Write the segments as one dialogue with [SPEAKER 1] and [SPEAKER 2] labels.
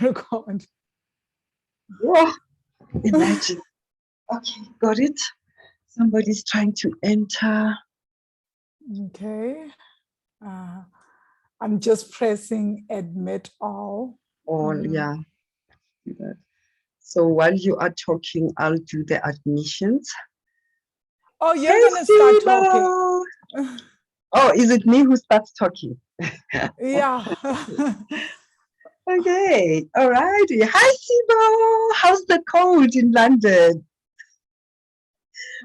[SPEAKER 1] record.
[SPEAKER 2] Whoa, imagine. Okay, got it. Somebody's trying to enter.
[SPEAKER 1] Okay. I'm just pressing admit all.
[SPEAKER 2] All, yeah. Do that. So while you are talking, I'll do the admissions.
[SPEAKER 1] Oh, you're
[SPEAKER 2] Hey,
[SPEAKER 1] going to start talking.
[SPEAKER 2] Sibo! Oh, is it me who starts talking?
[SPEAKER 1] Yeah.
[SPEAKER 2] Okay, all right. Hi, Sibo. How's the cold in London?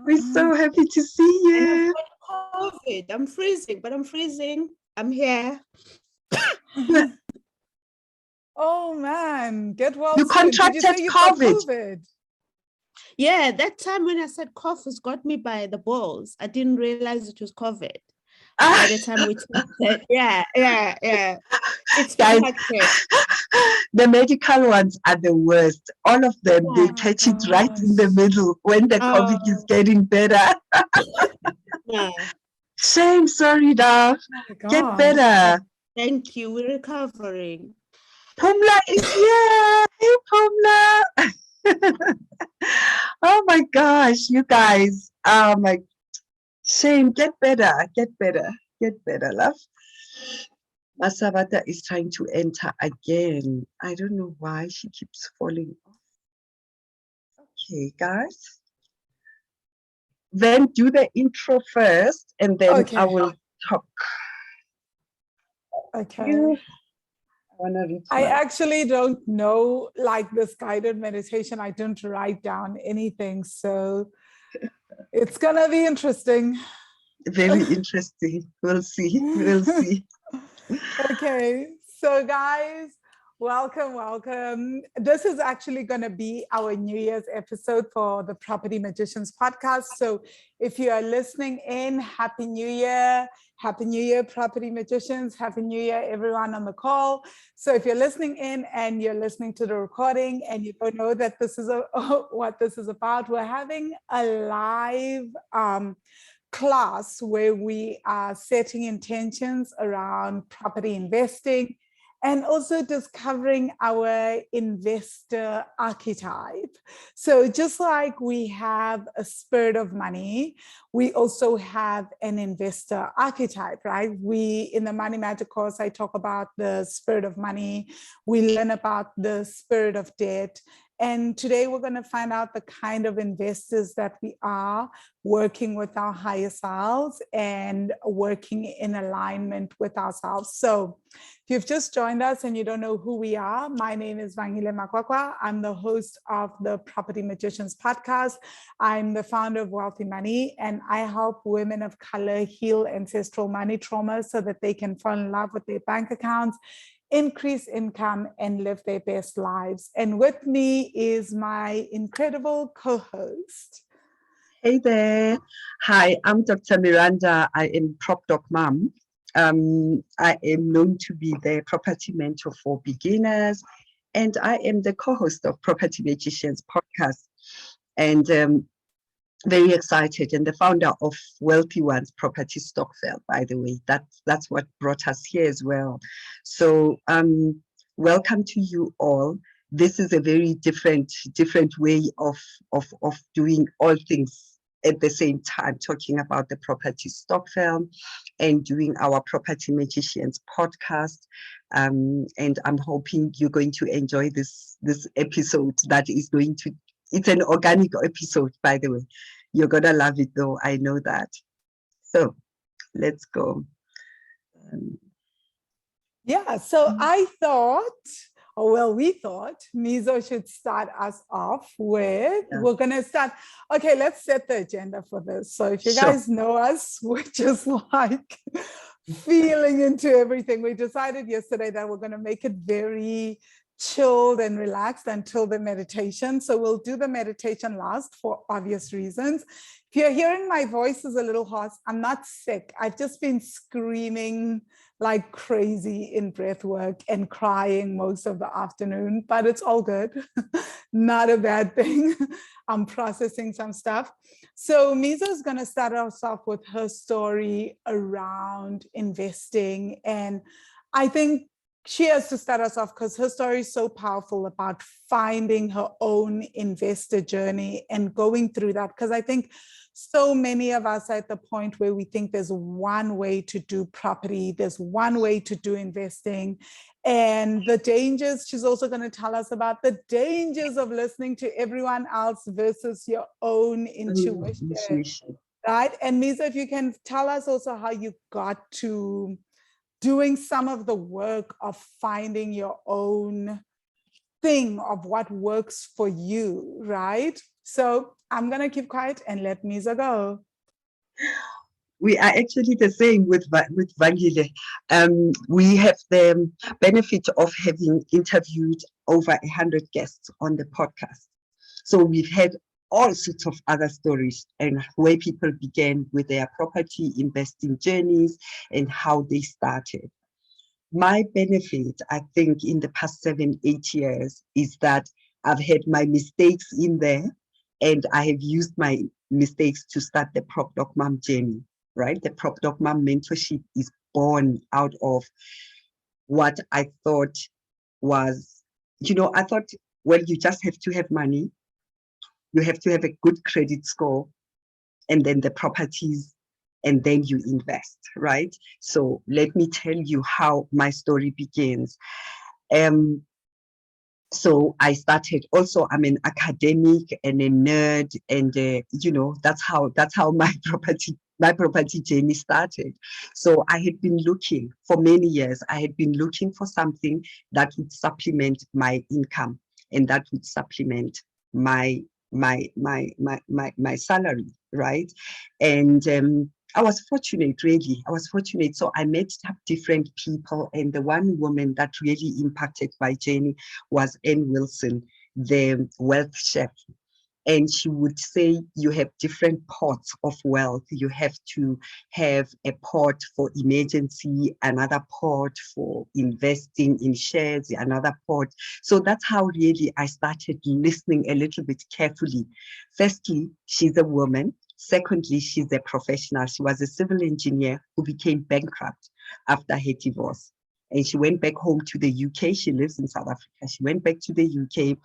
[SPEAKER 2] We're so happy to see you.
[SPEAKER 3] COVID. I'm freezing, but I'm freezing. I'm here.
[SPEAKER 1] Oh man, get well
[SPEAKER 2] You
[SPEAKER 1] soon. Did you say
[SPEAKER 2] contracted
[SPEAKER 1] you got
[SPEAKER 2] COVID?
[SPEAKER 1] COVID?
[SPEAKER 3] Yeah, that time when I said cough has got me by the balls. I didn't realize it was COVID. By the time we tested, yeah. It's
[SPEAKER 2] Guys,
[SPEAKER 3] hectic.
[SPEAKER 2] the medical ones are the worst. All of them, they
[SPEAKER 1] Oh my
[SPEAKER 2] catch it right in the
[SPEAKER 1] gosh.
[SPEAKER 2] middle when the COVID is getting better.
[SPEAKER 3] Yeah.
[SPEAKER 2] Shame, sorry, Daf.
[SPEAKER 1] Oh my
[SPEAKER 2] Get
[SPEAKER 1] gosh.
[SPEAKER 2] better.
[SPEAKER 3] Thank you. We're recovering.
[SPEAKER 2] Pumla is here. Hey, Pumla. Oh my gosh, you guys. Shame, get better, love. Masabata is trying to enter again. I don't know why she keeps falling off. Okay, guys. Then do the intro first, and then
[SPEAKER 1] Okay.
[SPEAKER 2] I will talk.
[SPEAKER 1] Okay. I
[SPEAKER 2] I
[SPEAKER 1] actually don't know, like this guided meditation. I don't write down anything. So it's going to be interesting.
[SPEAKER 2] Very interesting. We'll see. We'll see.
[SPEAKER 1] Okay. So, guys, welcome. This is actually going to be our New Year's episode for the Property Magicians podcast. So, if you are listening in, Happy New Year. Happy New Year, Property Magicians. Happy New Year, everyone on the call. So if you're listening in and you're listening to the recording and you don't know that this is what this is about, we're having a live class where we are setting intentions around property investing and also discovering our investor archetype. So just like we have a spirit of money, we also have an investor archetype, right? In the Money Magic course, I talk about the spirit of money. We learn about the spirit of debt. And today we're going to find out the kind of investors that we are working with our higher selves and working in alignment with ourselves. So if you've just joined us and you don't know who we are, my name is Vangile Makwakwa. I'm the host of the Property Magicians podcast. I'm the founder of Wealthy Money, and I help women of color heal ancestral money trauma so that they can fall in love with their bank accounts, increase income, and live their best lives. And with me is my incredible co-host.
[SPEAKER 2] Hey there. Hi, I'm Dr. Miranda. I am Prop Doc Mom. I am known to be the property mentor for beginners, and I am the co-host of Property Magicians podcast. And very excited, and the founder of Wealthy Ones Property Stockfell, by the way. That's what brought us here as well. So welcome to you all. This is a very different way of doing all things at the same time, talking about the property Stockfell and doing our Property Magicians podcast. And I'm hoping you're going to enjoy this episode that is going to. It's an organic episode, by the way. You're going to love it, though. I know that. So let's go.
[SPEAKER 1] So I thought, we thought Mizo should start us off with, we're going to start. Okay, let's set the agenda for this. So if you guys know us, we're just like feeling into everything. We decided yesterday that we're going to make it very chilled and relaxed until the meditation. So we'll do the meditation last for obvious reasons. If you're hearing my voice is a little hoarse, I'm not sick. I've just been screaming like crazy in breath work and crying most of the afternoon, but it's all good. Not a bad thing. I'm processing some stuff. So Mizo is going to start us off with her story around investing. And I think she has to start us off because her story is so powerful about finding her own investor journey and going through that. Because I think so many of us are at the point where we think there's one way to do property, there's one way to do investing. And the dangers, she's also going to tell us about the dangers of listening to everyone else versus your own intuition. Right? And Misa, if you can tell us also how you got to doing some of the work of finding your own thing of what works for you, right? So I'm going to keep quiet and let Misa go.
[SPEAKER 2] We are actually the same with Vangile. We have the benefit of having interviewed over 100 guests on the podcast. So we've had all sorts of other stories and where people began with their property investing journeys and how they started. My benefit, I think, in the past 7-8 years is that I've had my mistakes in there and I have used my mistakes to start the Prop Doc Mom journey, right? The Prop Doc Mom mentorship is born out of what I thought was, I thought, well, you just have to have money. You have to have a good credit score and then the properties, and then you invest, right? So let me tell you how my story begins. So I started also, I'm an academic and a nerd, and that's how my property journey started. So I had been looking for many years. I had been looking for something that would supplement my income and that would supplement my salary, right? And I was fortunate, really. I was fortunate. So I met different people, and the one woman that really impacted my journey was Ann Wilson, the wealth chef. And she would say, you have different pots of wealth. You have to have a pot for emergency, another pot for investing in shares, another pot. So that's how really I started listening a little bit carefully. Firstly, she's a woman. Secondly, she's a professional. She was a civil engineer who became bankrupt after her divorce. And she went back home to the UK. She lives in South Africa. She went back to the UK.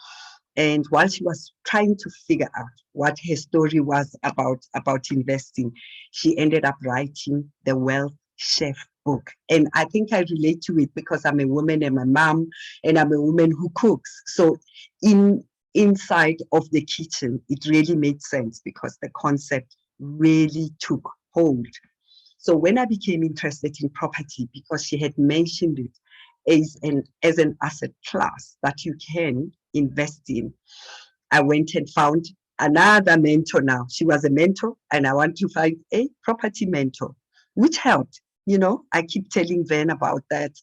[SPEAKER 2] And while she was trying to figure out what her story was about investing, she ended up writing the Wealth Chef book. And I think I relate to it because I'm a woman and a mom, and I'm a woman who cooks. So inside of the kitchen, it really made sense because the concept really took hold. So when I became interested in property, because she had mentioned it as an asset class that you can invest in, I went and found another mentor now. She was a mentor, and I want to find a property mentor, which helped. I keep telling Van about that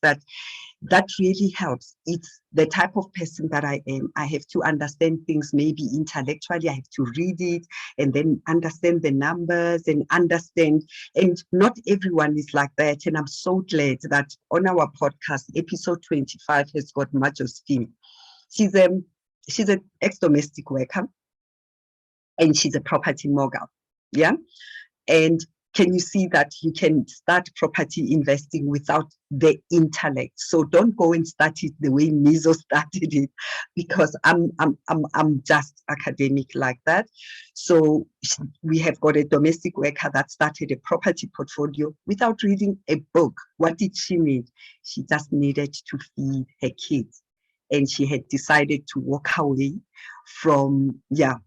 [SPEAKER 2] really helps. It's the type of person that I am. I have to understand things maybe intellectually. I have to read it and then understand the numbers and understand. And not everyone is like that. And I'm so glad that on our podcast, episode 25 has got much of steam. She's an ex-domestic worker and she's a property mogul. Yeah. And can you see that you can start property investing without the intellect? So don't go and start it the way Mizo started it, because I'm just academic like that. So we have got a domestic worker that started a property portfolio without reading a book. What did she need? She just needed to feed her kids. And she had decided to walk away from her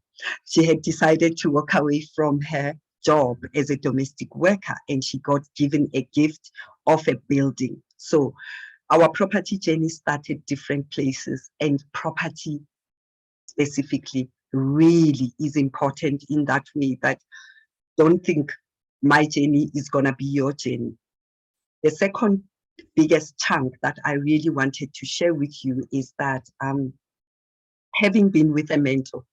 [SPEAKER 2] job as a domestic worker, and she got given a gift of a building. So our property journey started different places, and property specifically really is important in that way, that don't think my journey is going to be your journey. The second biggest chunk that I really wanted to share with you is that having been with a mentor,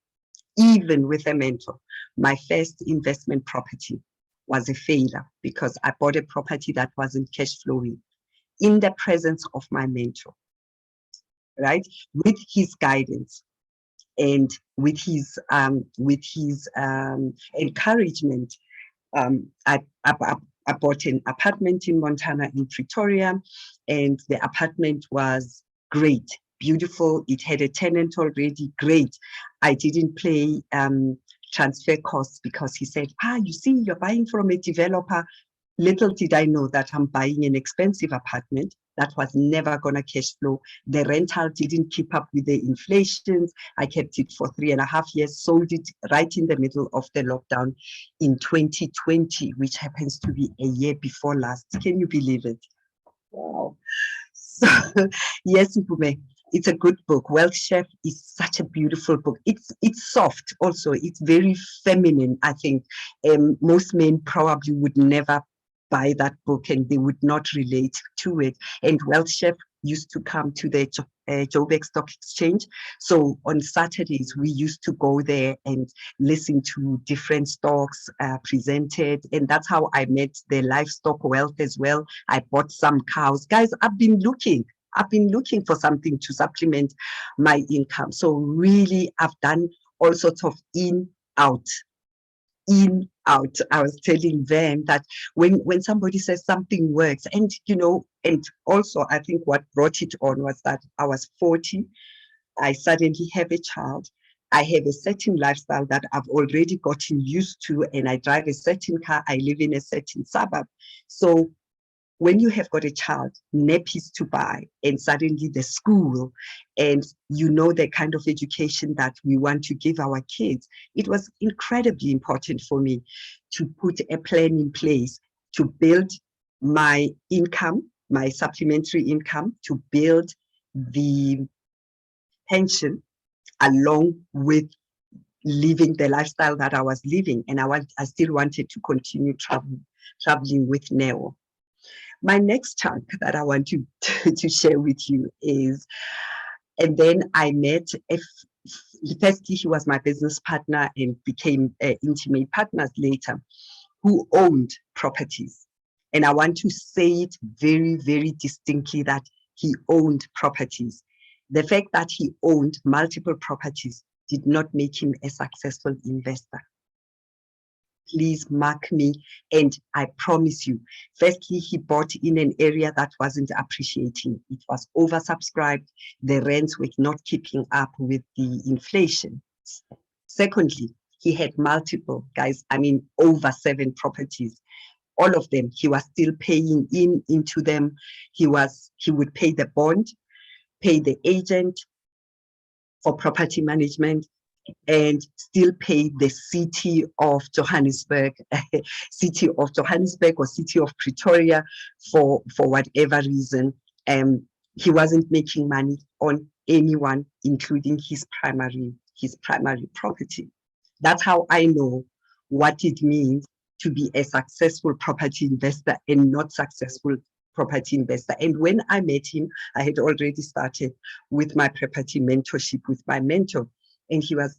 [SPEAKER 2] even with a mentor, my first investment property was a failure because I bought a property that wasn't cash flowing in the presence of my mentor, right? With his guidance and with his encouragement, I I bought an apartment in Montana, in Pretoria, and the apartment was great, beautiful. It had a tenant already, great. I didn't pay transfer costs because he said, you see, you're buying from a developer. Little did I know that I'm buying an expensive apartment that was never going to cash flow. The rental didn't keep up with the inflations. I kept it for 3.5 years, sold it right in the middle of the lockdown in 2020, which happens to be a year before last. Can you believe it? Wow. So, yes, Ipume, it's a good book. Wealth Chef is such a beautiful book. It's soft also. It's very feminine, I think. Most men probably would never buy that book and they would not relate to it. And Wealth Chef used to come to the Joburg Stock Exchange. So on Saturdays, we used to go there and listen to different stocks presented. And that's how I met the livestock wealth as well. I bought some cows. Guys, I've been looking for something to supplement my income. So really, I've done all sorts of in, out. I was telling them that when somebody says something works, and and also I think what brought it on was that I was 40, I suddenly have a child, I have a certain lifestyle that I've already gotten used to, and I drive a certain car, I live in a certain suburb. So when you have got a child, nappies to buy, and suddenly the school, and the kind of education that we want to give our kids, it was incredibly important for me to put a plan in place to build my income, my supplementary income, to build the pension along with living the lifestyle that I was living. And I still wanted to continue traveling with Neo. My next chunk that I want to share with you is, and then I met, firstly, he was my business partner and became intimate partners later, who owned properties. And I want to say it very, very distinctly that he owned properties. The fact that he owned multiple properties did not make him a successful investor. Please mark me, and I promise you, firstly, he bought in an area that wasn't appreciating. It was oversubscribed. The rents were not keeping up with the inflation. Secondly, he had multiple, guys, over 7 properties. All of them, he was still paying into them. He would pay the bond, pay the agent for property management, and still pay the city of Johannesburg, city of Johannesburg or city of Pretoria for whatever reason. He wasn't making money on anyone, including his primary property. That's how I know what it means to be a successful property investor and not successful property investor. And when I met him, I had already started with my property mentorship with my mentor. And he was,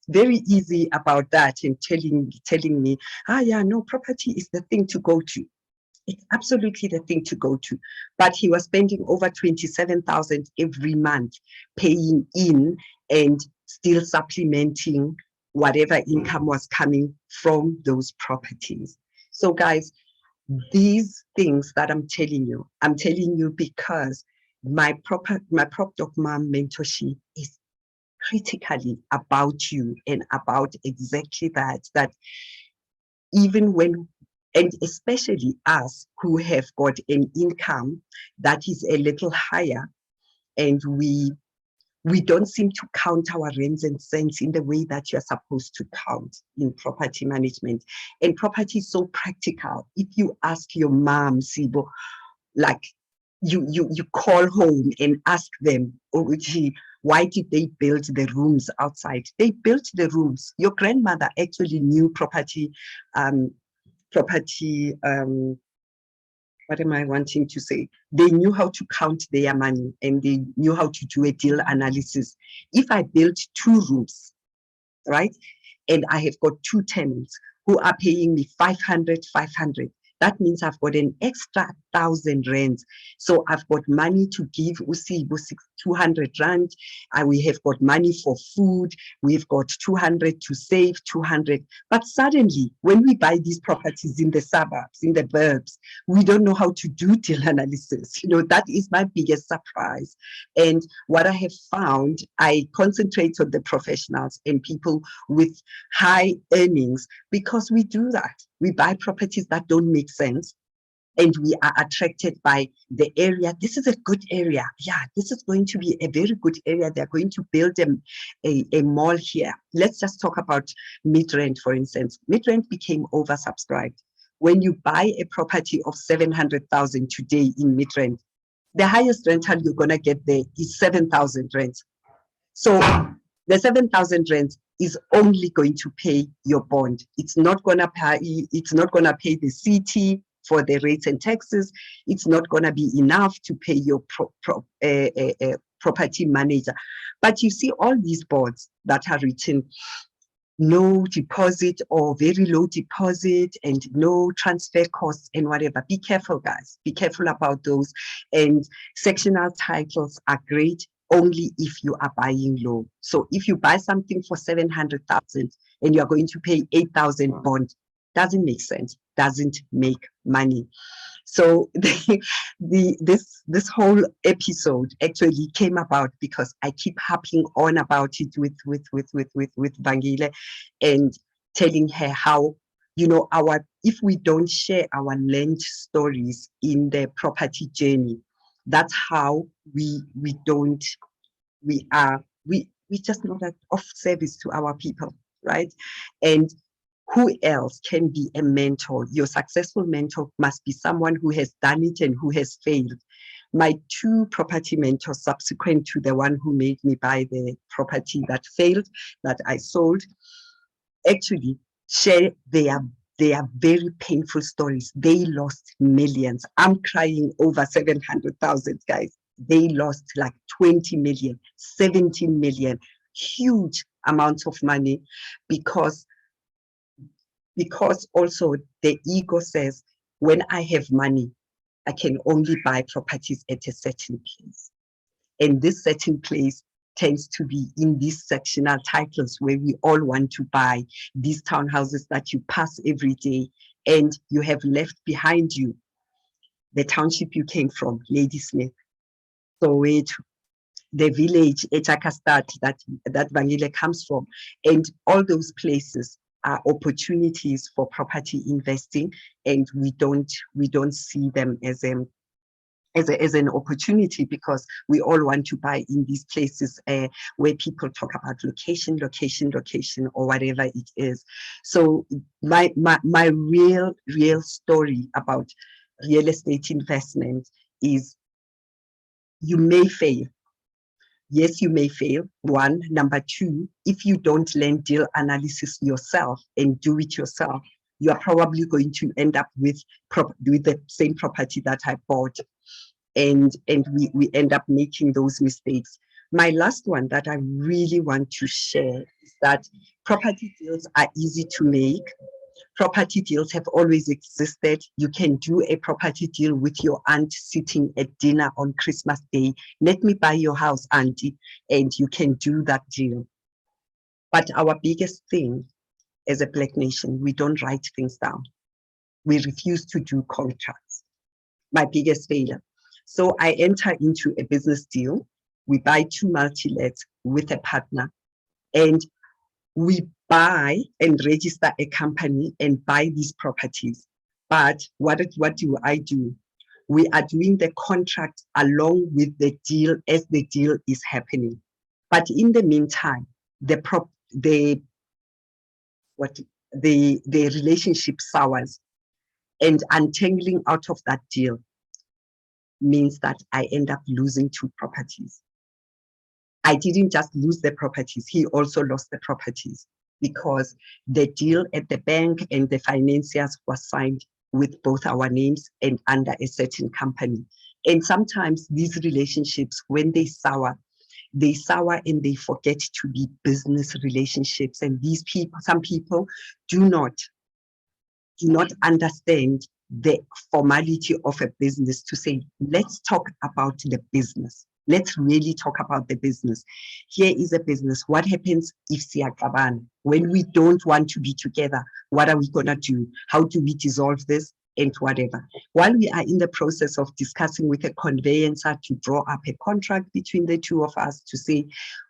[SPEAKER 2] very easy about that and telling me, property is the thing to go to. It's absolutely the thing to go to. But he was spending over 27,000 every month paying in and still supplementing whatever income was coming from those properties. So guys, these things that I'm telling you because my Prop Doc Mom mentorship is critically about you and about exactly that even when, and especially us who have got an income that is a little higher, and we don't seem to count our rents and cents in the way that you're supposed to count in property management. And property is so practical. If you ask your mom, Sibo, like you call home and ask them, oh, gee, why did they build the rooms outside? They built the rooms. Your grandmother actually knew property, what am I wanting to say? They knew how to count their money and they knew how to do a deal analysis. If I built 2 rooms, right, and I have got 2 tenants who are paying me 500, that means I've got an extra 10,000 rands. So I've got money to give Usibo 200 rand. We have got money for food. We've got 200 to save, 200. But suddenly, when we buy these properties in the suburbs, in the burbs, we don't know how to do deal analysis. That is my biggest surprise. And what I have found, I concentrate on the professionals and people with high earnings, because we do that. We buy properties that don't make sense, and we are attracted by the area. This is a good area. Yeah, this is going to be a very good area. They're going to build a mall here. Let's just talk about Midrand, for instance. Midrand became oversubscribed. When you buy a property of 700,000 today in Midrand, the highest rental you're going to get there is 7,000 rents. So the 7,000 rents is only going to pay your bond. It's not going to pay the city for the rates and taxes. It's not going to be enough to pay your property manager. But you see all these boards that are written, no deposit or very low deposit and no transfer costs and whatever. Be careful, guys. Be careful about those. And sectional titles are great only if you are buying low. So if you buy something for 700,000 and you're going to pay 8,000 bond, doesn't make sense, doesn't make money. So this whole episode actually came about because I keep harping on about it with Vangile and telling her how, if we don't share our land stories in the property journey, that's how we just know that of service to our people, right? And who else can be a mentor? Your successful mentor must be someone who has done it and who has failed. My two property mentors, subsequent to the one who made me buy the property that failed, that I sold, actually share their very painful stories. They lost millions. I'm crying over 700,000, guys. They lost like 20 million, 17 million, huge amounts of money because also the ego says, when I have money, I can only buy properties at a certain place. And this certain place tends to be in these sectional titles where we all want to buy these townhouses that you pass every day, and you have left behind you the township you came from, Ladysmith, Soweto, the village, Etakastad, that Vangile comes from, and all those places are opportunities for property investing, and we don't see them as an opportunity because we all want to buy in these places where people talk about location, or whatever it is. So my real story about real estate investment is you may fail. Yes, you may fail, one. Number two, if you don't learn deal analysis yourself and do it yourself, you are probably going to end up with the same property that I bought. And we end up making those mistakes. My last one that I really want to share is that property deals are easy to make. Property deals have always existed. You can do a property deal with your aunt sitting at dinner on Christmas Day. Let me buy your house, auntie, and you can do that deal. But our biggest thing as a Black nation, we don't write things down. We refuse to do contracts. My biggest failure. So I enter into a business deal. We buy 2 multi-lets with a partner, and we buy and register a company and buy these properties. But what do I do? We are doing the contract along with the deal as the deal is happening. But in the meantime, the relationship sours, and untangling out of that deal means that I end up losing 2 properties. I didn't just lose the properties, he also lost the properties because the deal at the bank and the financiers was signed with both our names and under a certain company. And sometimes these relationships, when they sour and they forget to be business relationships. And these people, some people do not understand the formality of a business to say, let's talk about the business. Let's really talk about the business. Here is a business. What happens if siyaqabana? When we don't want to be together, what are we going to do? How do we dissolve this? And whatever. While we are in the process of discussing with a conveyancer to draw up a contract between the two of us to say,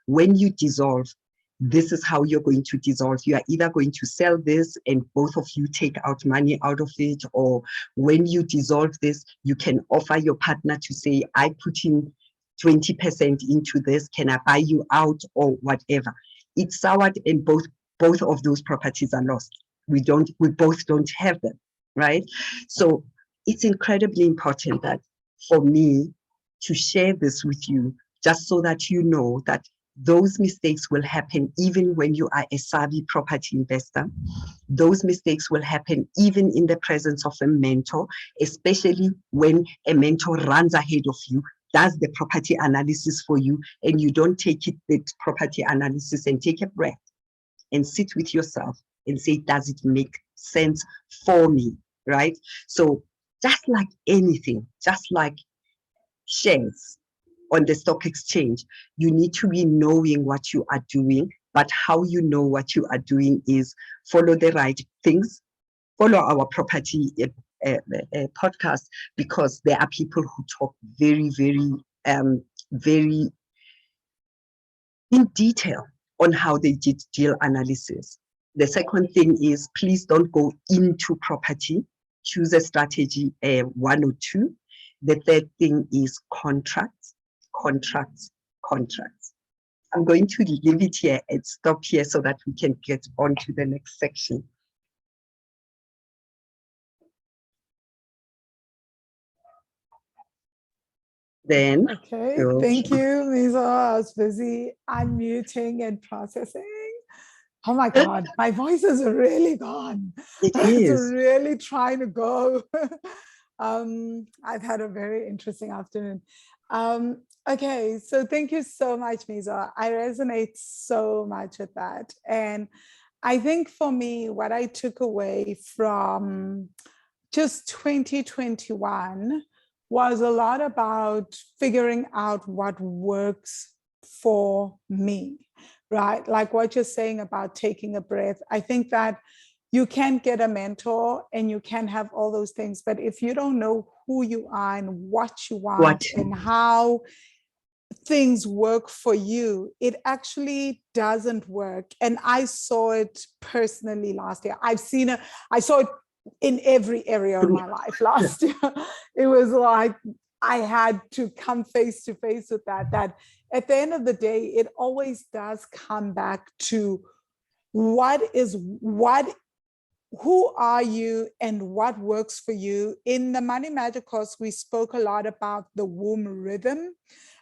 [SPEAKER 2] when you dissolve, this is how you're going to dissolve. You are either going to sell this and both of you take out money out of it, or when you dissolve this, you can offer your partner to say, I put in 20% into this, can I buy you out, or whatever. It's soured and both of those properties are lost. We both don't have them, right? So it's incredibly important that for me to share this with you, just so that you know that those mistakes will happen even when you are a savvy property investor. Those mistakes will happen even in the presence of a mentor, especially when a mentor runs ahead of you, does the property analysis for you, and you don't take the property analysis and take a breath and sit with yourself and say, does it make sense for me, right? So just like anything, just like shares on the stock exchange, you need to be knowing what you are doing, but how you know what you are doing is follow the right things, follow our property podcast, because there are people who talk very, very in detail on how they did deal analysis. The second thing is, please don't go into property. Choose a strategy, 1 or 2. The third thing is contracts. I'm going to leave it here and stop here so that we can get on to the next section. Then,
[SPEAKER 1] okay, thank you, Lisa. I was busy unmuting and processing. Oh my God, my voice is really gone. It's really trying to go. I've had a very interesting afternoon. Okay, so thank you so much, Misa. I resonate so much with that. And I think for me, what I took away from just 2021 was a lot about figuring out what works for me, right? Like what you're saying about taking a breath. I think that you can get a mentor and you can have all those things, but if you don't know who you are and what you want and how things work for you, it actually doesn't work. And I saw it personally last year. I saw it in every area of my life last year. It was like I had to come face to face with that at the end of the day, it always does come back to who are you and what works for you. In the Money Magic course, we spoke a lot about the womb rhythm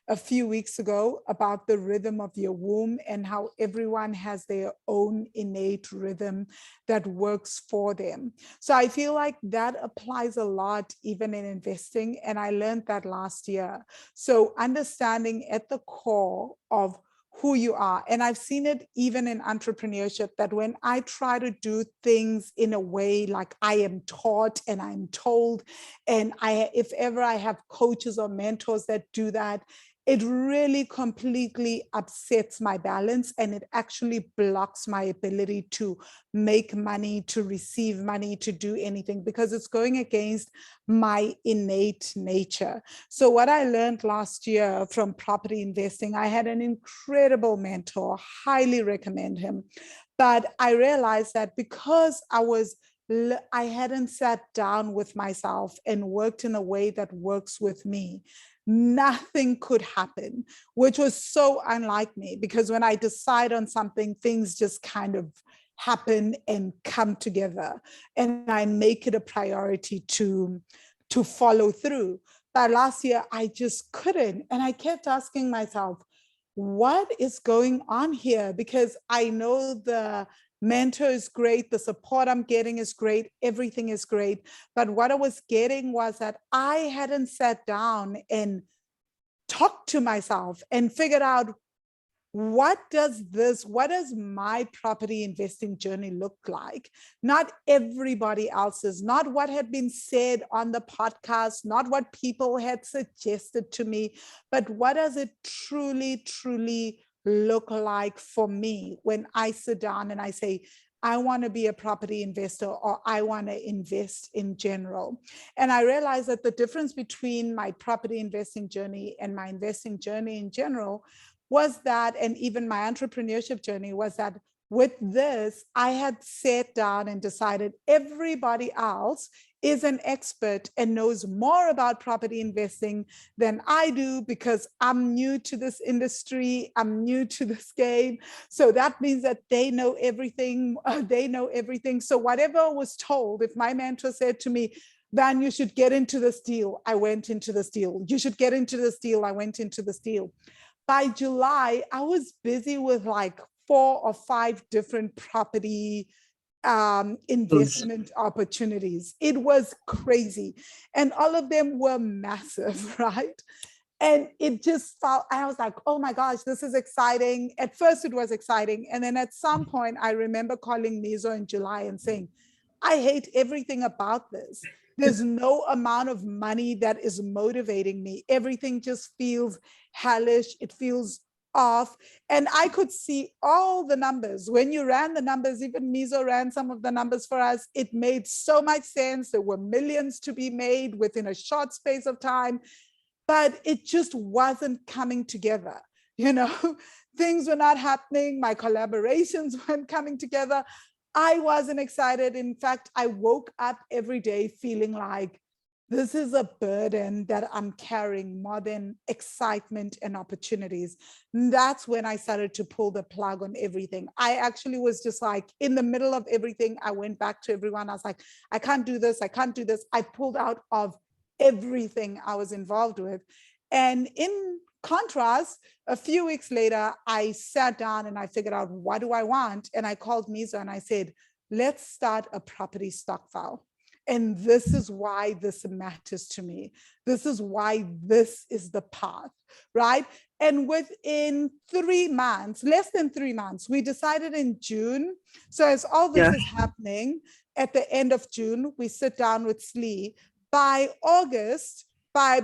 [SPEAKER 1] a few weeks ago, about the rhythm of your womb and how everyone has their own innate rhythm that works for them. So I feel like that applies a lot even in investing. And I learned that last year. So understanding at the core of who you are. And I've seen it even in entrepreneurship, that when I try to do things in a way like I am taught and I'm told, and if ever I have coaches or mentors that do that, it really completely upsets my balance, and it actually blocks my ability to make money, to receive money, to do anything, because it's going against my innate nature. So what I learned last year from property investing, I had an incredible mentor, highly recommend him. But I realized that because I hadn't sat down with myself and worked in a way that works with me, nothing could happen, which was so unlike me, because when I decide on something, things just kind of happen and come together, and I make it a priority to follow through. But last year, I just couldn't. And I kept asking myself, what is going on here? Because I know the mentor is great, the support I'm getting is great, everything is great. But what I was getting was that I hadn't sat down and talked to myself and figured out what does my property investing journey look like? Not everybody else's, not what had been said on the podcast, not what people had suggested to me, but what does it truly look like for me when I sit down and I say, I want to be a property investor, or I want to invest in general. And I realized that the difference between my property investing journey and my investing journey in general was that, and even my entrepreneurship journey, was that with this, I had sat down and decided everybody else is an expert and knows more about property investing than I do, because I'm new to this industry, I'm new to this game. So that means that they know everything. So whatever was told, if my mentor said to me, Van, you should get into this deal, I went into this deal. You should get into this deal, I went into this deal. By July, I was busy with like 4 or 5 different property investment opportunities. It was crazy. And all of them were massive, right? And it just felt, I was like, oh my gosh, this is exciting. At first it was exciting. And then at some point, I remember calling Mizo in July and saying, I hate everything about this. There's no amount of money that is motivating me. Everything just feels hellish. It feels off. And I could see all the numbers. When you ran the numbers, even Mizo ran some of the numbers for us, it made so much sense. There were millions to be made within a short space of time, but it just wasn't coming together. You know, things were not happening. My collaborations weren't coming together. I wasn't excited. In fact, I woke up every day feeling like this is a burden that I'm carrying more than excitement and opportunities. And that's when I started to pull the plug on everything. I actually was just like, in the middle of everything, I went back to everyone. I was like, I can't do this. I can't do this. I pulled out of everything I was involved with. And in contrast, a few weeks later, I sat down and I figured out, what do I want? And I called Mizo and I said, let's start a property stock file. And this is why this matters to me. This is why this is the path, right? And within 3 months, less than 3 months, we decided in June. So as all this is happening, at the end of June, we sit down with Slee. By August,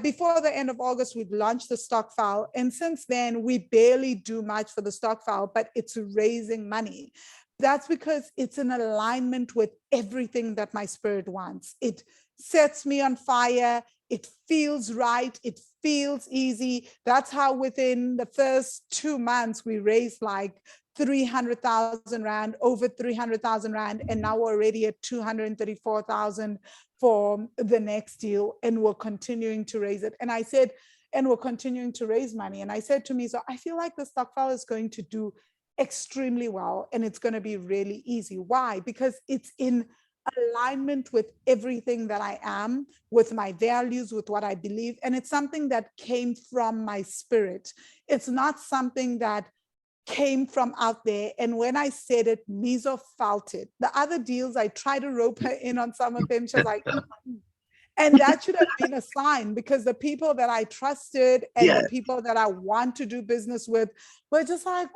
[SPEAKER 1] before the end of August, we'd launched the stock file. And since then, we barely do much for the stock file, but it's raising money. That's because it's in alignment with everything that my spirit wants. It sets me on fire. It feels right. It feels easy. That's how within the first 2 months, we raised like 300,000 Rand, over 300,000 Rand. And now we're already at 234,000 for the next deal. And we're continuing to raise it. And I said, and we're continuing to raise money. And I said to me, so I feel like the stock file is going to do extremely well, and it's going to be really easy. Why? Because it's in alignment with everything that I am, with my values, with what I believe, and it's something that came from my spirit. It's not something that came from out there. And when I said it, Mizo felt it. The other deals, I tried to rope her in on some of them. She was like, and that should have been a sign, because the people that I trusted and the people that I want to do business with were just like,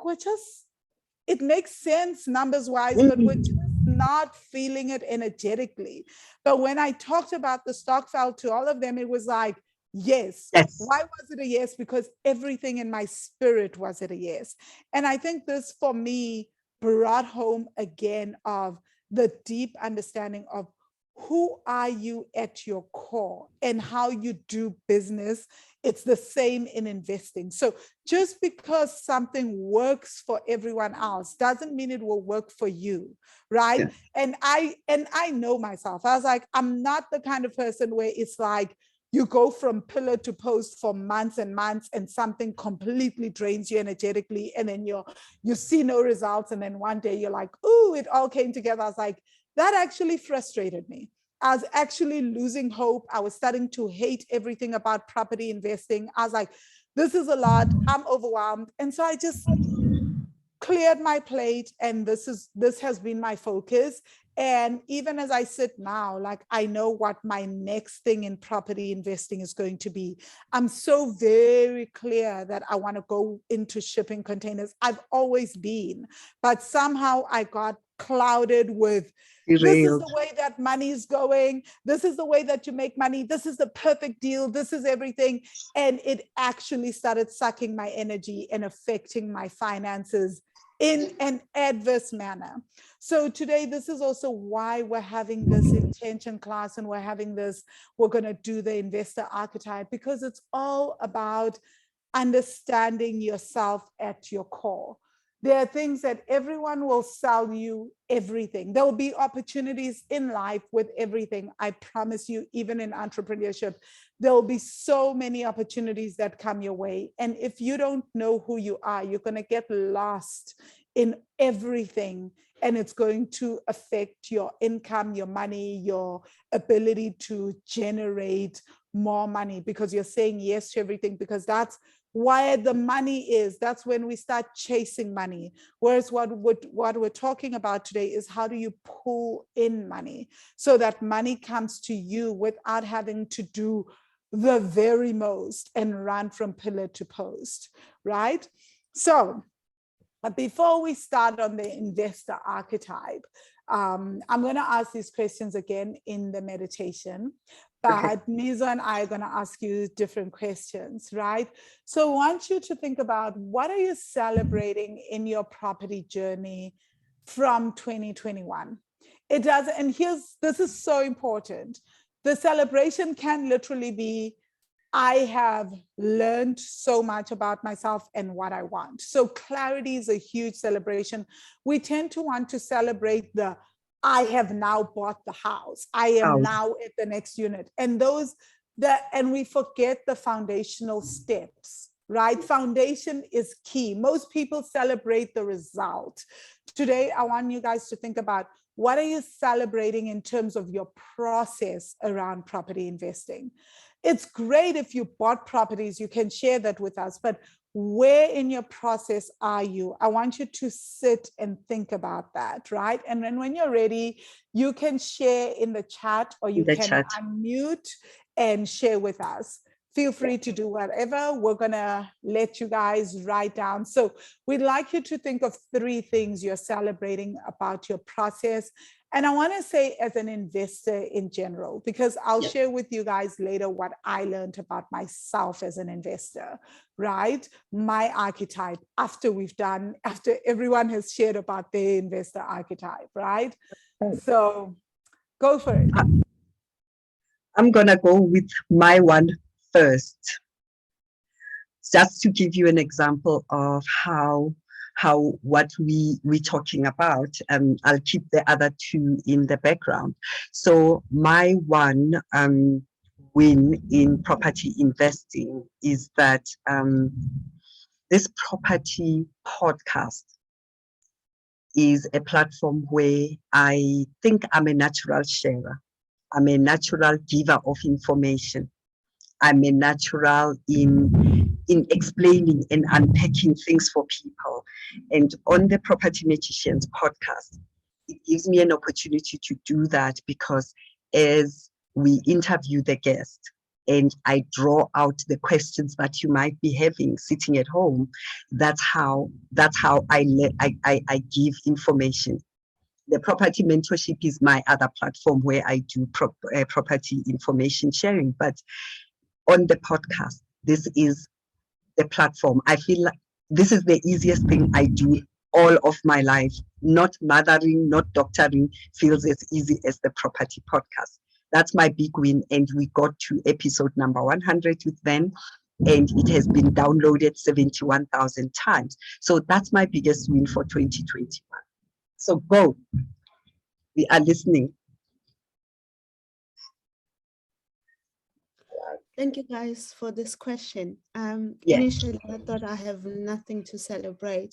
[SPEAKER 1] it makes sense numbers wise, but we're just not feeling it energetically. But when I talked about the stock file to all of them, it was like, yes. Why was it a yes? Because everything in my spirit was it a yes. And I think this for me brought home again of the deep understanding of who are you at your core and how you do business. It's the same in investing. So just because something works for everyone else doesn't mean it will work for you, right? And I know myself. I was like, I'm not the kind of person where it's like you go from pillar to post for months and months and something completely drains you energetically, and then you see no results, and then one day you're like, ooh, it all came together. I was like, that actually frustrated me. I was actually losing hope. I was starting to hate everything about property investing. I was like, this is a lot. I'm overwhelmed. And so I just cleared my plate, and this has been my focus. And even as I sit now, like I know what my next thing in property investing is going to be. I'm so very clear that I want to go into shipping containers. I've always been, but somehow I got clouded with this is the way that money is going. This is the way that you make money. This is the perfect deal. This is everything. And it actually started sucking my energy and affecting my finances in an adverse manner. So today, this is also why we're having this intention class, and we're going to do the investor archetype, because it's all about understanding yourself at your core. There are things that everyone will sell you everything. There will be opportunities in life with everything. I promise you, even in entrepreneurship, there will be so many opportunities that come your way. And if you don't know who you are, you're going to get lost in everything. And it's going to affect your income, your money, your ability to generate more money, because you're saying yes to everything, because that's where the money is. That's when we start chasing money. Whereas what we're talking about today is how do you pull in money so that money comes to you without having to do the very most and run from pillar to post, right? So, but before we start on the investor archetype, I'm going to ask these questions again in the meditation, but Mizo and I are going to ask you different questions, right? So I want you to think about, what are you celebrating in your property journey from 2021? It does, and this is so important. The celebration can literally be, I have learned so much about myself and what I want. So clarity is a huge celebration. We tend to want to celebrate the, I have now bought the house. I am now at the next unit. And and we forget the foundational steps, right? Foundation is key. Most people celebrate the result. Today, I want you guys to think about, what are you celebrating in terms of your process around property investing? It's great if you bought properties, you can share that with us, but where in your process are you? I want you to sit and think about that, right? And then when you're ready, you can share in the chat, or you can unmute and share with us. Feel free to do whatever. We're going to let you guys write down. So we'd like you to think of 3 things you're celebrating about your process. And I want to say, as an investor in general, because I'll share with you guys later what I learned about myself as an investor, right? My archetype, after everyone has shared about their investor archetype, right? So go for it.
[SPEAKER 2] I'm going to go with my one first, just to give you an example of how what we're talking about. I'll keep the other 2 in the background. So my one win in property investing is that this property podcast is a platform where I think I'm a natural sharer. I'm a natural giver of information. I'm a natural in explaining and unpacking things for people. And on the Property Magicians podcast, it gives me an opportunity to do that, because as we interview the guest and I draw out the questions that you might be having sitting at home, that's how I give information. The Property Mentorship is my other platform where I do property information sharing. But on the podcast, this is the platform. I feel like this is the easiest thing I do all of my life. Not mothering, not doctoring feels as easy as the property podcast. That's my big win. And we got to episode number 100 with them, and it has been downloaded 71,000 times. So that's my biggest win for 2021. So go. We are listening.
[SPEAKER 3] Thank you guys for this question. Initially, I thought I have nothing to celebrate,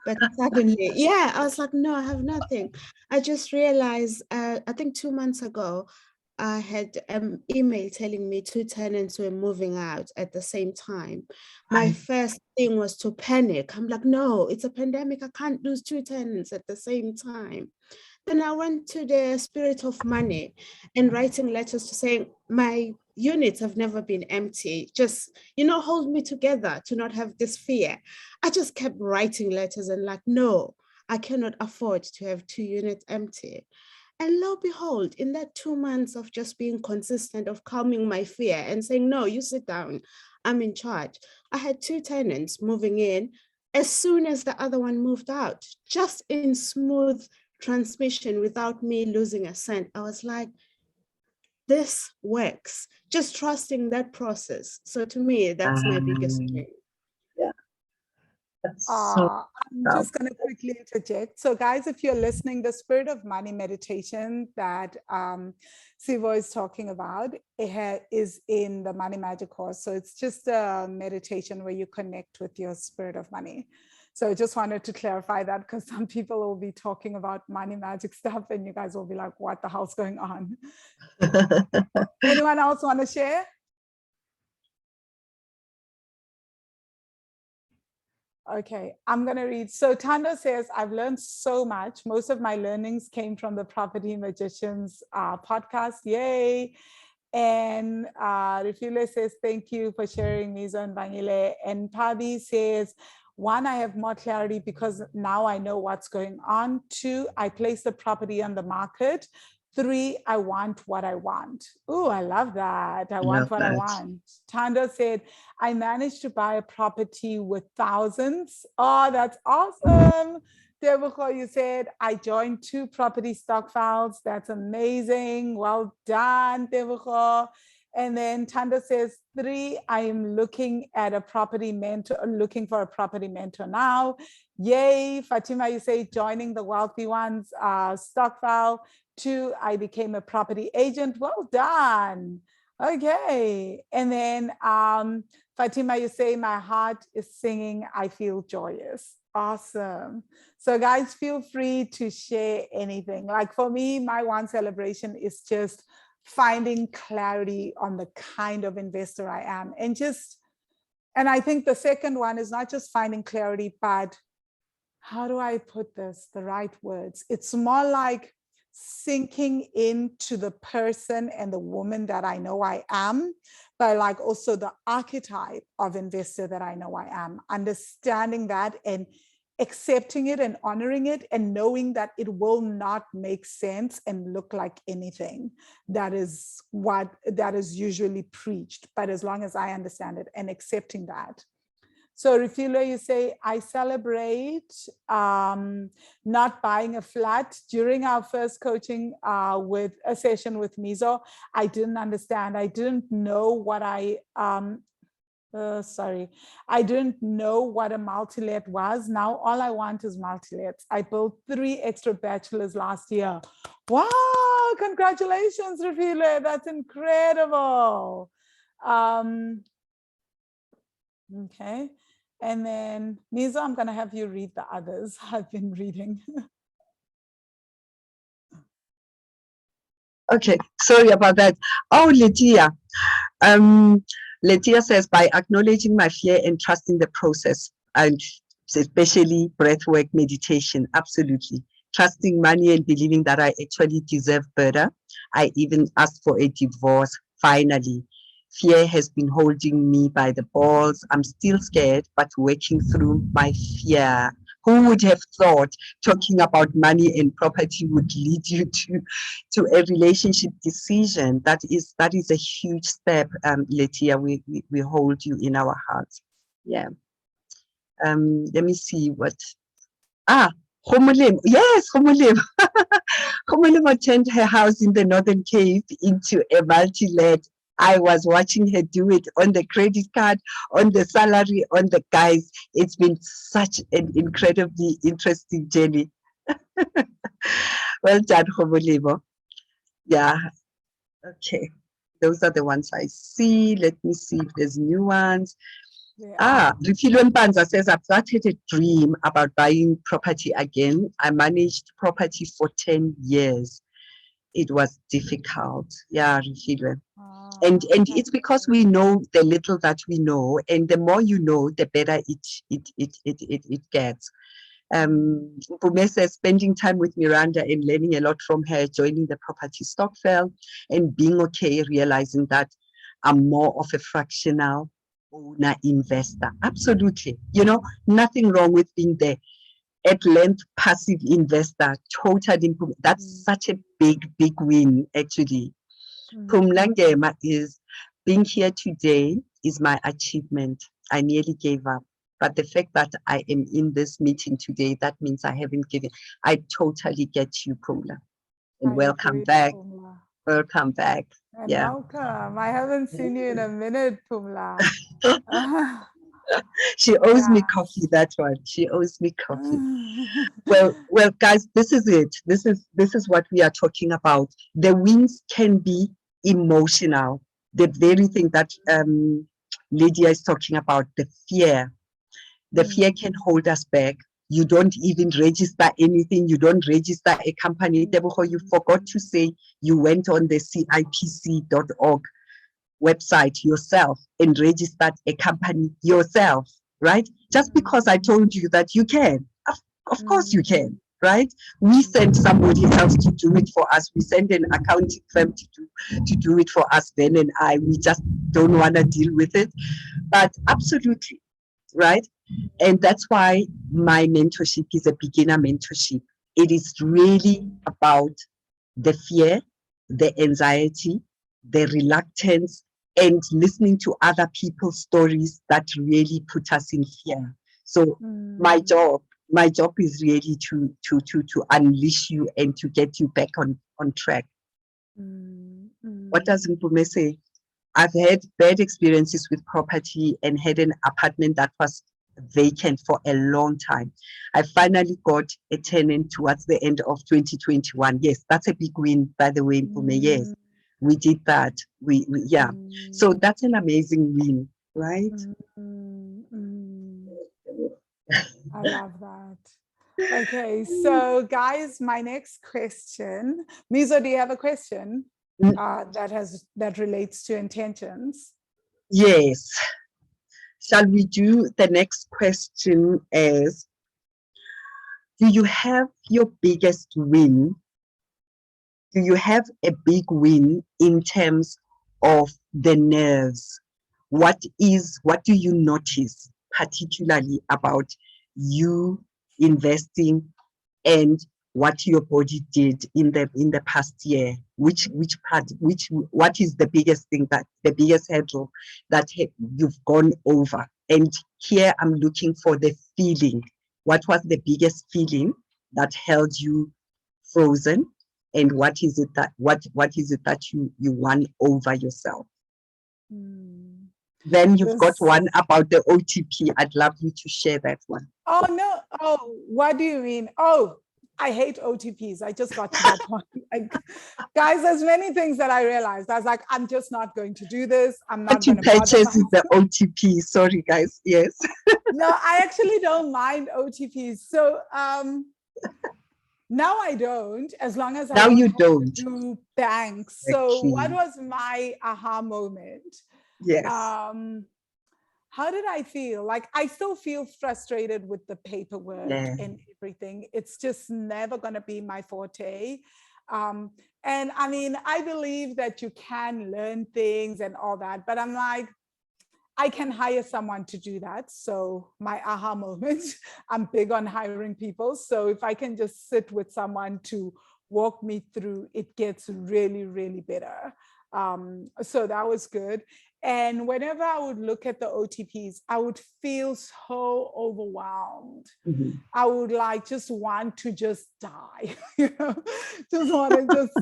[SPEAKER 3] but suddenly, I was like, no, I have nothing. I just realized, I think 2 months ago, I had an email telling me 2 tenants were moving out at the same time. My first thing was to panic. I'm like, no, it's a pandemic. I can't lose 2 tenants at the same time. Then I went to the spirit of money and writing letters to say, my units have never been empty. Just, hold me together to not have this fear. I just kept writing letters and like, no, I cannot afford to have 2 units empty. And lo and behold, in that 2 months of just being consistent, of calming my fear and saying, no, you sit down, I'm in charge, I had 2 tenants moving in as soon as the other one moved out, just in smooth transmission without me losing a cent. I was like, this works. Just trusting that process. So to me, that's my biggest win.
[SPEAKER 2] Yeah. That's so
[SPEAKER 1] I'm just going to quickly interject. So guys, if you're listening, the spirit of money meditation that Sivo is talking about is in the Money Magic course. So it's just a meditation where you connect with your spirit of money. So I just wanted to clarify that because some people will be talking about money magic stuff and you guys will be like, what the hell's going on? Anyone else want to share? Okay, I'm going to read. So Tando says, I've learned so much. Most of my learnings came from the Property Magicians podcast. Yay. And Rifule says, thank you for sharing, Mizo and Bangile. And Pabi says, 1, I have more clarity because now I know what's going on. 2, I place the property on the market. 3, I want what I want. Oh, I love that. I want what I want. Tando said, I managed to buy a property with thousands. Oh, that's awesome. Debucho, you said, I joined 2 property stock files. That's amazing. Well done, Debucho. And then Tanda says, 3, I am looking for a property mentor now. Yay. Fatima, you say, joining the wealthy ones stock file. 2, I became a property agent. Well done. Okay. And then Fatima, you say, my heart is singing. I feel joyous. Awesome. So guys, feel free to share anything. Like for me, my one celebration is just finding clarity on the kind of investor I am. And I think the second one is not just finding clarity, but how do I put this, the right words? It's more like sinking into the person and the woman that I know I am, but like also the archetype of investor that I know I am, understanding that and accepting it and honoring it and knowing that it will not make sense and look like anything that is usually preached, but as long as I understand it and accepting that. So Refilo, you say, I celebrate not buying a flat. During our first coaching with a session with Mizo, I didn't understand. I didn't know what I didn't know what a multi-let was. Now all I want is multi-lets. I built 3 extra bachelors last year. Wow, congratulations, Refilo. That's incredible. Okay. And then Mizo, I'm going to have you read the others I've been reading.
[SPEAKER 2] Okay, sorry about that. Oh, Letia. Letia says, by acknowledging my fear and trusting the process, and especially breathwork meditation, absolutely. Trusting money and believing that I actually deserve better. I even asked for a divorce, finally. Fear has been holding me by the balls. I'm still scared, but working through my fear. Who would have thought talking about money and property would lead you to a relationship decision? That is a huge step, Letia. We hold you in our hearts. Yeah. Let me see what. Homulim. Yes, Homulim. Homulim turned her house in the Northern Cape into a multi-let. I was watching her do it on the credit card, on the salary, on the guys. It's been such an incredibly interesting journey. Well done, Homulim. Yeah. Okay. Those are the ones I see. Let me see if there's new ones. Rifilwe Mpanza says, I've started a dream about buying property again. I managed property for 10 years. It was difficult. Yeah, Rifilwe. And it's because we know the little that we know, and the more you know, the better it gets. Mpume says, spending time with Miranda and learning a lot from her, joining the property stokvel and being okay, realizing that I'm more of a fractional owner investor. Absolutely. You know, nothing wrong with being there. At length, passive investor, totally. That's such a big win, actually. Pumlangema is being here today is my achievement. I nearly gave up. But the fact that I am in this meeting today, that means I haven't given. I totally get you, Pumla. And welcome back.
[SPEAKER 1] Pumla.
[SPEAKER 2] Welcome back.
[SPEAKER 1] And
[SPEAKER 2] yeah.
[SPEAKER 1] welcome. I haven't seen you in a minute, Pumla.
[SPEAKER 2] She owes me coffee, that one. She owes me coffee. Well, guys, this is it. This is what we are talking about. The wins can be emotional. The very thing that Lydia is talking about, the fear. The fear can hold us back. You don't even register anything. You don't register a company. You forgot to say you went on the CIPC.org website yourself and registered a company yourself, right? Just because I told you that you can. Of course you can, right? We send somebody else to do it for us. We send an accounting firm to do it for us, Ben and I. We just don't want to deal with it. But absolutely, right? And that's why my mentorship is a beginner mentorship. It is really about the fear, the anxiety, the reluctance, and listening to other people's stories that really put us in fear. So my job is really to unleash you and to get you back on track. What does Mpume say? I've had bad experiences with property and had an apartment that was vacant for a long time. I finally got a tenant towards the end of 2021. Yes, that's a big win, by the way, Mpume. Yes, we did that. We yeah. So that's an amazing win, right?
[SPEAKER 1] I love that. Okay, so guys, my next question. Mizo, do you have a question that relates to intentions?
[SPEAKER 2] Yes. Shall we do the next question as, do you have your biggest win? Do you have a big win in terms of the nerves? What do you notice particularly about you investing and what your body did in the past year? What is the biggest thing, that the biggest hurdle that you've gone over? And here I'm looking for the feeling. What was the biggest feeling that held you frozen? And what is it that you won over yourself? Then you've got one about the OTP. I'd love you to share that one.
[SPEAKER 1] Oh no! Oh, what do you mean? Oh, I hate OTPs. I just got to that point. Guys, there's many things that I realized. I was like, I'm just not going to do this. I'm not going to
[SPEAKER 2] purchase the OTP. Sorry, guys. Yes.
[SPEAKER 1] No, I actually don't mind OTPs. So now I don't, as long as I don't do banks. So what was my aha moment?
[SPEAKER 2] Yes.
[SPEAKER 1] How did I feel? Like, I still feel frustrated with the paperwork and everything. It's just never going to be my forte. And I mean, I believe that you can learn things and all that, but I'm like, I can hire someone to do that. So my aha moment, I'm big on hiring people. So if I can just sit with someone to walk me through, it gets really, really better. So that was good. And whenever I would look at the OTPs, I would feel so overwhelmed. I would just want to just die, just want to just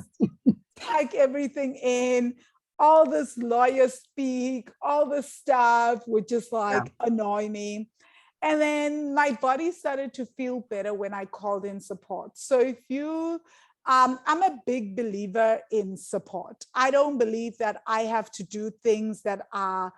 [SPEAKER 1] pack everything in. All this lawyer speak, all this stuff would just annoy me. And then my body started to feel better when I called in support. So if you, I'm a big believer in support. I don't believe that I have to do things that are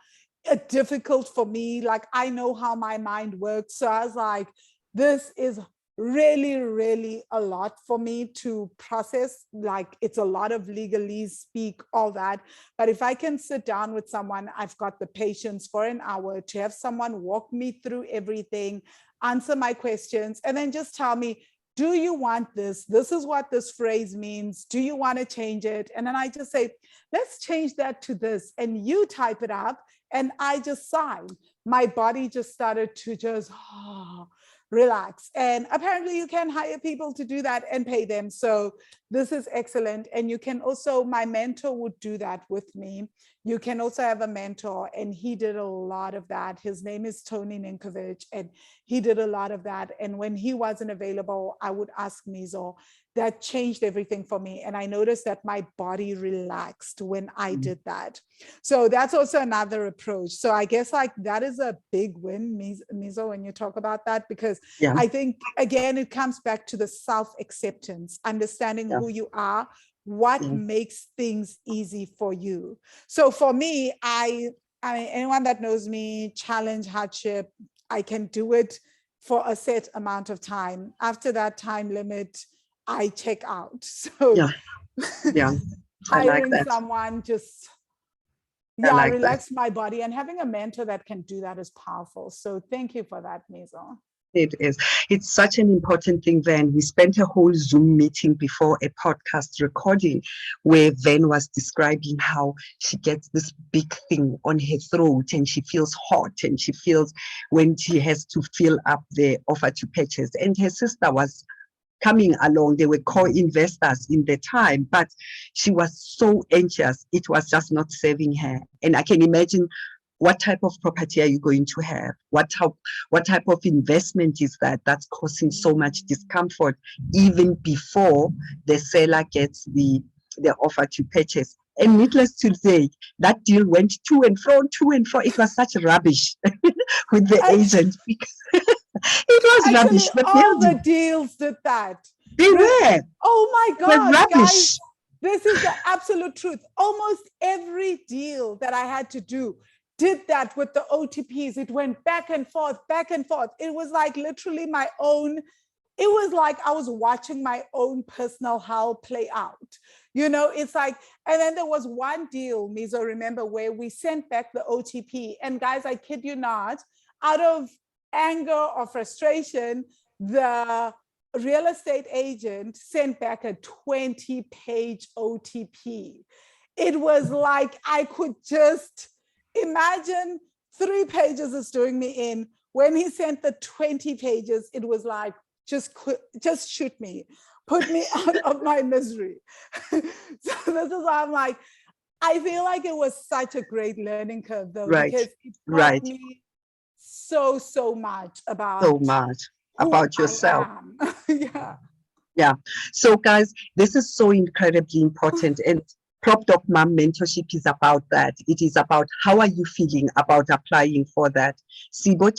[SPEAKER 1] difficult for me. Like, I know how my mind works. So I was like, this is really, really a lot for me to process. Like, it's a lot of legalese speak, all that. But if I can sit down with someone, I've got the patience for an hour to have someone walk me through everything, answer my questions, and then just tell me, do you want this? This is what this phrase means. Do you want to change it? And then I just say, let's change that to this. And you type it up, and I just sign. My body just started to just relax. And apparently you can hire people to do that and pay them. So this is excellent. And you can also, my mentor would do that with me. You can also have a mentor, and he did a lot of that. His name is Tony Ninkovich, and he did a lot of that. And when he wasn't available, I would ask Mizo. That changed everything for me. And I noticed that my body relaxed when I did that. So that's also another approach. So I guess like that is a big win, Mizo, when you talk about that, because I think, again, it comes back to the self-acceptance, understanding who you are, what makes things easy for you. So for me, I mean, anyone that knows me, challenge, hardship, I can do it for a set amount of time. After that time limit, I check out. So hiring
[SPEAKER 2] like
[SPEAKER 1] someone just relax my body, and having a mentor that can do that is powerful. So thank you for that, Mizo.
[SPEAKER 2] It is. It's such an important thing, Van. We spent a whole Zoom meeting before a podcast recording where Van was describing how she gets this big thing on her throat and she feels hot, and she feels when she has to fill up the offer to purchase. And her sister was coming along. They were co-investors in the time, but she was so anxious. It was just not serving her. And I can imagine, what type of property are you going to have? What type of investment is that that's causing so much discomfort even before the seller gets the offer to purchase? And needless to say, that deal went to and fro. It was such rubbish with the agent. It was rubbish.
[SPEAKER 1] All the deals did that.
[SPEAKER 2] They were.
[SPEAKER 1] Oh my God,
[SPEAKER 2] rubbish.
[SPEAKER 1] guys, this is the absolute truth. Almost every deal that I had to do did that with the OTPs. It went back and forth, back and forth. It was like literally my own, it was like I was watching my own personal hell play out. You know, it's like, and then there was one deal, Mizo, remember, where we sent back the OTP. And guys, I kid you not, out of anger or frustration, the real estate agent sent back a 20-page OTP. It was like I could just imagine 3 pages is doing me in. When he sent the 20 pages, it was like, just shoot me, put me out of my misery. So this is why I'm like, I feel like it was such a great learning curve, though, because it taught me so much about
[SPEAKER 2] yourself.
[SPEAKER 1] Yeah.
[SPEAKER 2] So guys, this is so incredibly important, and Prop Doc Mom mentorship is about that. It is about how are you feeling about applying for that. Sibo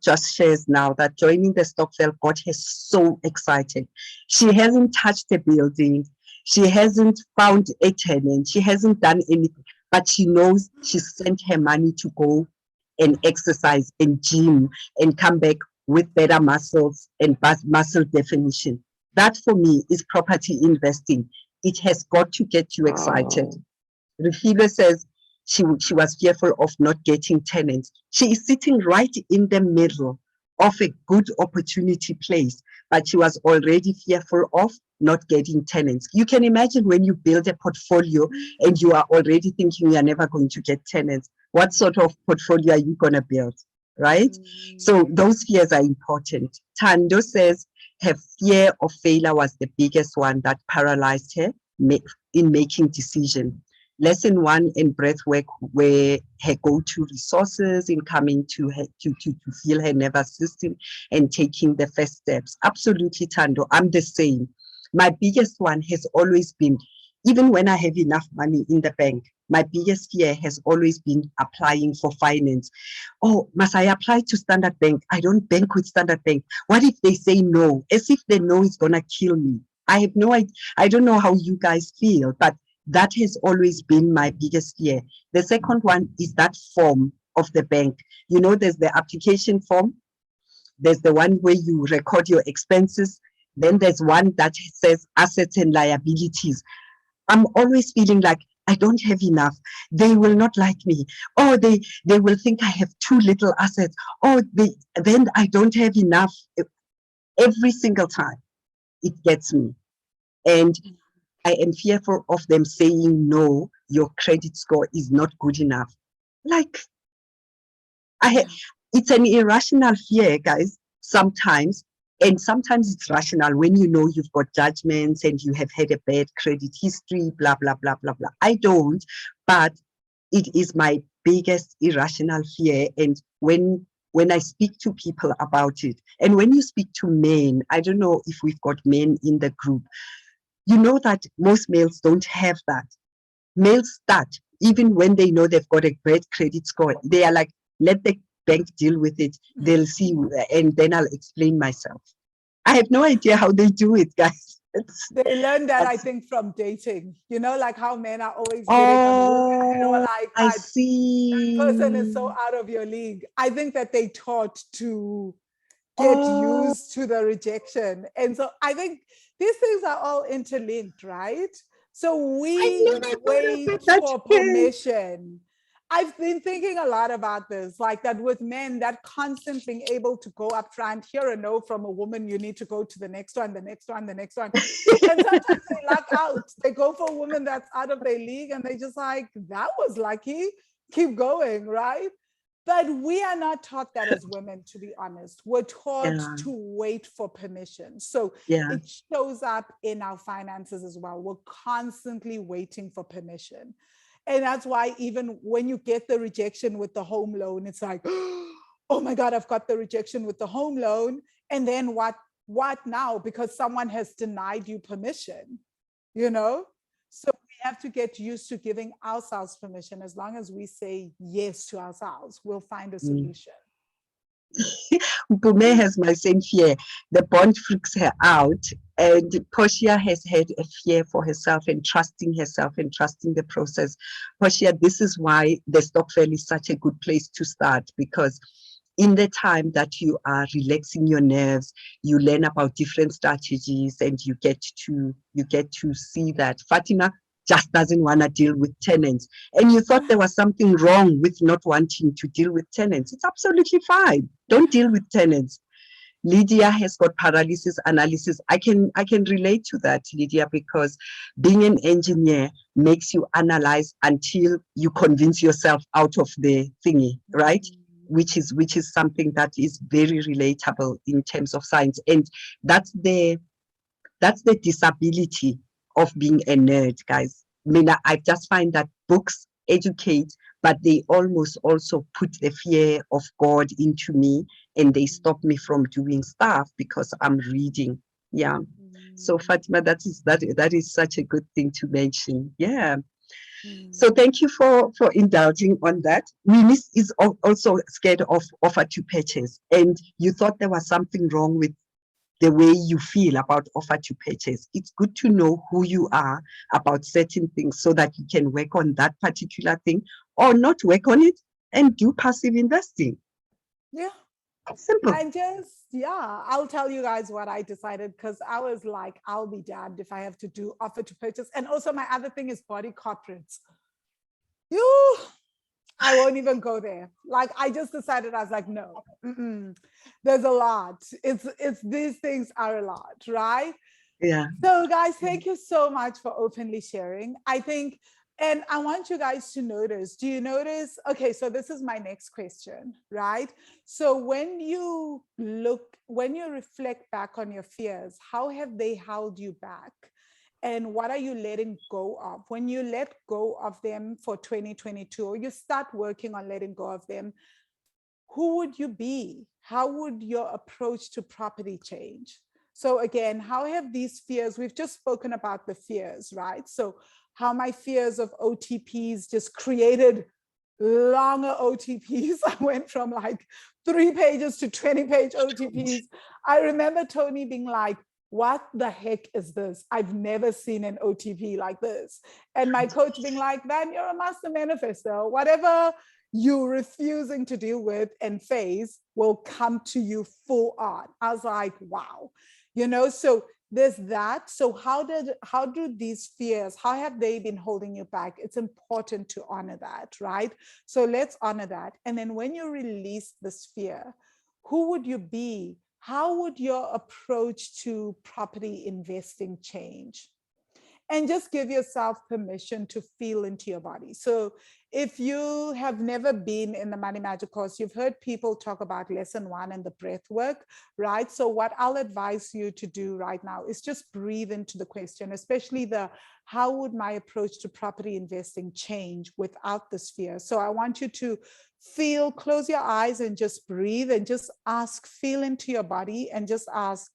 [SPEAKER 2] just shares now that joining the Stokvel got her so excited. She hasn't touched the building. She hasn't found a tenant. She hasn't done anything, but she knows she sent her money to go and exercise and gym and come back with better muscles and muscle definition. That for me is property investing. It has got to get you excited. Refila says she was fearful of not getting tenants. She is sitting right in the middle of a good opportunity place, but she was already fearful of not getting tenants. You can imagine when you build a portfolio and you are already thinking you are never going to get tenants, what sort of portfolio are you going to build, right? So those fears are important. Tando says her fear of failure was the biggest one that paralyzed her in making decisions. Lesson 1 in breath work were her go-to resources in coming to her to feel her nervous system and taking the first steps. Absolutely, Tando. I'm the same. My biggest one has always been, even when I have enough money in the bank, my biggest fear has always been applying for finance. Oh, must I apply to Standard Bank? I don't bank with Standard Bank. What if they say no? As if the no is gonna kill me. I have no idea. I don't know how you guys feel, but that has always been my biggest fear. The second one is that form of the bank. You know, there's the application form. There's the one where you record your expenses. Then there's one that says assets and liabilities. I'm always feeling like I don't have enough. They will not like me. Oh, they will think I have too little assets. Oh, then I don't have enough. Every single time it gets me. And I am fearful of them saying, no, your credit score is not good enough. Like, it's an irrational fear, guys, sometimes. And sometimes it's rational when you know you've got judgments and you have had a bad credit history, blah, blah, blah, blah, blah. I don't, but it is my biggest irrational fear. And when I speak to people about it, and when you speak to men, I don't know if we've got men in the group, you know that most males don't have that. Males start, even when they know they've got a great credit score, they are like, let the bank deal with it. They'll see, and then I'll explain myself. I have no idea how they do it, guys.
[SPEAKER 1] They learn that, I think, from dating. You know, like how men are always getting on women, like
[SPEAKER 2] I see.
[SPEAKER 1] That person is so out of your league. I think that they taught to get used to the rejection. And so I think these things are all interlinked, right? So we wait for permission. I've been thinking a lot about this, like that with men, that constant being able to go up front, hear a no from a woman, you need to go to the next one, the next one, the next one. And sometimes they luck out. They go for a woman that's out of their league and they just like, that was lucky, keep going, right? But we are not taught that as women, to be honest. We're taught to wait for permission. So it shows up in our finances as well. We're constantly waiting for permission. And that's why even when you get the rejection with the home loan, it's like, oh my God, I've got the rejection with the home loan. And then what now? Because someone has denied you permission, you know? So we have to get used to giving ourselves permission. As long as we say yes to ourselves, we'll find a solution.
[SPEAKER 2] Bume has my same fear. The bond freaks her out, and Portia has had a fear for herself and trusting herself and trusting the process. Portia, this is why the Stokvel is such a good place to start, because in the time that you are relaxing your nerves, you learn about different strategies, and you get to see that Fatima just doesn't want to deal with tenants. And you thought there was something wrong with not wanting to deal with tenants. It's absolutely fine. Don't deal with tenants. Lydia has got paralysis analysis. I can relate to that, Lydia, because being an engineer makes you analyze until you convince yourself out of the thingy, right? Which is something that is very relatable in terms of science. And that's the disability of being a nerd, guys. I mean, I just find that books educate, but they almost also put the fear of God into me, and they stop me from doing stuff because I'm reading. Yeah. So Fatima, that is such a good thing to mention. Yeah. So thank you for indulging on that. Mimi is also scared of offer to purchase, and you thought there was something wrong with the way you feel about offer to purchase. It's good to know who you are about certain things so that you can work on that particular thing or not work on it and do passive investing.
[SPEAKER 1] Yeah.
[SPEAKER 2] Simple.
[SPEAKER 1] And I'll tell you guys what I decided, because I was like, I'll be damned if I have to do offer to purchase. And also my other thing is body corporates. I won't even go there. Like, I just decided, I was like, no, there's a lot. It's these things are a lot, right?
[SPEAKER 2] Yeah.
[SPEAKER 1] So guys, thank you so much for openly sharing. I think, and I want you guys to notice, do you notice? Okay, so this is my next question, right? So when you reflect back on your fears, how have they held you back? And what are you letting go of? When you let go of them for 2022, or you start working on letting go of them, who would you be? How would your approach to property change? So again, how have these fears, we've just spoken about the fears, right? So how my fears of OTPs just created longer OTPs. I went from like 3 pages to 20-page OTPs. I remember Tony being like, what the heck is this? I've never seen an OTP like this. And my coach being like, man, you're a master manifestor. Whatever you refusing to deal with and face will come to you full on. I was like, wow, so there's that. So how do these fears, how have they been holding you back? It's important to honor that, right? So let's honor that. And then when you release this fear, who would you be? How would your approach to property investing change? And just give yourself permission to feel into your body. So if you have never been in the Money Magic course, you've heard people talk about lesson 1 and the breath work, right? So what I'll advise you to do right now is just breathe into the question, especially the, how would my approach to property investing change without this fear? So I want you to feel, close your eyes and just breathe and just ask, feel into your body and just ask,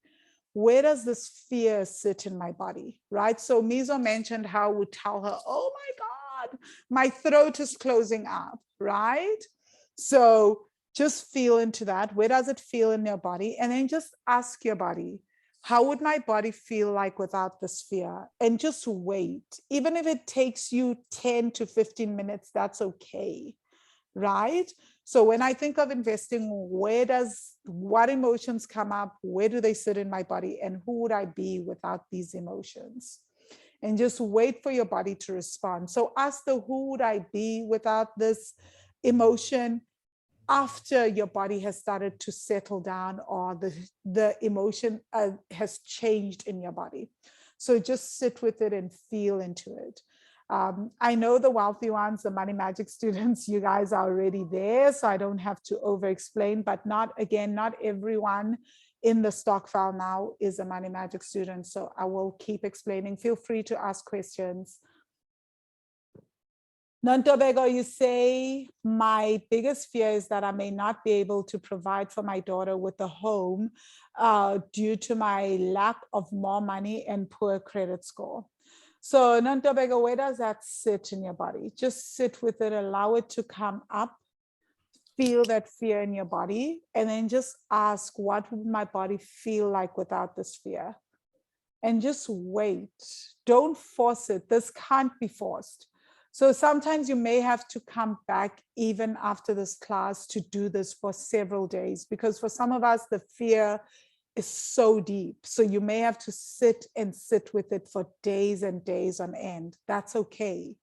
[SPEAKER 1] where does this fear sit in my body, right? So Mizo mentioned how we tell her, oh my God, my throat is closing up, right? So just feel into that. Where does it feel in your body? And then just ask your body, how would my body feel like without this fear? And just wait. Even if it takes you 10 to 15 minutes, that's okay, right? So when I think of investing, what emotions come up? Where do they sit in my body? And who would I be without these emotions? And just wait for your body to respond. So ask the who would I be without this emotion after your body has started to settle down or the emotion has changed in your body. So just sit with it and feel into it. I know the wealthy ones, the Money Magic students, you guys are already there, so I don't have to over explain, but not everyone in the stock file now is a Money Magic student. So I will keep explaining. Feel free to ask questions. Nontobego, you say, my biggest fear is that I may not be able to provide for my daughter with a home due to my lack of more money and poor credit score. So Nontobego, where does that sit in your body? Just sit with it, allow it to come up, feel that fear in your body, and then just ask, what would my body feel like without this fear? And just wait. Don't force it. This can't be forced. So sometimes you may have to come back even after this class to do this for several days, because for some of us, the fear is so deep. So you may have to sit with it for days and days on end. That's okay.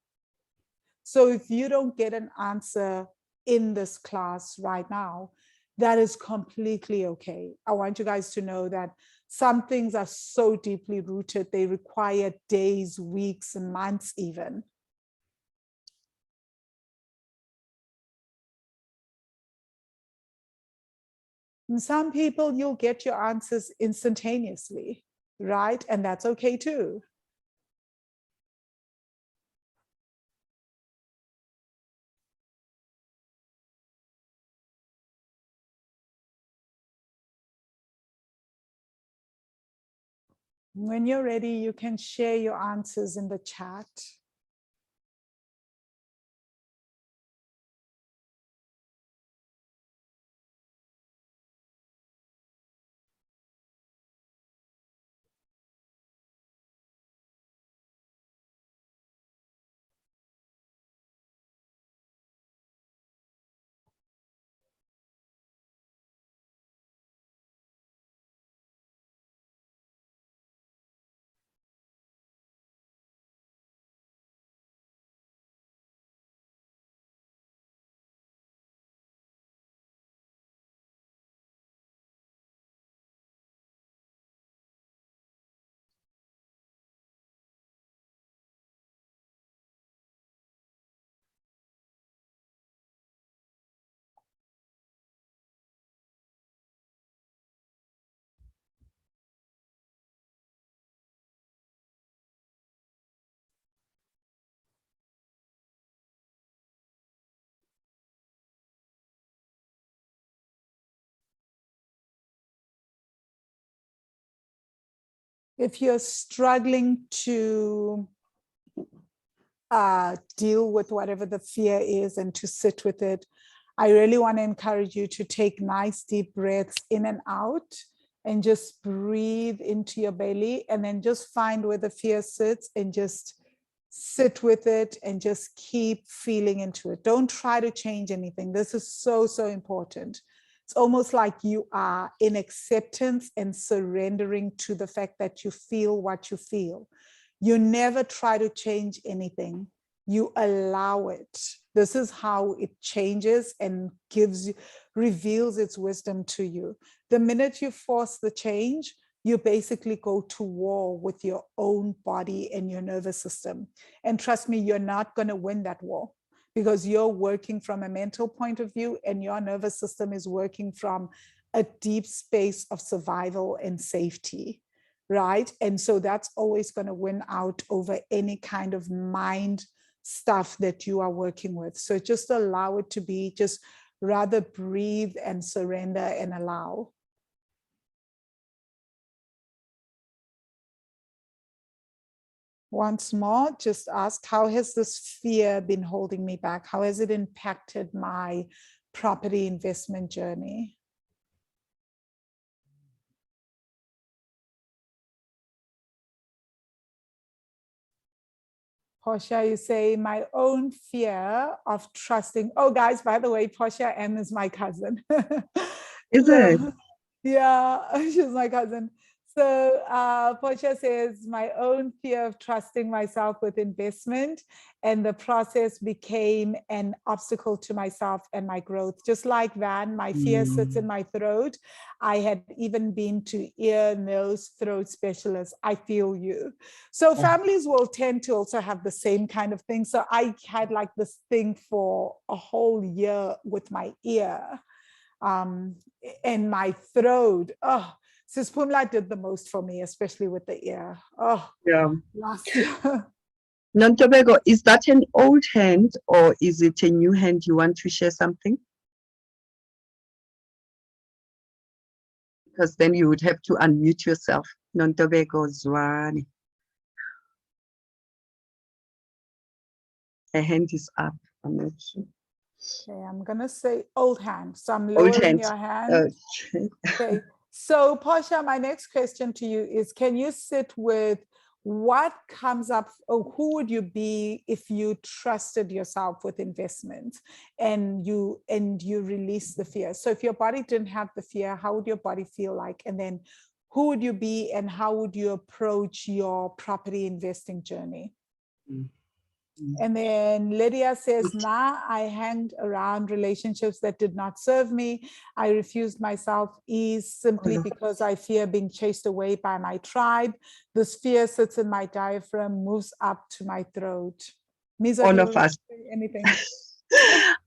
[SPEAKER 1] So if you don't get an answer in this class right now, that is completely okay. I want you guys to know that some things are so deeply rooted, they require days, weeks, and months even. And some people, you'll get your answers instantaneously, right? And that's okay too. When you're ready, you can share your answers in the chat. If you're struggling to deal with whatever the fear is and to sit with it, I really want to encourage you to take nice deep breaths in and out and just breathe into your belly, and then just find where the fear sits and just sit with it and just keep feeling into it. Don't try to change anything. This is so, so important. It's almost like you are in acceptance and surrendering to the fact that you feel what you feel. You never try to change anything. You allow it. This is how it changes and reveals its wisdom to you. The minute you force the change, you basically go to war with your own body and your nervous system. And trust me, you're not going to win that war, because you're working from a mental point of view and your nervous system is working from a deep space of survival and safety, right? And so that's always going to win out over any kind of mind stuff that you are working with. So just allow it to be, just rather breathe and surrender and allow. Once more, just ask, how has this fear been holding me back? How has it impacted my property investment journey? Portia, you say, my own fear of trusting. Oh, guys, by the way, Portia M is my cousin.
[SPEAKER 2] Is it?
[SPEAKER 1] Yeah, she's my cousin. So Portia says, my own fear of trusting myself with investment, and the process became an obstacle to myself and my growth. Just like Van, my fear sits in my throat. I had even been to ear, nose, throat specialists. I feel you. So families will tend to also have the same kind of thing. So I had like this thing for a whole year with my ear and my throat. Oh, Sis Pumla did the most for me, especially with the ear. Oh,
[SPEAKER 2] yeah.
[SPEAKER 1] Last year.
[SPEAKER 2] Nontobago, is that an old hand or is it a new hand? You want to share something? Because then you would have to unmute yourself. Nontobago Zwani. Her hand is up. I'm not sure.
[SPEAKER 1] Okay, I'm gonna say old hand. So I'm lowering your hand. Okay. So Portia, my next question to you is, can you sit with what comes up, or who would you be if you trusted yourself with investments and you release the fear? So if your body didn't have the fear, how would your body feel like? And then who would you be and how would you approach your property investing journey? And then Lydia says, nah, I hanged around relationships that did not serve me. I refused myself ease simply because I fear being chased away by my tribe. This fear sits in my diaphragm, moves up to my throat. Misa,
[SPEAKER 2] all of us.
[SPEAKER 1] Anything?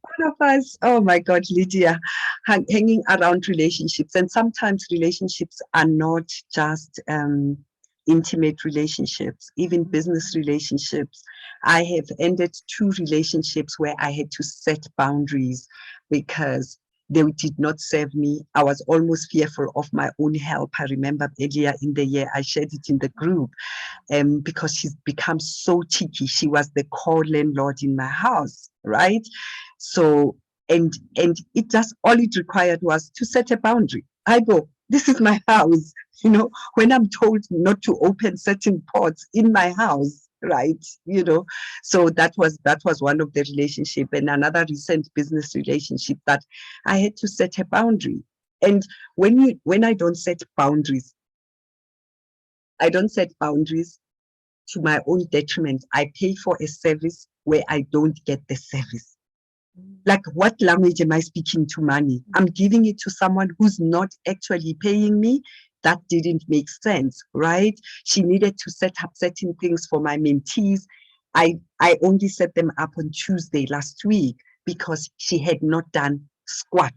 [SPEAKER 2] All of us. Oh my God, Lydia, hanging around relationships. And sometimes relationships are not just intimate relationships, even business relationships. I have ended 2 relationships where I had to set boundaries because they did not serve me. I was almost fearful of my own help. I remember earlier in the year, I shared it in the group because she's become so cheeky. She was the co-landlord in my house, right? So, and it just, all it required was to set a boundary. I go, this is my house. You know, when I'm told not to open certain pots in my house, right? You know, so that was one of the relationship, and another recent business relationship that I had to set a boundary. And when I don't set boundaries, to my own detriment. I pay for a service where I don't get the service. Like, what language am I speaking to money? I'm giving it to someone who's not actually paying me. That didn't make sense, right? She needed to set up certain things for my mentees. I only set them up on Tuesday last week because she had not done squat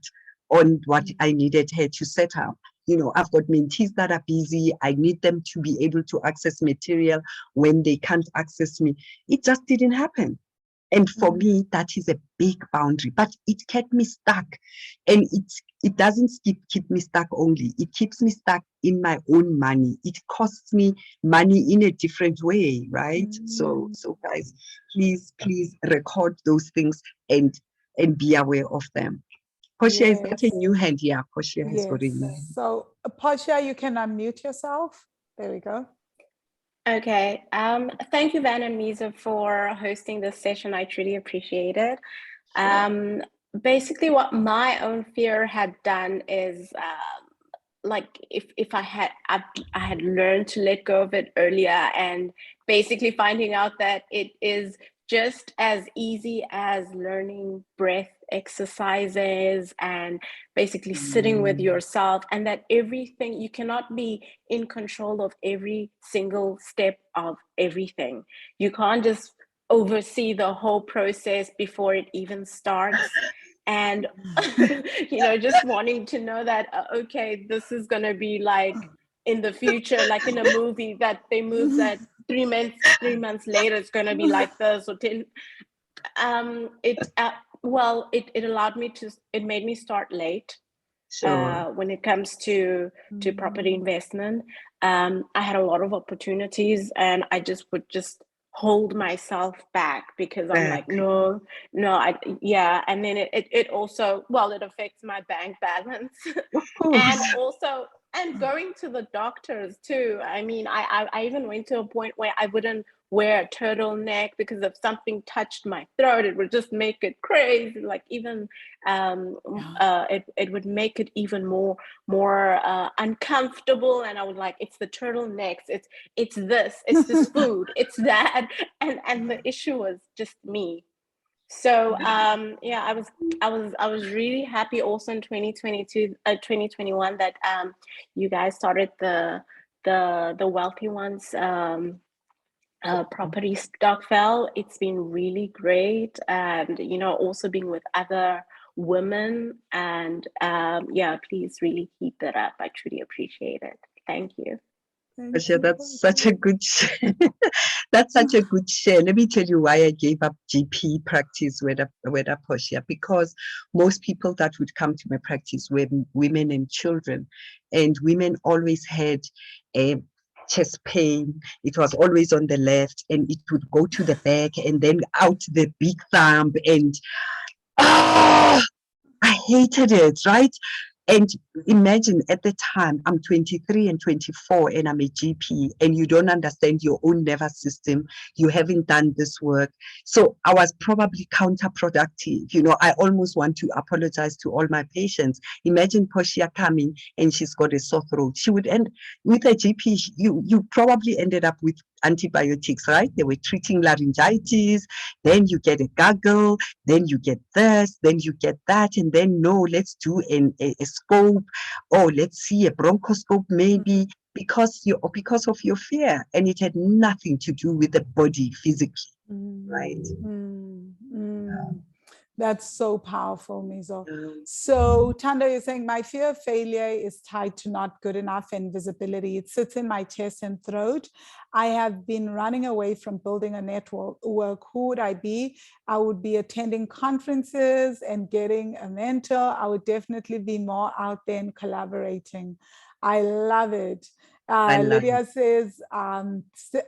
[SPEAKER 2] on what I needed her to set up. You know, I've got mentees that are busy. I need them to be able to access material when they can't access me. It just didn't happen. And for me, that is a big boundary, but it kept me stuck. And it doesn't keep me stuck only. It keeps me stuck in my own money. It costs me money in a different way, right? So guys, please record those things and be aware of them. Portia, is that a new hand? Yeah, Portia has got a new hand.
[SPEAKER 1] So Portia, you can unmute yourself. There we go.
[SPEAKER 4] Okay. Thank you, Van and Misa, for hosting this session. I truly appreciate it. Basically, what my own fear had done is like if I had learned to let go of it earlier, and basically finding out that it is just as easy as learning breath exercises and basically sitting with yourself, and that everything, you cannot be in control of every single step of everything. You can't just oversee the whole process before it even starts. And just wanting to know that okay, this is going to be like in the future, like in a movie that they move that 3 months later it's going to be like this, or 10. It allowed me to, it made me start late. When it comes to property investment. I had a lot of opportunities, and I just would hold myself back because I'm like, no, and then it also, it affects my bank balance.
[SPEAKER 2] Of course.
[SPEAKER 4] and going to the doctors too. I mean, I even went to a point where I wouldn't wear a turtleneck because if something touched my throat, it would just make it crazy. Like even it would make it even more uncomfortable. And I was like, it's the turtlenecks, it's this food, it's that, and the issue was just me. So I was really happy also in 2021 that you guys started the wealthy ones property stock fell. It's been really great, and also being with other women, and please really keep that up. I truly appreciate it. Thank you.
[SPEAKER 2] Portia, that's such a good that's such a good share. Let me tell you why I gave up GP practice with Portia, because most people that would come to my practice were women and children, and women always had a chest pain. It was always on the left, and it would go to the back and then out the big thumb, and I hated it, right? And imagine at the time, I'm 23 and 24 and I'm a GP, and you don't understand your own nervous system. You haven't done this work. So I was probably counterproductive. I almost want to apologize to all my patients. Imagine Portia coming and she's got a sore throat. She would end with a GP. You probably ended up with antibiotics, right? They were treating laryngitis, then you get a gargle, then you get this, then you get that, and then no, let's do a scope, or let's see a bronchoscope maybe, because of your fear, and it had nothing to do with the body physically, right?
[SPEAKER 1] That's so powerful, Mizo. So Tanda is saying, my fear of failure is tied to not good enough and visibility. It sits in my chest and throat. I have been running away from building a network. Who would I be? I would be attending conferences and getting a mentor. I would definitely be more out there and collaborating. I love it. Lydia says,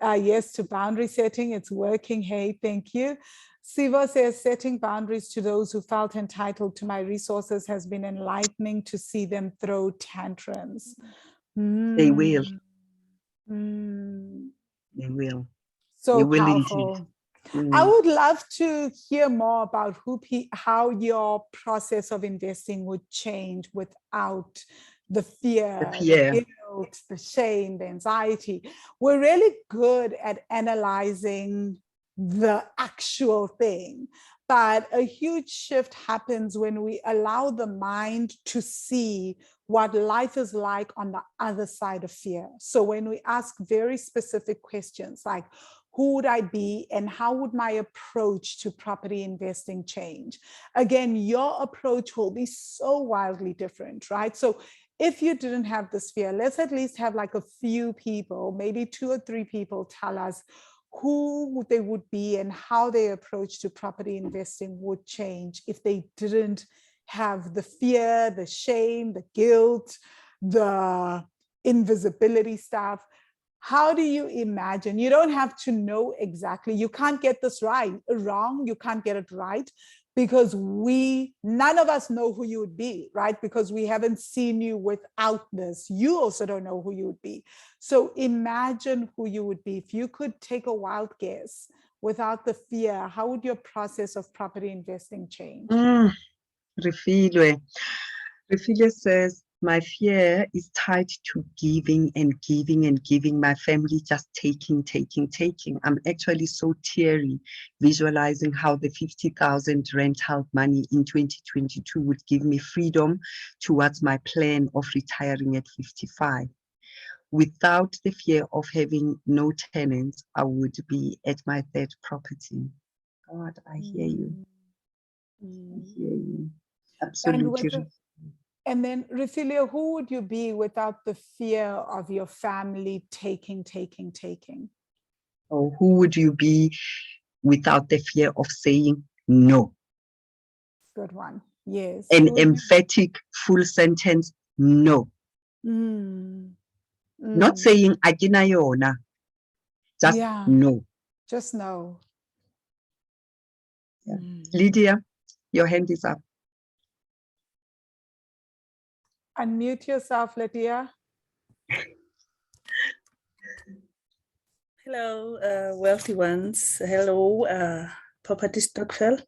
[SPEAKER 1] yes to boundary setting. It's working. Hey, thank you. Siva says, setting boundaries to those who felt entitled to my resources has been enlightening to see them throw tantrums.
[SPEAKER 2] They will. They will.
[SPEAKER 1] So
[SPEAKER 2] they will
[SPEAKER 1] powerful. I would love to hear more about how your process of investing would change without the fear, the guilt, the shame, the anxiety. We're really good at analyzing the actual thing, but a huge shift happens when we allow the mind to see what life is like on the other side of fear. So when we ask very specific questions like, who would I be and how would my approach to property investing change? Again, your approach will be so wildly different, right? So if you didn't have this fear, let's at least have like a few people, maybe 2 or 3 people tell us who they would be and how their approach to property investing would change if they didn't have the fear, the shame, the guilt, the invisibility stuff. How do you imagine? You don't have to know exactly. You can't get this wrong. You can't get it right. because none of us know who you would be, right? Because we haven't seen you without this. You also don't know who you would be. So imagine who you would be. If you could take a wild guess without the fear, how would your process of property investing change?
[SPEAKER 2] Refilwe says, my fear is tied to giving and giving and giving. My family just taking. I'm actually so teary visualizing how the 50,000 rental money in 2022 would give me freedom towards my plan of retiring at 55. Without the fear of having no tenants, I would be at my third property. God, I hear you. I hear you. Absolutely.
[SPEAKER 1] And then, Refilwe, who would you be without the fear of your family taking?
[SPEAKER 2] Or who would you be without the fear of saying no?
[SPEAKER 1] Good one. Yes.
[SPEAKER 2] An emphatic full sentence, no. Not saying akina yona. Just no.
[SPEAKER 1] Just no.
[SPEAKER 2] Yeah. Lydia, your hand is up.
[SPEAKER 1] Unmute yourself, Lydia.
[SPEAKER 5] Hello, wealthy ones. Hello, property Stockfell.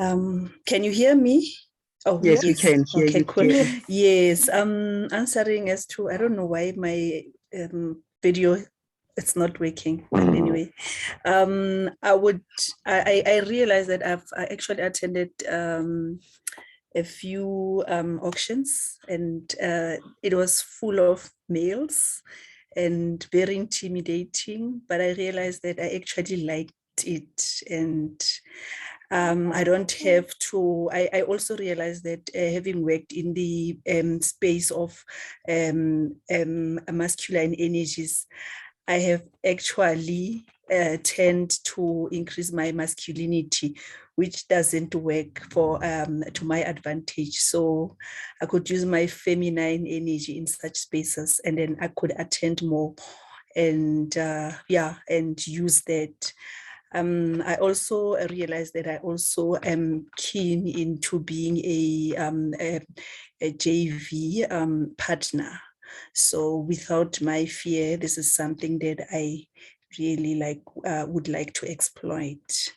[SPEAKER 5] Can you hear me?
[SPEAKER 2] Oh, yes, we can hear you.
[SPEAKER 5] Cool. Yes, I'm answering as to, I don't know why my video, it's not working. But anyway, I realized that I actually attended a few auctions, and it was full of males and very intimidating, but I realized that I actually liked it, and I don't have to. I also realized that having worked in the space of masculine energies, I have actually tend to increase my masculinity, which doesn't work for to my advantage. So I could use my feminine energy in such spaces, and then I could attend more, and and use that. I also realized that I also am keen into being a JV partner. So without my fear, this is something that I really would like to exploit.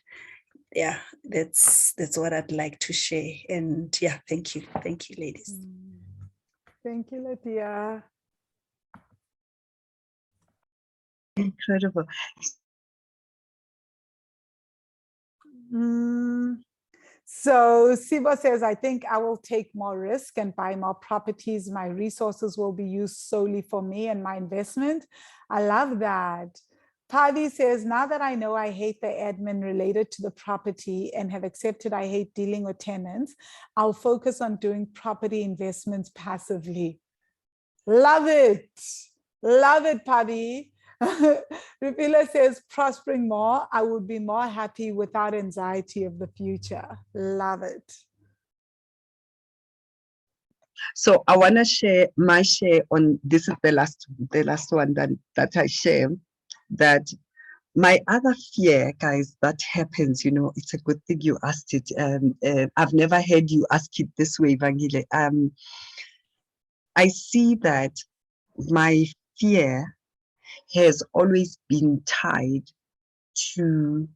[SPEAKER 5] Yeah, that's what I'd like to share. And yeah, thank you, ladies.
[SPEAKER 1] Thank you, Lydia.
[SPEAKER 2] Incredible.
[SPEAKER 1] So Siva says, I think I will take more risk and buy more properties. My resources will be used solely for me and my investment. I love that. Padi says, now that I know I hate the admin related to the property and have accepted I hate dealing with tenants, I'll focus on doing property investments passively. Love it. Love it, Padi. Rupila says, prospering more, I would be more happy without anxiety of the future. Love it.
[SPEAKER 2] So I want to share my share on, this is the last one that I share, that my other fear, guys, that happens, you know, it's a good thing you asked it. I've never heard you ask it this way, Vangile. I see that my fear has always been tied to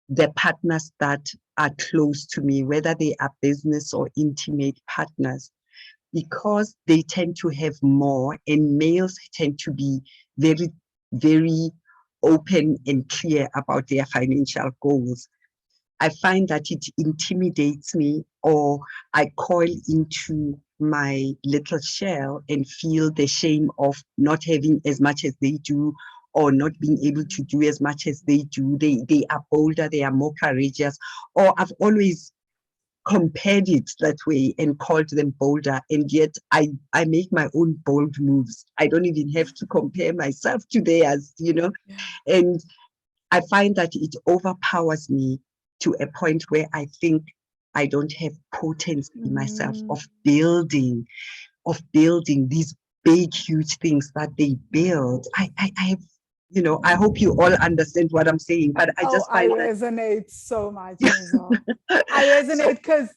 [SPEAKER 2] the partners that are close to me, whether they are business or intimate partners, because they tend to have more, and males tend to be very, very open and clear about their financial goals. I find that it intimidates me, or I coil into my little shell and feel the shame of not having as much as they do, or not being able to do as much as they do. They are bolder, they are more courageous, or I've always compared it that way and called them bolder, and yet I make my own bold moves. I don't even have to compare myself to theirs, you know. And I find that it overpowers me to a point where I think I don't have potency in myself of building these big, huge things that they build. I have you know, I hope you all understand what I'm saying, but I just
[SPEAKER 1] I
[SPEAKER 2] find that
[SPEAKER 1] resonate so much, Mizo. I resonate because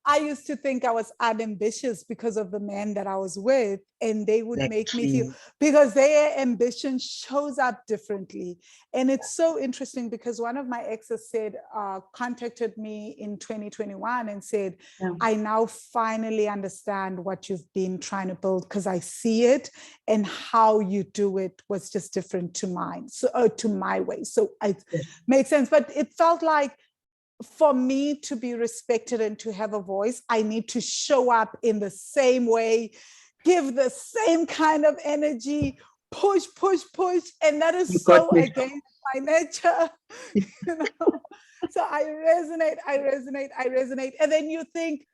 [SPEAKER 1] I used to think I was unambitious because of the men that I was with, and they would make me feel,
[SPEAKER 2] exactly.
[SPEAKER 1] because their ambition shows up differently. And it's so interesting because one of my exes said, contacted me in 2021 and said,
[SPEAKER 2] Yeah.
[SPEAKER 1] I now finally understand what you've been trying to build because I see it, and how you do it was just different to mine. So, to my way. So it
[SPEAKER 2] Yes.
[SPEAKER 1] makes sense. But it felt like, for me to be respected and to have a voice, I need to show up in the same way, give the same kind of energy, push, push, push. And that
[SPEAKER 2] You
[SPEAKER 1] is
[SPEAKER 2] got
[SPEAKER 1] so
[SPEAKER 2] me.
[SPEAKER 1] against my nature, you know. So I resonate. And then you think,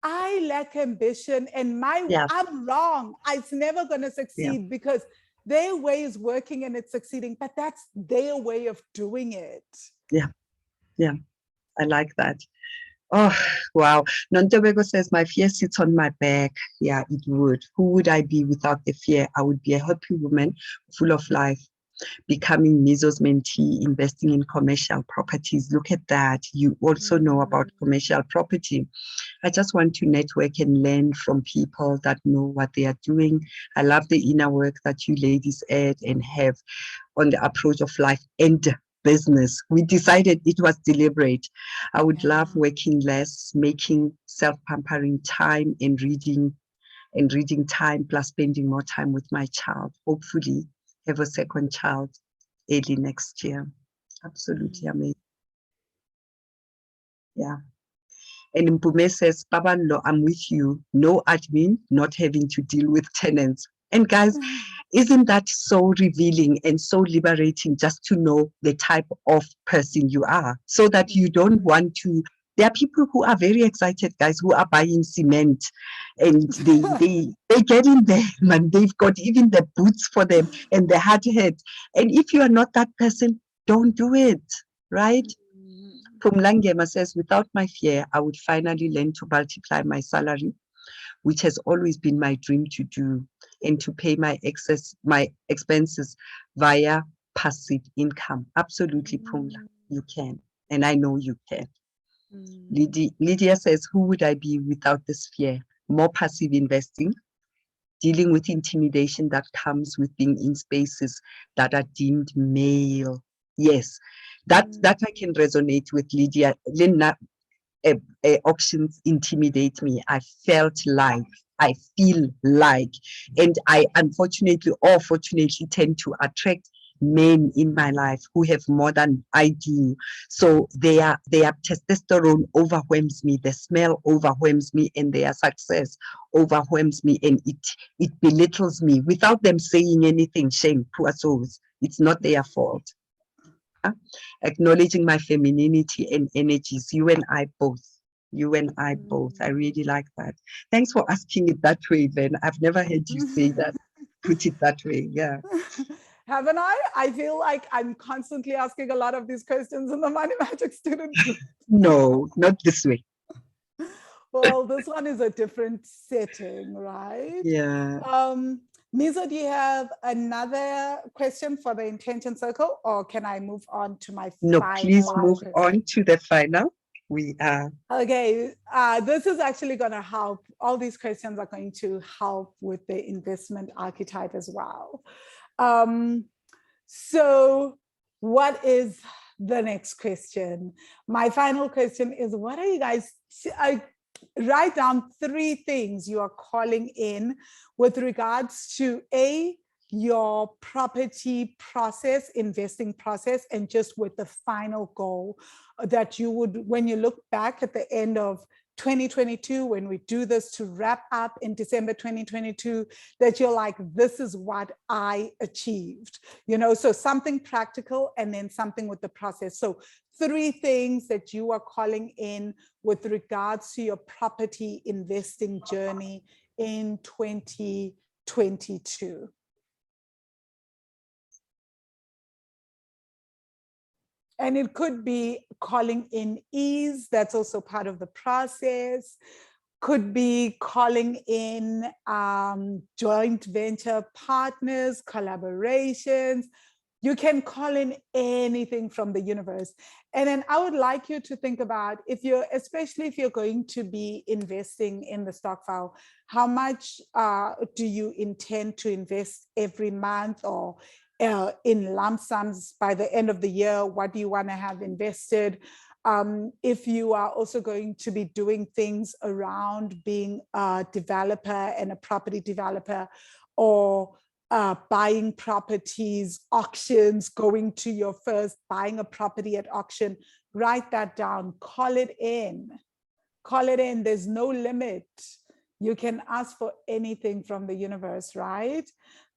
[SPEAKER 1] I lack ambition and
[SPEAKER 2] Yeah.
[SPEAKER 1] I'm wrong. It's never going to succeed because their way is working and it's succeeding, but that's their way of doing it.
[SPEAKER 2] Yeah. Yeah. I like that. Oh, wow. Nontobego says, my fear sits on my back. Yeah, it would. Who would I be without the fear? I would be a happy woman full of life, becoming Mizo's mentee, investing in commercial properties. Look at that. You also know about commercial property. I just want to network and learn from people that know what they are doing. I love the inner work that you ladies add and have on the approach of life and business. We decided it was deliberate. I would love working less, making self-pampering time and reading time, plus spending more time with my child. Hopefully have a second child early next year. Absolutely amazing. Yeah. And Mpume says, Babalo, I'm with you. No admin, not having to deal with tenants. And guys, isn't that so revealing and so liberating just to know the type of person you are, so that you don't want to. There are people who are very excited, guys, who are buying cement, and they get in there, man. They've got even the boots for them and the hard hat. And if you are not that person, don't do it, right? Pumlangema says, without my fear, I would finally learn to multiply my salary, which has always been my dream to do, and to pay my expenses via passive income. Absolutely, Pumla, you can. And I know you can. Lydia says, who would I be without this fear? More passive investing, dealing with intimidation that comes with being in spaces that are deemed male. Yes, that I can resonate with, Lydia. Linda, auctions intimidate me. I feel like, and I unfortunately or fortunately tend to attract men in my life who have more than I do. So their testosterone overwhelms me, the smell overwhelms me, and their success overwhelms me, and it belittles me without them saying anything. Shame, poor souls. It's not their fault. Acknowledging my femininity and energies, you and I both. I really like that. Thanks for asking it that way, Ben. I've never heard you say that, put it that way. Yeah.
[SPEAKER 1] Haven't I? I feel like I'm constantly asking a lot of these questions in the Money Magic student group.
[SPEAKER 2] No, not this way.
[SPEAKER 1] Well, this one is a different setting, right?
[SPEAKER 2] Yeah.
[SPEAKER 1] Mizo, do you have another question for the intention circle, or can I move on to my final?
[SPEAKER 2] No, please move on to the final. We are.
[SPEAKER 1] Okay, this is actually going to help. All these questions are going to help with the investment archetype as well. So what is the next question? My final question is, what are you guys, write down 3 things you are calling in with regards to your property process, investing process, and just with the final goal that you would, when you look back at the end of 2022, when we do this to wrap up in December 2022, that you're like, this is what I achieved, so something practical and then something with the process. So 3 things that you are calling in with regards to your property investing journey in 2022. And it could be calling in ease, that's also part of the process. Could be calling in joint venture partners, collaborations, You can call in anything from the universe. And then I would like you to think about, especially if you're going to be investing in the stock file, how much do you intend to invest every month, or in lump sums by the end of the year? What do you want to have invested? If you are also going to be doing things around being a developer and a property developer, or buying properties, auctions, going to your first, buying a property at auction, write that down, call it in. Call it in, there's no limit. You can ask for anything from the universe, right?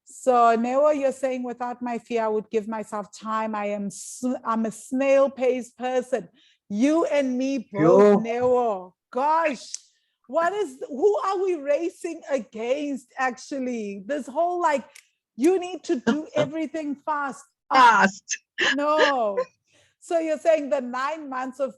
[SPEAKER 1] So Nero, you're saying, without my fear, I would give myself time. I'm a snail-paced person. You and me both, Nero. Gosh, who are we racing against, actually? This whole, like, you need to do everything fast.
[SPEAKER 2] Fast.
[SPEAKER 1] No. So you're saying the 9 months of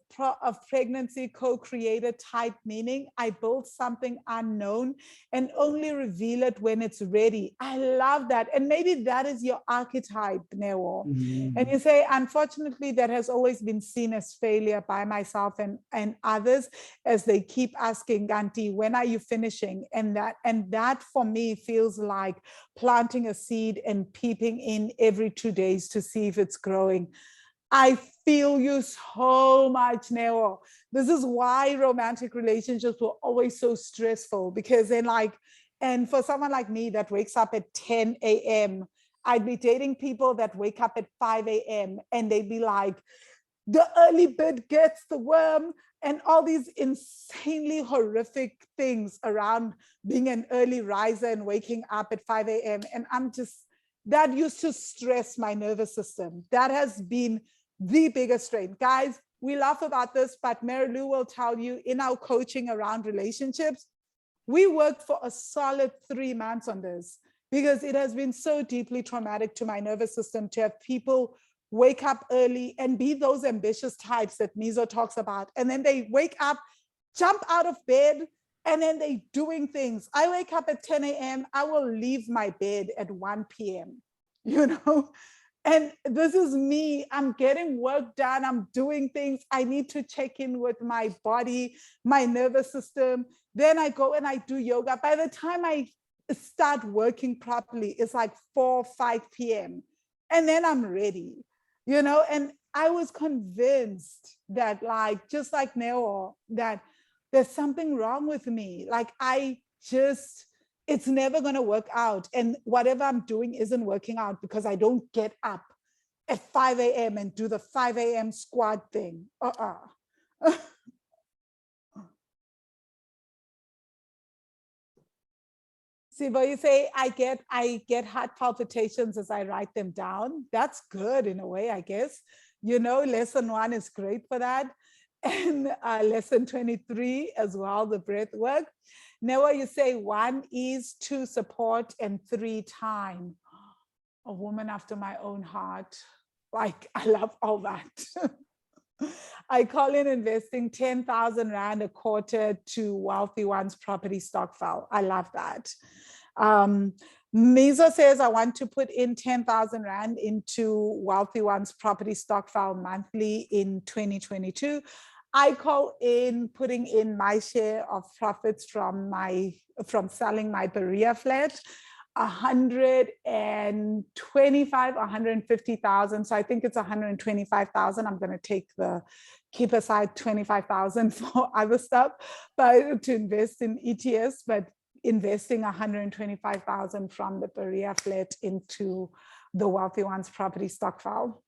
[SPEAKER 1] pregnancy co-created type, meaning I built something unknown and only reveal it when it's ready. I love that. And maybe that is your archetype, Nero. And you say, unfortunately, that has always been seen as failure by myself and others, as they keep asking, Ganti, when are you finishing? And that for me feels like planting a seed and peeping in every 2 days to see if it's growing. I feel you so much, Nero. This is why romantic relationships were always so stressful, because then, and for someone like me that wakes up at 10 a.m., I'd be dating people that wake up at 5 a.m. and they'd be like, the early bird gets the worm, and all these insanely horrific things around being an early riser and waking up at 5 a.m. And that used to stress my nervous system. That has been the biggest strain. Guys, we laugh about this, but Mary Lou will tell you, in our coaching around relationships, we worked for a solid 3 months on this, because it has been so deeply traumatic to my nervous system to have people wake up early and be those ambitious types that Mizo talks about. And then they wake up, jump out of bed, and then they doing things. I wake up at 10 a.m. I will leave my bed at 1 p.m., And this is me. I'm getting work done. I'm doing things. I need to check in with my body, my nervous system. Then I go and I do yoga. By the time I start working properly, it's like 4, 5 p.m. And then I'm ready, and I was convinced that, just like Neo, that there's something wrong with me. It's never going to work out. And whatever I'm doing isn't working out because I don't get up at 5 a.m. and do the 5 a.m. squat thing. See, but you say, I get heart palpitations as I write them down. That's good in a way, I guess. Lesson 1 is great for that. And lesson 23 as well, the breath work. Now you say 1 is, 2 support, and 3 time. A woman after my own heart. I love all that. I call in investing 10,000 Rand a quarter to Wealthy One's property stock file. I love that. Mizo says, I want to put in 10,000 Rand into Wealthy One's property stock file monthly in 2022. I call in putting in my share of profits from selling my Berea flat, 125, 150,000. So I think it's 125,000. I'm going to keep aside 25,000 for other stuff, but to invest in ETS, but investing 125,000 from the Berea flat into the Wealthy One's property stock file.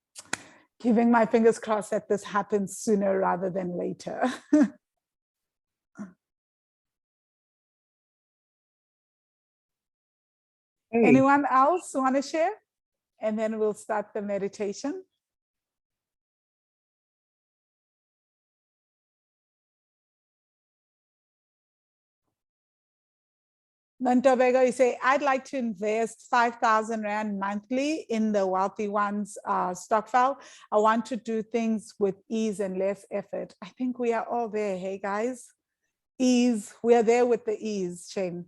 [SPEAKER 1] Keeping my fingers crossed that this happens sooner rather than later. Hey. Anyone else want to share? And then we'll start the meditation. Montobego, you say, I'd like to invest 5,000 Rand monthly in the Wealthy One's stock file. I want to do things with ease and less effort. I think we are all there, hey guys? Ease, we are there with the ease, Shane.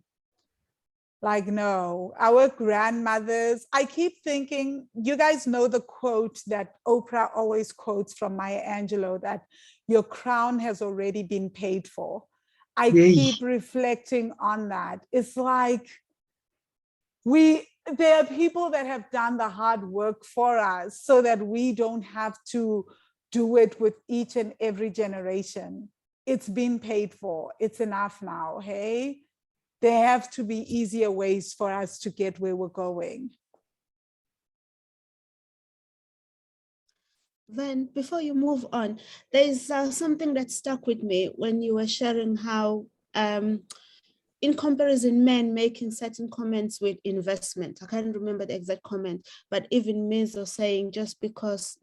[SPEAKER 1] Like, no, our grandmothers, I keep thinking, you guys know the quote that Oprah always quotes from Maya Angelou, that your crown has already been paid for. I
[SPEAKER 2] Yay.
[SPEAKER 1] keep reflecting on that. It's like there are people that have done the hard work for us so that we don't have to do it with each and every generation. It's been paid for. It's enough now, hey? There have to be easier ways for us to get where we're going.
[SPEAKER 3] Then, before you move on, there's something that stuck with me when you were sharing how, in comparison, men making certain comments with investment. I can't remember the exact comment, but even men are saying just because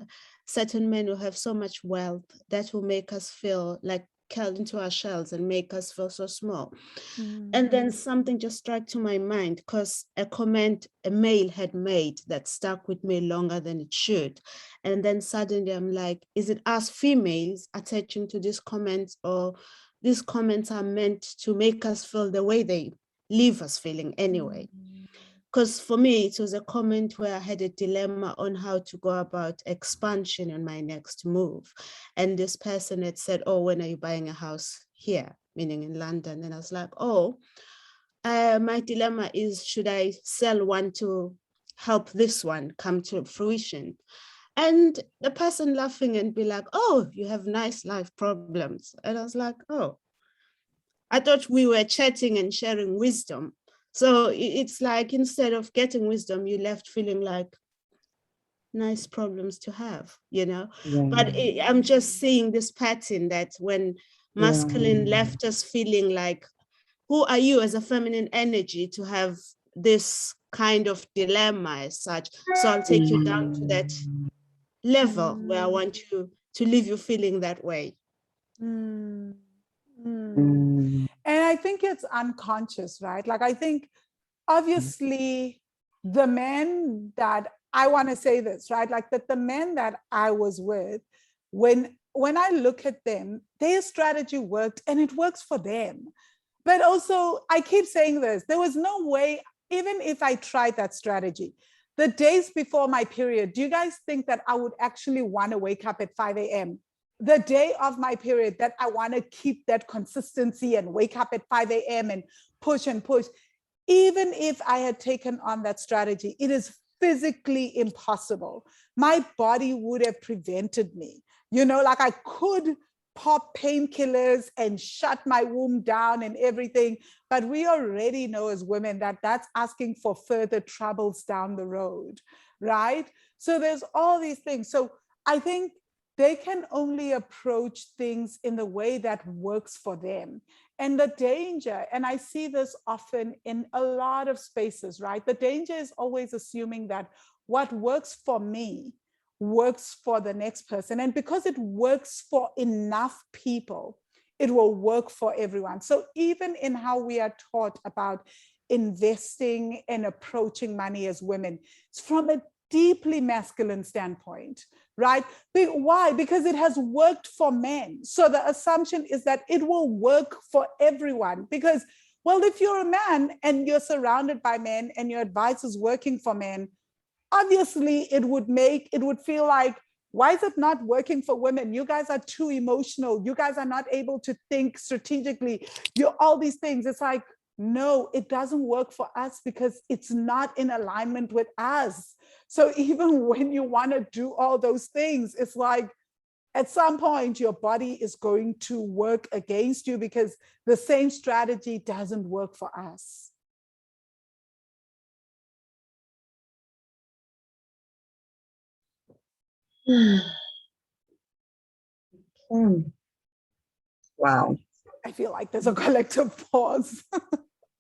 [SPEAKER 3] certain men will have so much wealth, that will make us feel like curled into our shells and make us feel so small. And then something just struck to my mind, because a comment a male had made that stuck with me longer than it should. And then suddenly I'm like, is it us females attaching to these comments, or these comments are meant to make us feel the way they leave us feeling anyway? Because for me, it was a comment where I had a dilemma on how to go about expansion in my next move. And this person had said, oh, when are you buying a house here? Meaning in London. And I was like, oh, my dilemma is, should I sell one to help this one come to fruition? And the person laughing and be like, oh, you have nice life problems. And I was like, oh, I thought we were chatting and sharing wisdom. So it's like, instead of getting wisdom, you left feeling like nice problems to have, you know?
[SPEAKER 2] Yeah.
[SPEAKER 3] But I'm just seeing this pattern that when masculine left us feeling like, who are you as a feminine energy to have this kind of dilemma as such? So I'll take you down to that level where I want you to leave you feeling that way.
[SPEAKER 1] And I think it's unconscious, right? Like, I think obviously the men that, I want to say this, right? Like that the men that I was with, when I look at them, their strategy worked and it works for them. But also, I keep saying this, there was no way, even if I tried that strategy, the days before my period, do you guys think that I would actually want to wake up at 5 a.m.? The day of my period, that I want to keep that consistency and wake up at 5 a.m. and push and push. Even if I had taken on that strategy, it is physically impossible. My body would have prevented me. You know, like I could pop painkillers and shut my womb down and everything, but we already know as women that that's asking for further troubles down the road, right? So there's all these things. So I think they can only approach things in the way that works for them. And the danger, and I see this often in a lot of spaces, right? The danger is always assuming that what works for me works for the next person. And because it works for enough people, it will work for everyone. So even in how we are taught about investing and approaching money as women, it's from a deeply masculine standpoint, right? Why? Because it has worked for men. So the assumption is that it will work for everyone. Because, well, if you're a man and you're surrounded by men and your advice is working for men, obviously it would feel like, why is it not working for women? You guys are too emotional. You guys are not able to think strategically. You're all these things. It's like, no, it doesn't work for us because it's not in alignment with us. So even when you want to do all those things, it's like, at some point, your body is going to work against you because the same strategy doesn't work for us.
[SPEAKER 2] Wow.
[SPEAKER 1] I feel like there's a collective pause.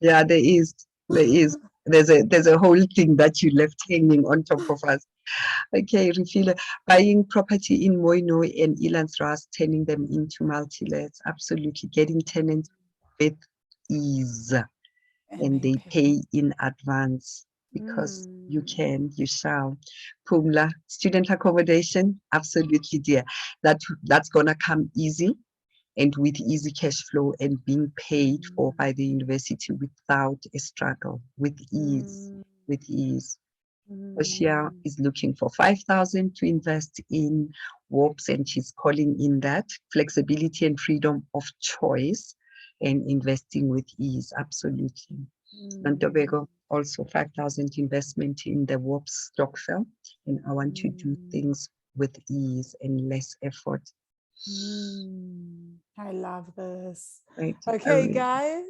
[SPEAKER 2] Yeah, there is. There's a whole thing that you left hanging on top of us. Okay, Refila, buying property in Moino and Elandsras, turning them into multi-lets, absolutely getting tenants with ease, and they pay in advance because you shall. Pumla, student accommodation, absolutely, dear. That's gonna come easy. and with easy cash flow and being paid for by the university without a struggle, with ease, with ease. Oshia is looking for 5,000 to invest in WARPs, and she's calling in that flexibility and freedom of choice and investing with ease. Absolutely. Tobago, also 5,000 investment in the WARPs Stockfell, and I want to do things with ease and less effort.
[SPEAKER 1] I love this.
[SPEAKER 2] Right.
[SPEAKER 1] Okay, guys.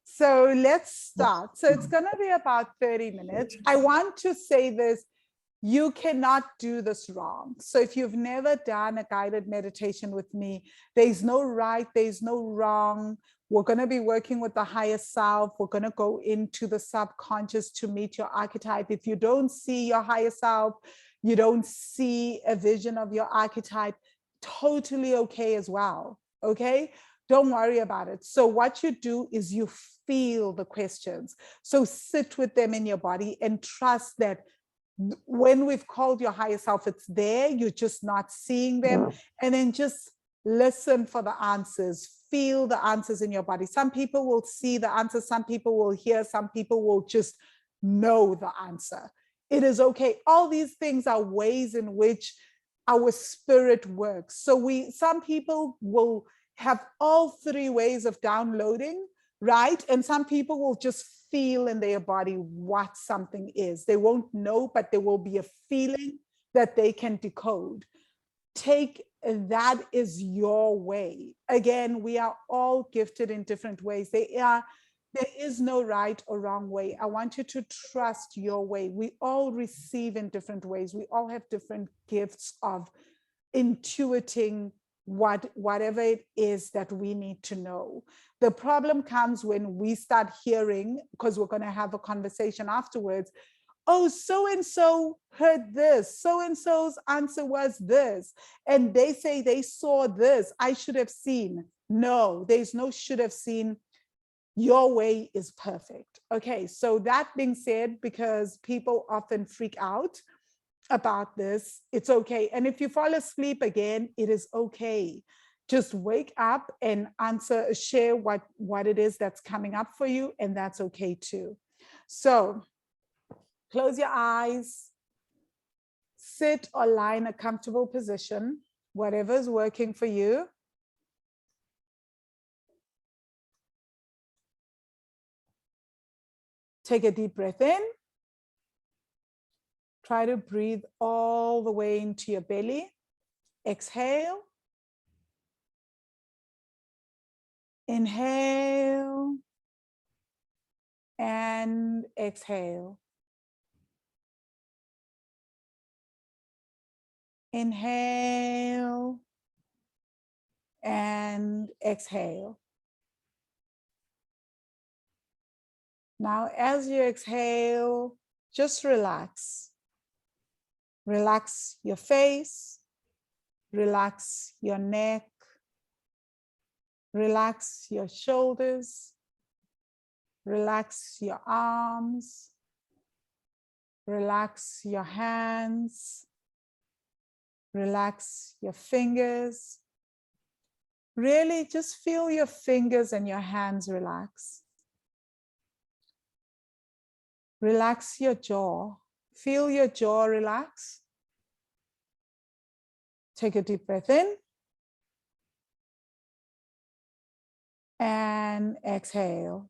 [SPEAKER 1] So let's start. So it's going to be about 30 minutes. I want to say this. You cannot do this wrong. So if you've never done a guided meditation with me, there's no right, there's no wrong. We're going to be working with the higher self. We're going to go into the subconscious to meet your archetype. If you don't see your higher self, you don't see a vision of your archetype, totally okay as well. Okay, don't worry about it. So what you do is you feel the questions. So sit with them in your body and trust that when we've called your higher self, it's there, you're just not seeing them. And then just listen for the answers, feel the answers in your body. Some people will see the answer, some people will hear, some people will just know the answer. It is okay. All these things are ways in which our spirit works. So some people will have all three ways of downloading, right? And some people will just feel in their body what something is. They won't know, but there will be a feeling that they can decode. Take that is your way. Again, we are all gifted in different ways. There is no right or wrong way. I want you to trust your way. We all receive in different ways. We all have different gifts of intuiting whatever it is that we need to know. The problem comes when we start hearing, because we're going to have a conversation afterwards, oh, so-and-so heard this, so-and-so's answer was this, and they say they saw this, I should have seen. No, there's no should have seen. Your way is perfect. Okay, so that being said, because people often freak out about this, it's okay. And if you fall asleep again, it is okay. Just wake up and share what it is that's coming up for you, and that's okay too. So close your eyes, sit or lie in a comfortable position, whatever's working for you. Take a deep breath in. Try to breathe all the way into your belly. Exhale. Inhale. And exhale. Inhale. And exhale. Now, as you exhale, just relax. Relax your face, relax your neck, relax your shoulders, relax your arms, relax your hands, relax your fingers. Really just feel your fingers and your hands relax. Relax your jaw. Feel your jaw relax. Take a deep breath in. And exhale.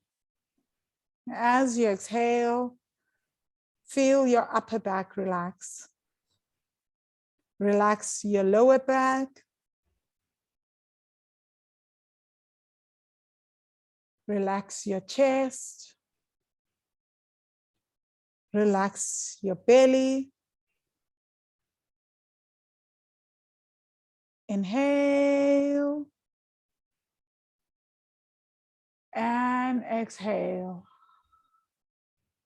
[SPEAKER 1] As you exhale, feel your upper back relax. Relax your lower back. Relax your chest. Relax your belly. Inhale. And exhale.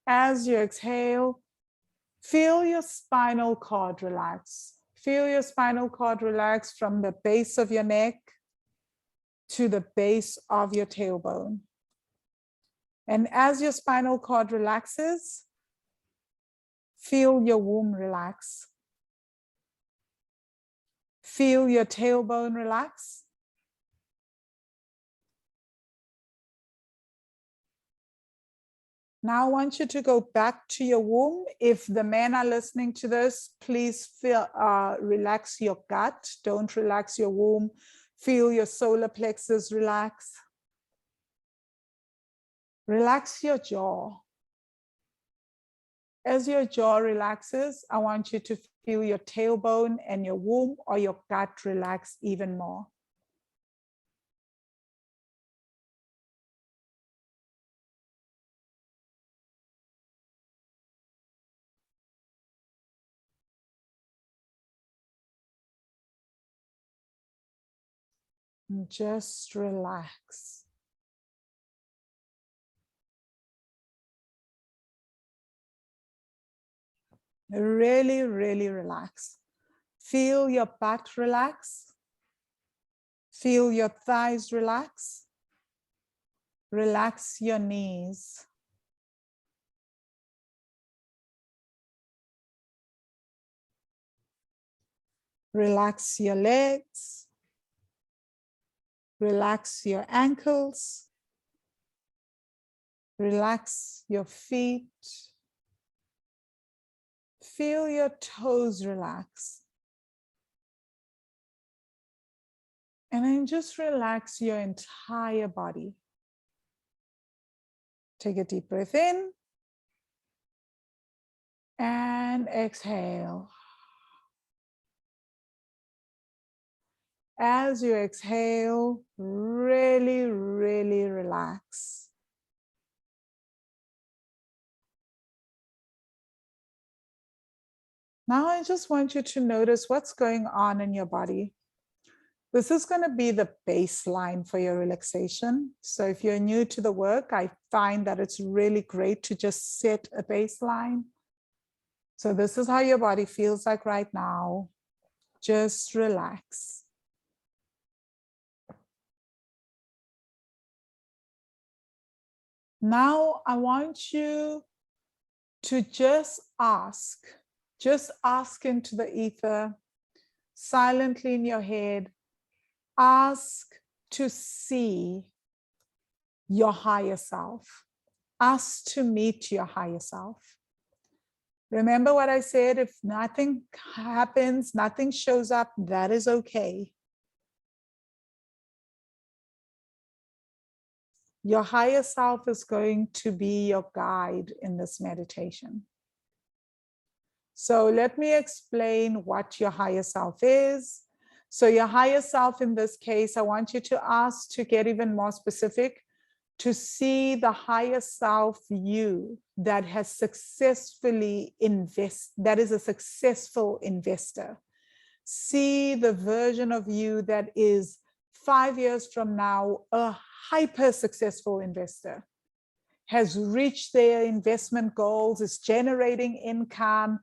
[SPEAKER 1] As you exhale, feel your spinal cord relax. Feel your spinal cord relax from the base of your neck to the base of your tailbone. And as your spinal cord relaxes, feel your womb relax. Feel your tailbone relax. Now I want you to go back to your womb. If the men are listening to this, please feel, relax your gut. Don't relax your womb. Feel your solar plexus relax. Relax your jaw. As your jaw relaxes, I want you to feel your tailbone and your womb or your gut relax even more. And just relax. Really, really relax. Feel your butt relax. Feel your thighs relax. Relax your knees. Relax your legs. Relax your ankles. Relax your feet. Feel your toes relax. And then just relax your entire body. Take a deep breath in and exhale. As you exhale, really, really relax. Now I just want you to notice what's going on in your body. This is going to be the baseline for your relaxation. So if you're new to the work, I find that it's really great to just set a baseline. So this is how your body feels like right now. Just relax. Now I want you to just ask into the ether, silently in your head, ask to see your higher self. Ask to meet your higher self. Remember what I said, if nothing happens, nothing shows up, that is okay. Your higher self is going to be your guide in this meditation. So let me explain what your higher self is. So your higher self in this case, I want you to ask to get even more specific, to see the higher self you that has successfully that is a successful investor. See the version of you that is 5 years from now, a hyper successful investor, has reached their investment goals, is generating income,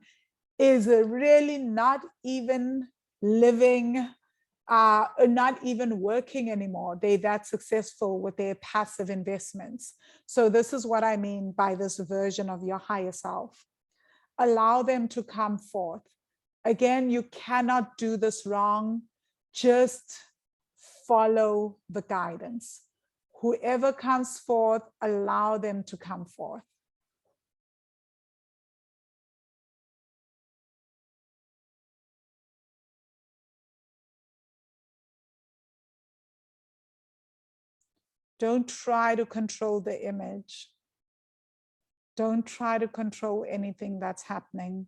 [SPEAKER 1] is really not even living, not even working anymore. They're that successful with their passive investments. So this is what I mean by this version of your higher self. Allow them to come forth. Again, you cannot do this wrong. Just follow the guidance. Whoever comes forth, allow them to come forth. Don't try to control the image. Don't try to control anything that's happening.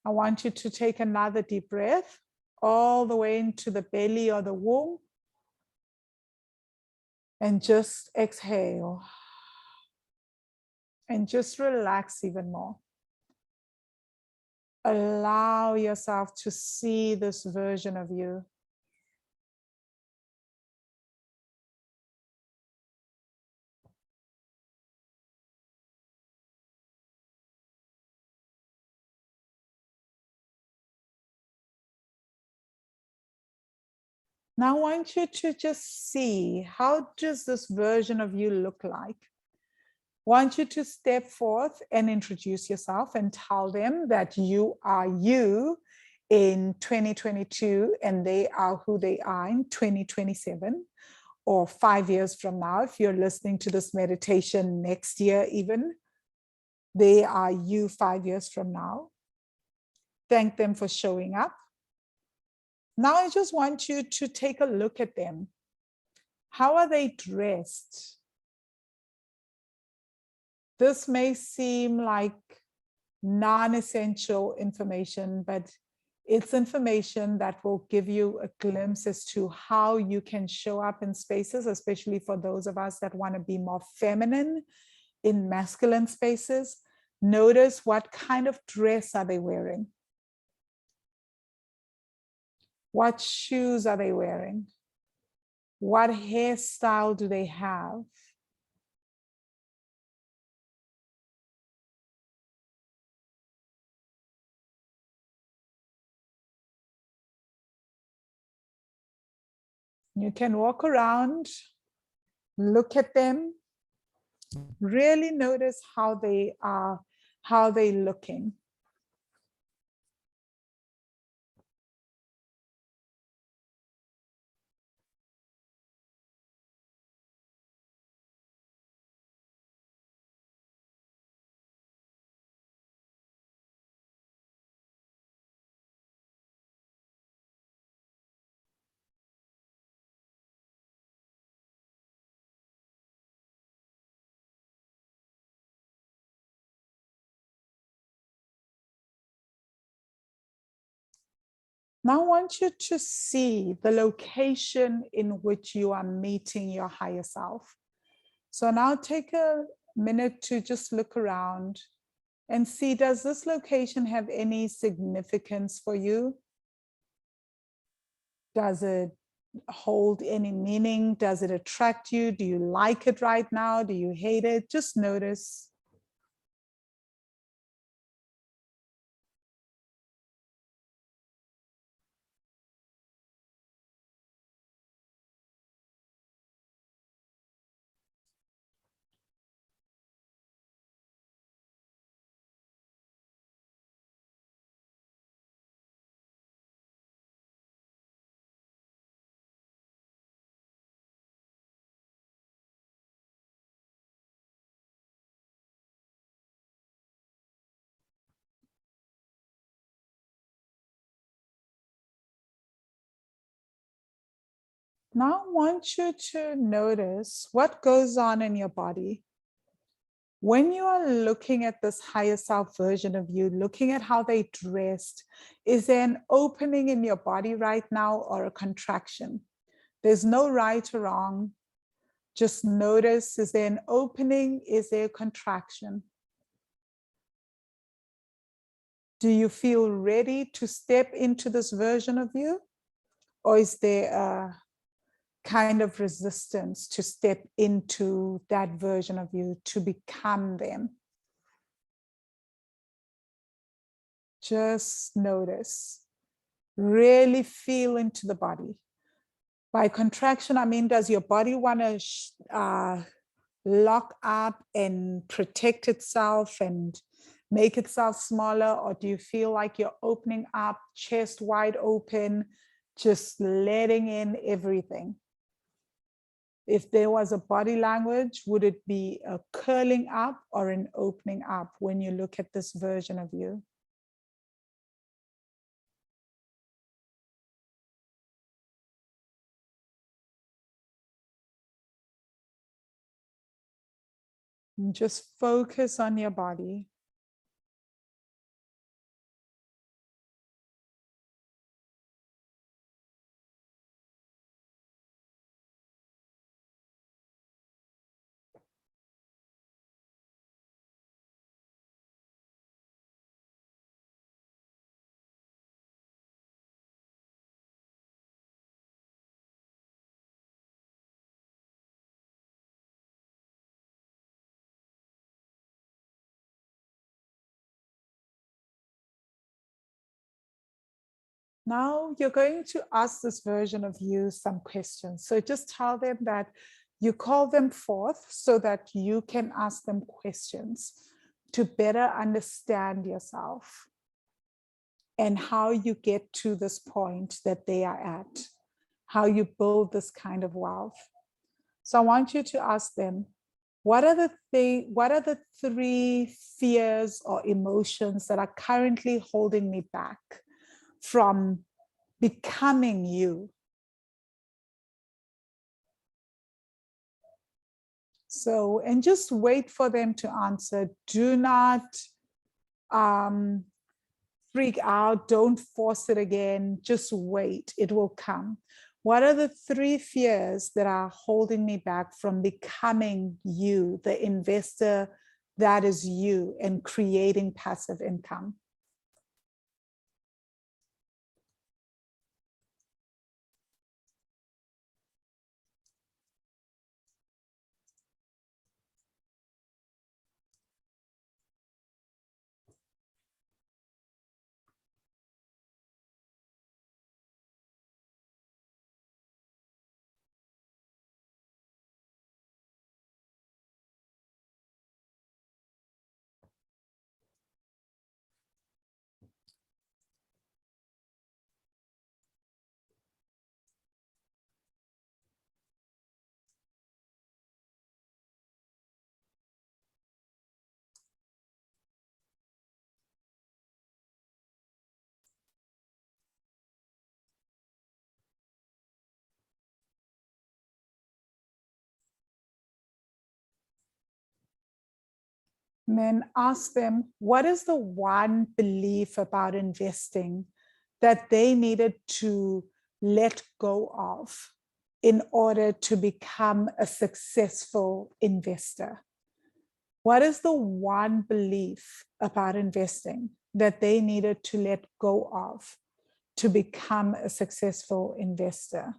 [SPEAKER 1] I want you to take another deep breath all the way into the belly or the womb. And just exhale. And just relax even more. Allow yourself to see this version of you. Now I want you to just see, how does this version of you look like? I want you to step forth and introduce yourself and tell them that you are you in 2022 and they are who they are in 2027 or 5 years from now, if you're listening to this meditation next year even. they are you 5 years from now. Thank them for showing up. Now I just want you to take a look at them. How are they dressed? This may seem like non-essential information, but it's information that will give you a glimpse as to how you can show up in spaces, especially for those of us that want to be more feminine in masculine spaces. Notice what kind of dress are they wearing? What shoes are they wearing? What hairstyle do they have? You can walk around, look at them, really notice how they are, how they're looking. Now I want you to see the location in which you are meeting your higher self. So now take a minute to just look around and see, does this location have any significance for you? Does it hold any meaning? Does it attract you? Do you like it right now? Do you hate it? Just notice. Now I want you to notice what goes on in your body. When you are looking at this higher self version of you, looking at how they dressed, is there an opening in your body right now or a contraction? There's no right or wrong. Just notice, is there an opening? Is there a contraction? Do you feel ready to step into this version of you? Or is there a kind of resistance to step into that version of you, to become them? Just notice, really feel into the body. By contraction, I mean, does your body want to lock up and protect itself and make itself smaller? Or do you feel like you're opening up, chest wide open, just letting in everything? If there was a body language, would it be a curling up or an opening up when you look at this version of you? And just focus on your body. Now you're going to ask this version of you some questions. So just tell them that you call them forth so that you can ask them questions to better understand yourself and how you get to this point that they are at, how you build this kind of wealth. So I want you to ask them, what are the three fears or emotions that are currently holding me back from becoming you? So, and just wait for them to answer. Do not freak out. Don't force it again. Just wait. It will come. What are the three fears that are holding me back from becoming you, the investor that is you, and creating passive income? And then ask them, what is the one belief about investing that they needed to let go of in order to become a successful investor? What is the one belief about investing that they needed to let go of to become a successful investor?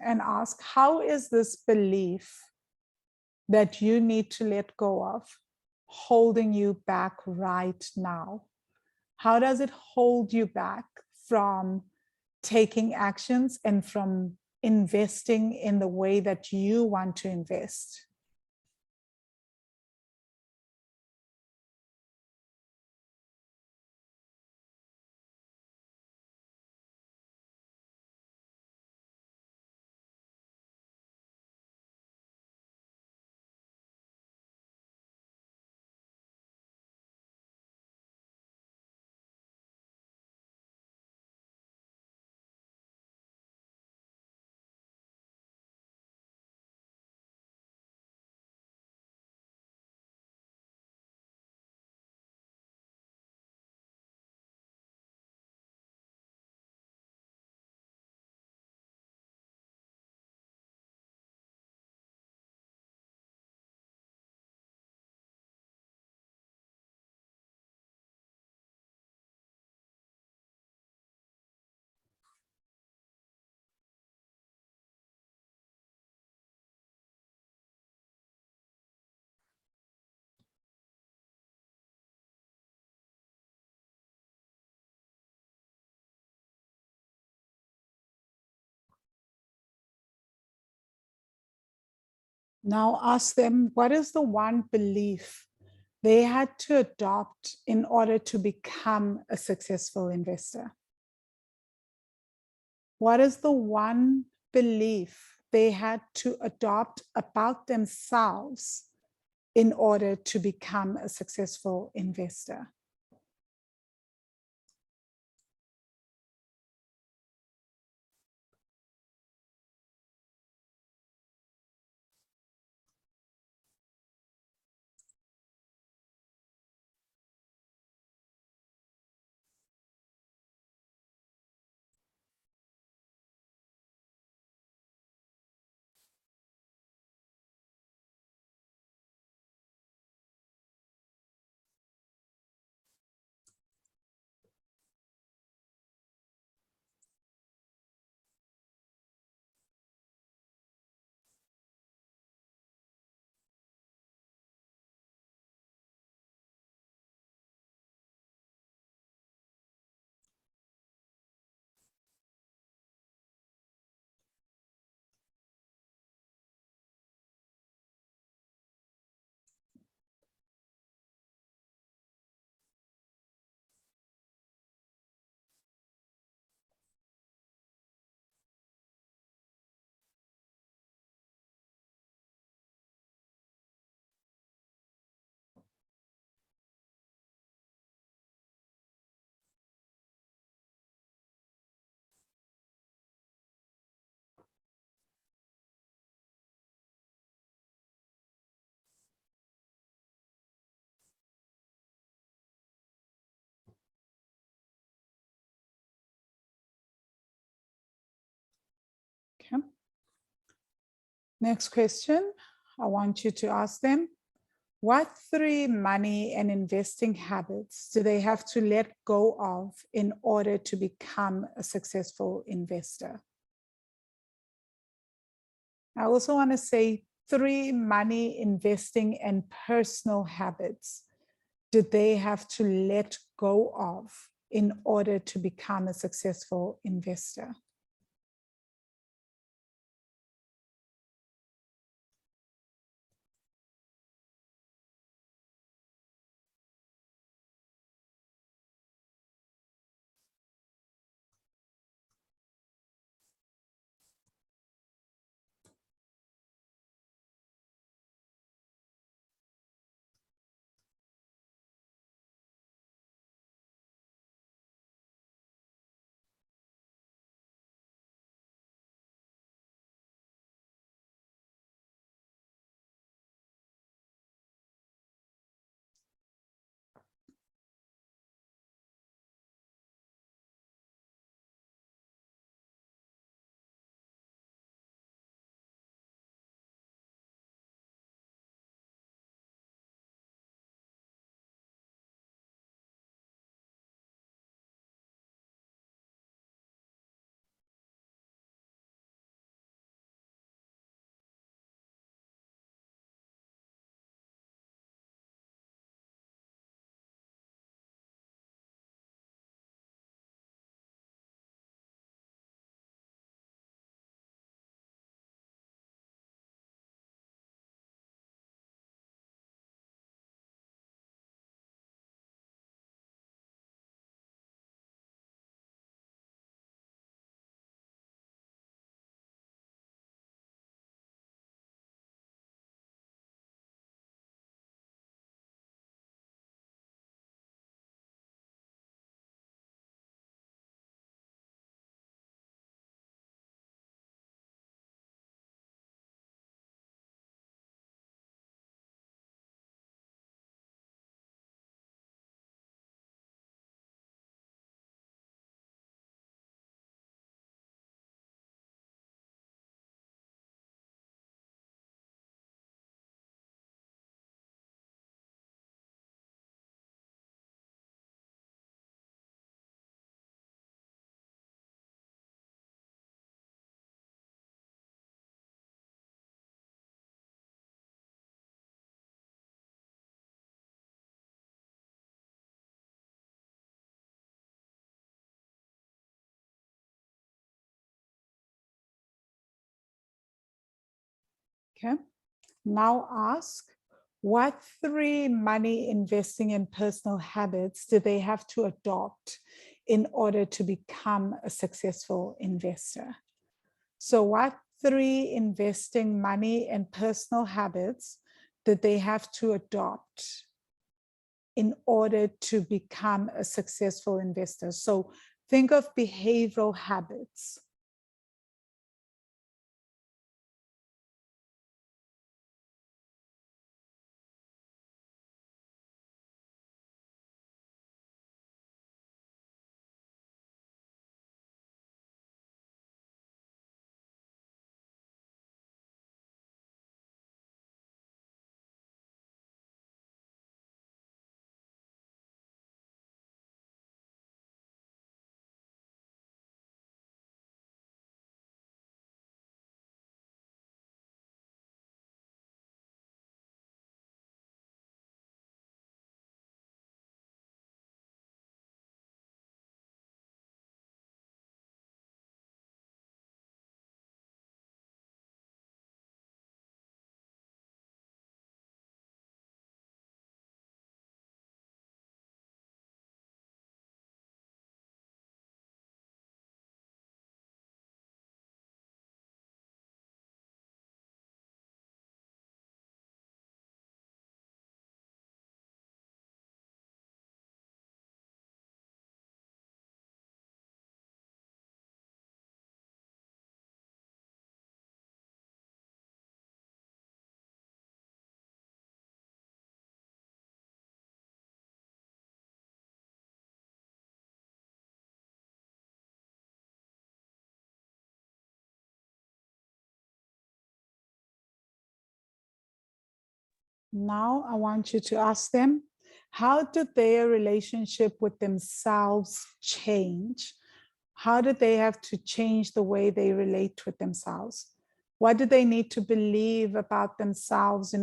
[SPEAKER 1] And ask, how is this belief that you need to let go of holding you back right now? How does it hold you back from taking actions and from investing in the way that you want to invest? Now ask them, what is the one belief they had to adopt in order to become a successful investor? What is the one belief they had to adopt about themselves in order to become a successful investor? Next question, I want you to ask them, what 3 money and investing habits do they have to let go of in order to become a successful investor? I also want to say 3 money, investing, and personal habits do they have to let go of in order to become a successful investor? Okay, now ask, what 3 money, investing, and personal habits do they have to adopt in order to become a successful investor? So what 3 investing, money, and personal habits did they have to adopt in order to become a successful investor? So think of behavioral habits. Now I want you to ask them, how did their relationship with themselves change? How did they have to change the way they relate with themselves? What do they need to believe about themselves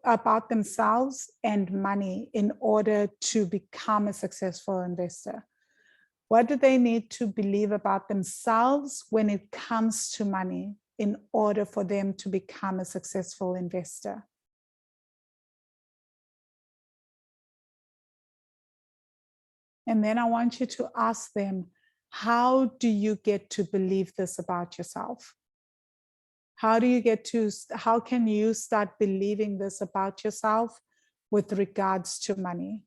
[SPEAKER 1] about themselves and money in order to become a successful investor? What do they need to believe about themselves when it comes to money in order for them to become a successful investor? And then I want you to ask them, how do you get to believe this about yourself? How can you start believing this about yourself with regards to money?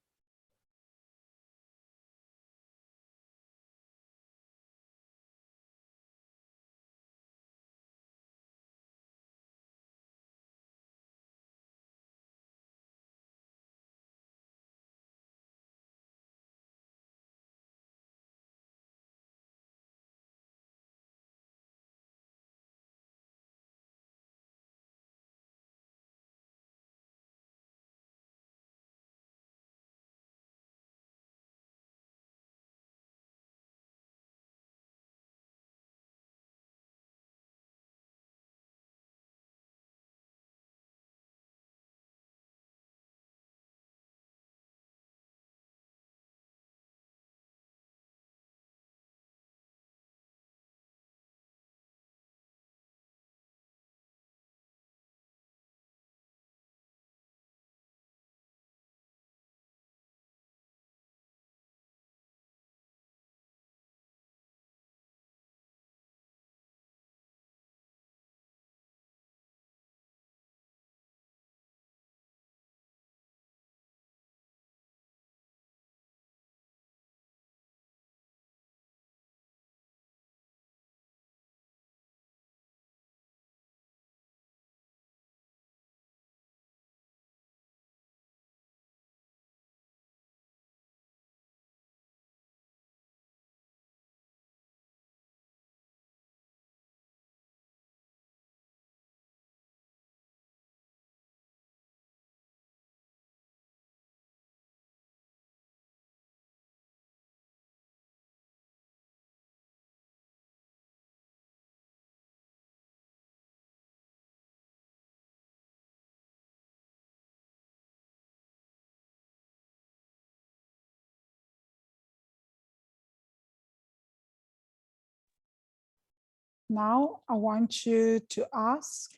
[SPEAKER 1] Now I want you to ask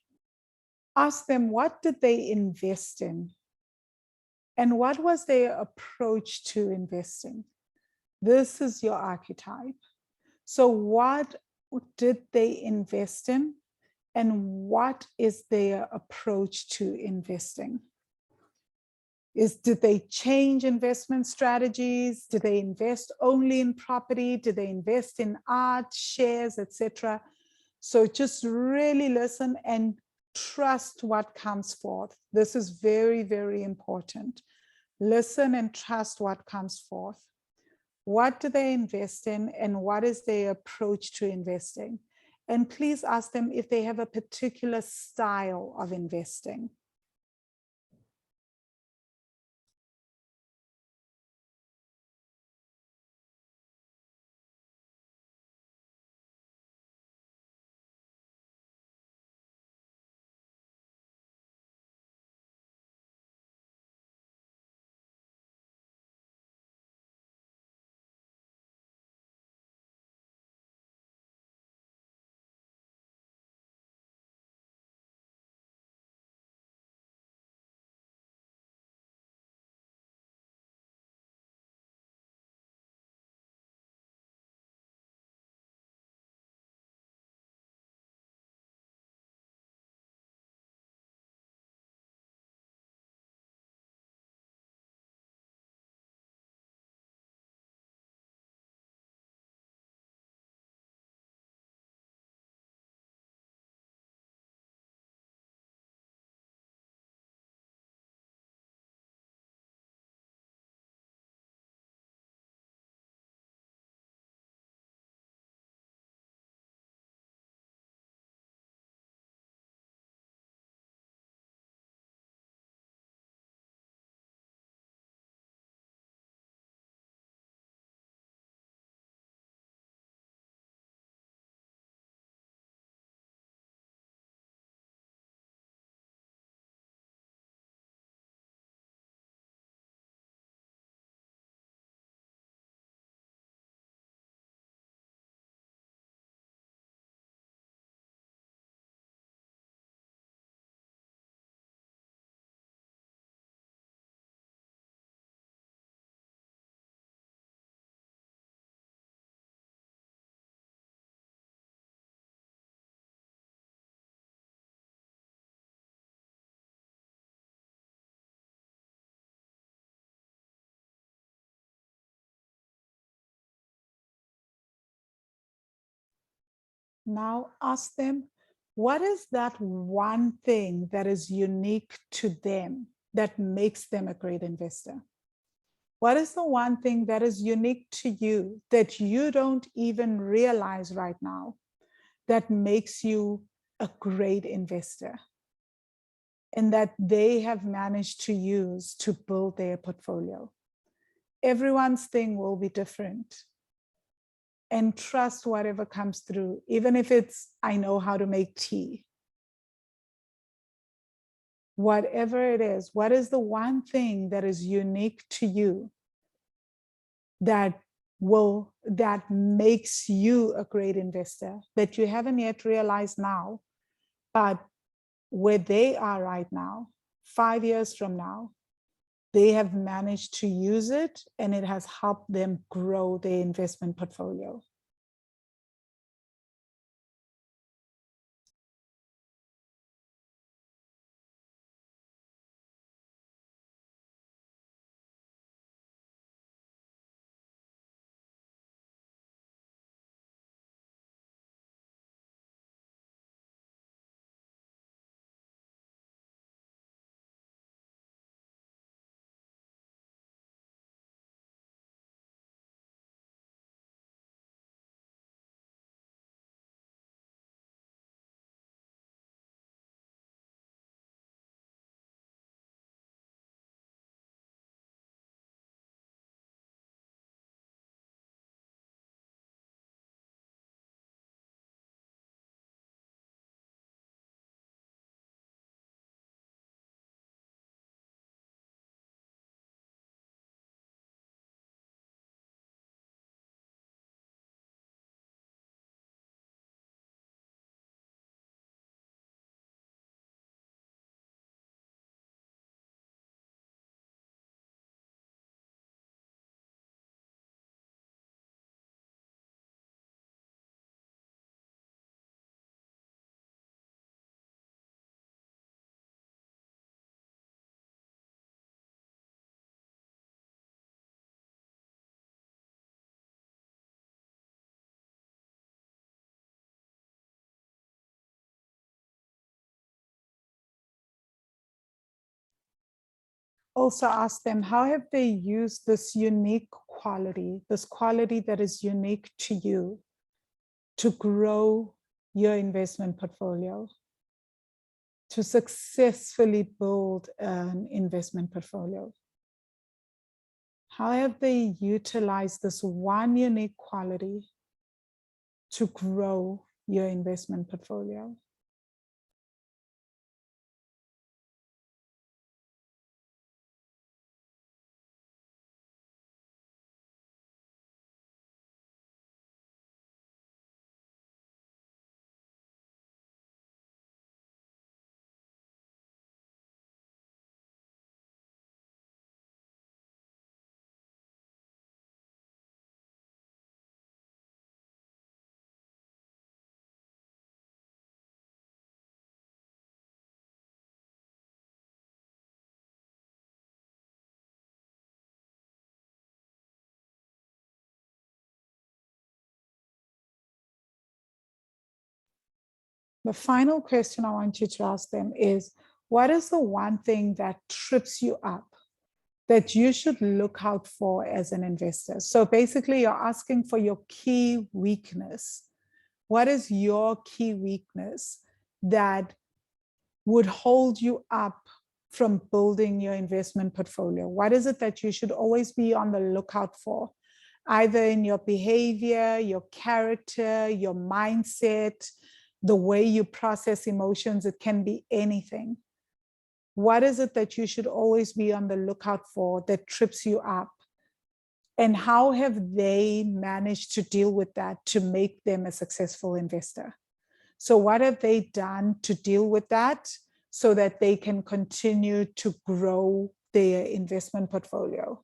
[SPEAKER 1] them, what did they invest in? And what was their approach to investing? This is your archetype. So what did they invest in? And what is their approach to investing? Did they change investment strategies? Did they invest only in property? Did they invest in art, shares, etc.? So just really listen and trust what comes forth. This is very, very important. Listen and trust what comes forth. What do they invest in and what is their approach to investing? And please ask them if they have a particular style of investing. Now ask them, what is that one thing that is unique to them that makes them a great investor? What is the one thing that is unique to you that you don't even realize right now that makes you a great investor and that they have managed to use to build their portfolio? Everyone's thing will be different. And trust whatever comes through, even if it's, I know how to make tea. Whatever it is, what is the one thing that is unique to you that makes you a great investor that you haven't yet realized now, but where they are right now, 5 years from now, they have managed to use it and it has helped them grow their investment portfolio. Also ask them, how have they used this unique quality, this quality that is unique to you, to grow your investment portfolio, to successfully build an investment portfolio? How have they utilized this one unique quality to grow your investment portfolio? The final question I want you to ask them is, what is the one thing that trips you up that you should look out for as an investor? So basically, you're asking for your key weakness. What is your key weakness that would hold you up from building your investment portfolio? What is it that you should always be on the lookout for? Either in your behavior, your character, your mindset, the way you process emotions, it can be anything. What is it that you should always be on the lookout for that trips you up? And how have they managed to deal with that to make them a successful investor? So what have they done to deal with that so that they can continue to grow their investment portfolio?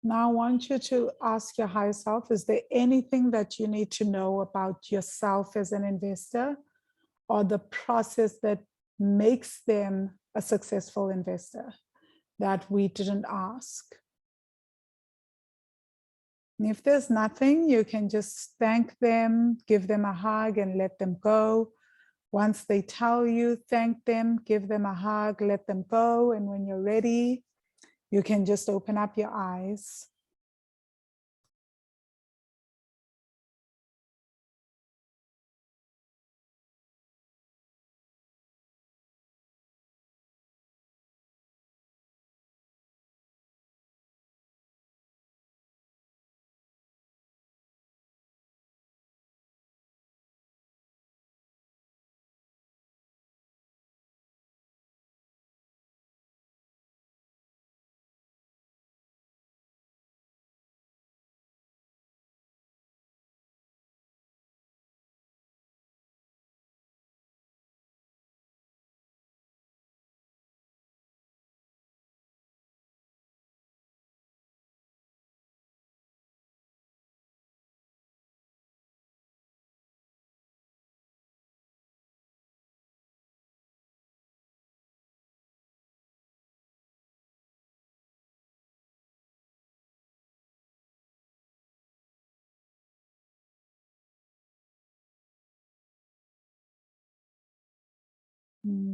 [SPEAKER 1] Now I want you to ask your higher self, is there anything that you need to know about yourself as an investor, or the process that makes them a successful investor that we didn't ask? And if there's nothing, you can just thank them, give them a hug, and let them go. Once they tell you, thank them, give them a hug, let them go. And when you're ready, you can just open up your eyes.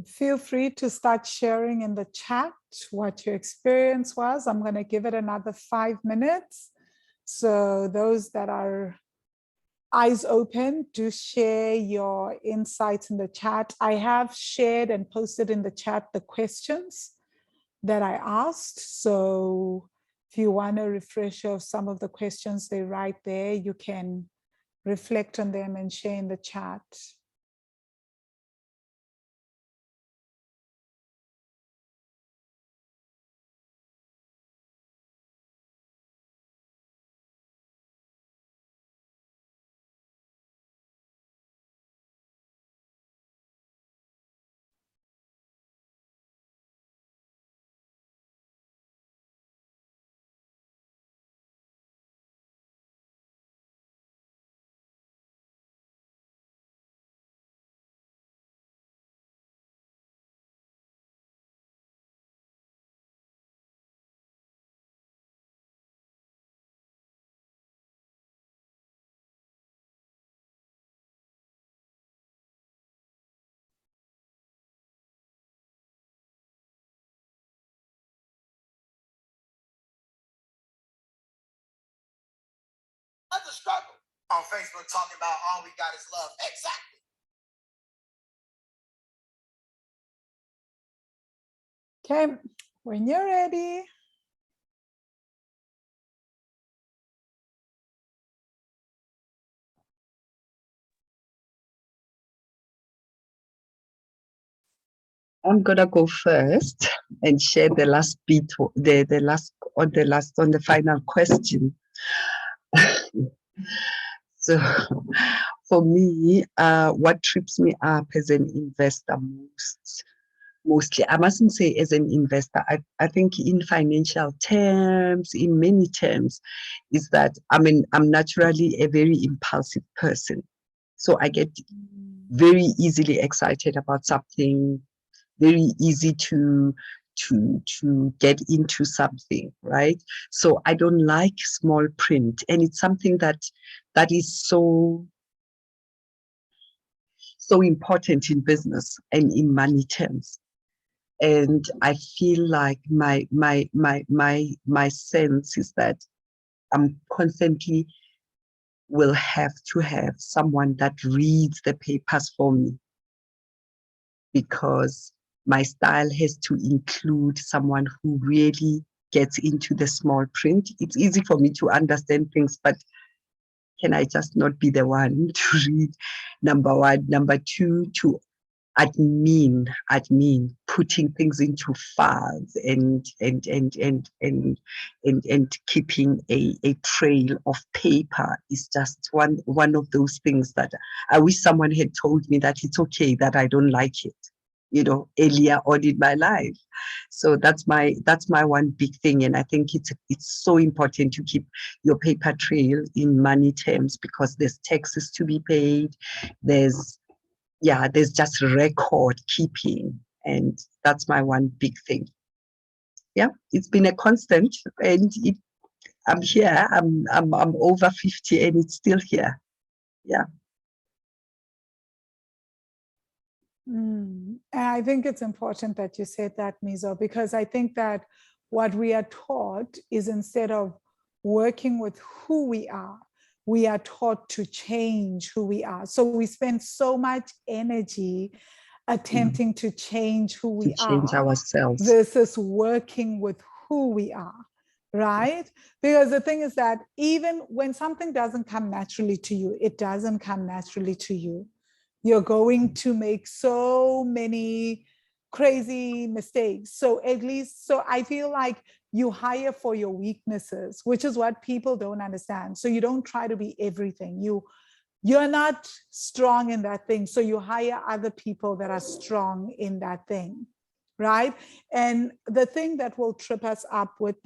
[SPEAKER 1] Feel free to start sharing in the chat what your experience was. I'm going to give it another 5 minutes. So those that are eyes open, do share your insights in the chat. I have shared and posted in the chat the questions that I asked. So if you want a refresher of some of the questions they write there, you can reflect on them and share in the chat.
[SPEAKER 6] The struggle on Facebook talking about all we got is love. Exactly.
[SPEAKER 1] Okay, when you're ready.
[SPEAKER 2] I'm gonna go first and share the last bit, on the final question. So for me, what trips me up as an investor mostly, I mustn't say as an investor, I think in financial terms, in many terms, is that, I'm naturally a very impulsive person. So I get very easily excited about something, very easy to get into something, right? So I don't like small print, and it's something that is so important in business and in money terms. And I feel like my sense is that I'm constantly will have to have someone that reads the papers for me, because my style has to include someone who really gets into the small print. It's easy for me to understand things, but can I just not be the one to read? Number one. Number two, to admin, putting things into files and keeping a trail of paper is just one of those things that I wish someone had told me that it's okay that I don't like it. earlier on in my life. So that's my one big thing. And I think it's so important to keep your paper trail in money terms, because there's taxes to be paid. There's just record keeping. And that's my one big thing. Yeah, it's been a constant, and I'm here. I'm over 50 and it's still here. Yeah.
[SPEAKER 1] And I think it's important that you said that, Mizo, because I think that what we are taught is, instead of working with who we are taught to change who we are. So we spend so much energy attempting to change who we
[SPEAKER 2] change
[SPEAKER 1] are
[SPEAKER 2] ourselves
[SPEAKER 1] versus working with who we are, right? Because the thing is that even when something doesn't come naturally to you, it doesn't come naturally to you. You're going to make so many crazy mistakes. So I feel like you hire for your weaknesses, which is what people don't understand. So you don't try to be everything. You're not strong in that thing. So you hire other people that are strong in that thing, right? And the thing that will trip us up with